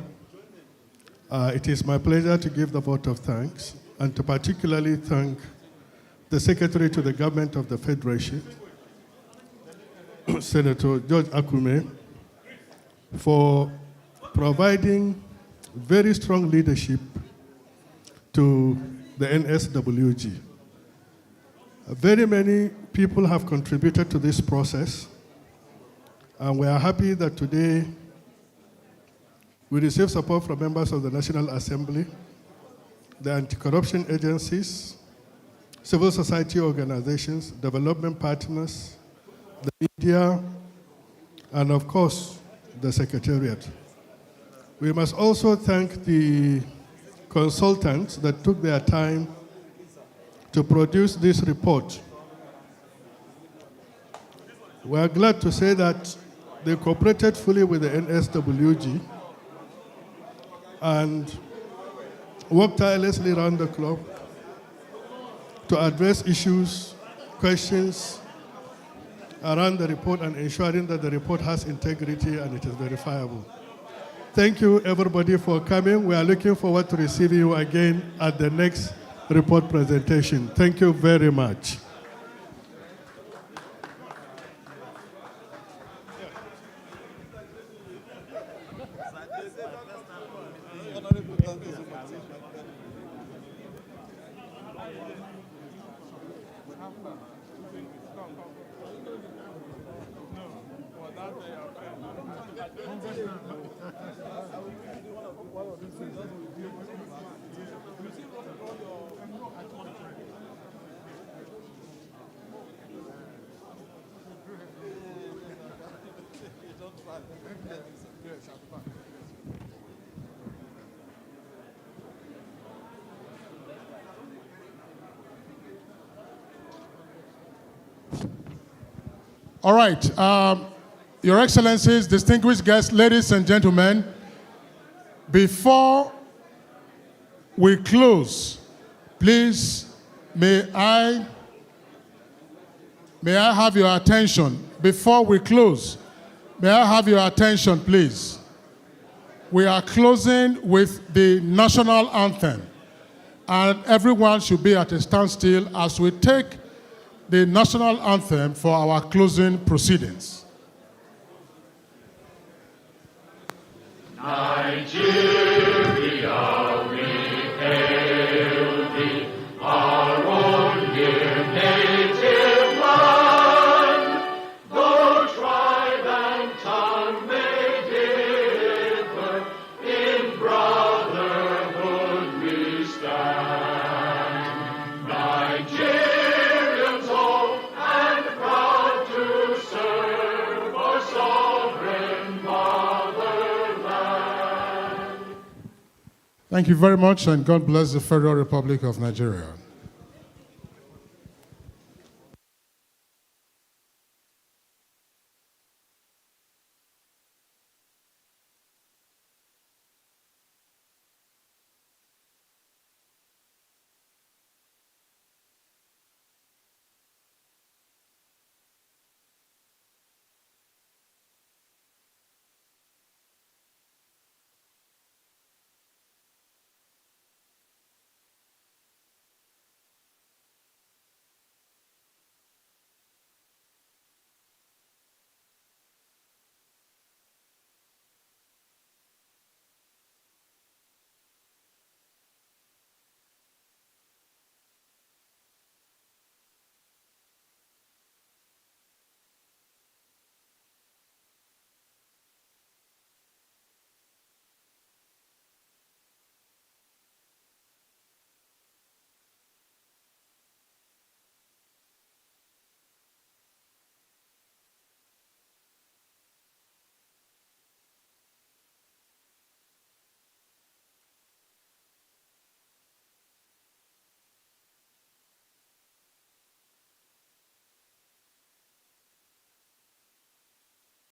It is my pleasure to give the vote of thanks and to particularly thank the Secretary to the Government of the Federation, Senator George Akume, for providing very strong leadership to the NSWG. Very many people have contributed to this process, and we are happy that today we receive support from members of the National Assembly, the anti-corruption agencies, civil society organizations, development partners, the media, and of course, the Secretariat. We must also thank the consultants that took their time to produce this report. We are glad to say that they cooperated fully with the NSWG and worked tirelessly around the clock to address issues, questions around the report and ensuring that the report has integrity and it is verifiable. Thank you, everybody, for coming. We are looking forward to receiving you again at the next report presentation. Thank you very much. All right, Your Excellencies, distinguished guests, ladies and gentlemen, before we close, please, may I have your attention? Before we close, may I have your attention, please? We are closing with the national anthem, and everyone should be at a standstill as we take the national anthem for our closing proceedings. Nigeria, we hail thee, our own dear native land. Though tribe and tongue may differ, in brotherhood we stand. Nigerians old and proud to serve. Thank you very much, and God bless the Federal Republic of Nigeria.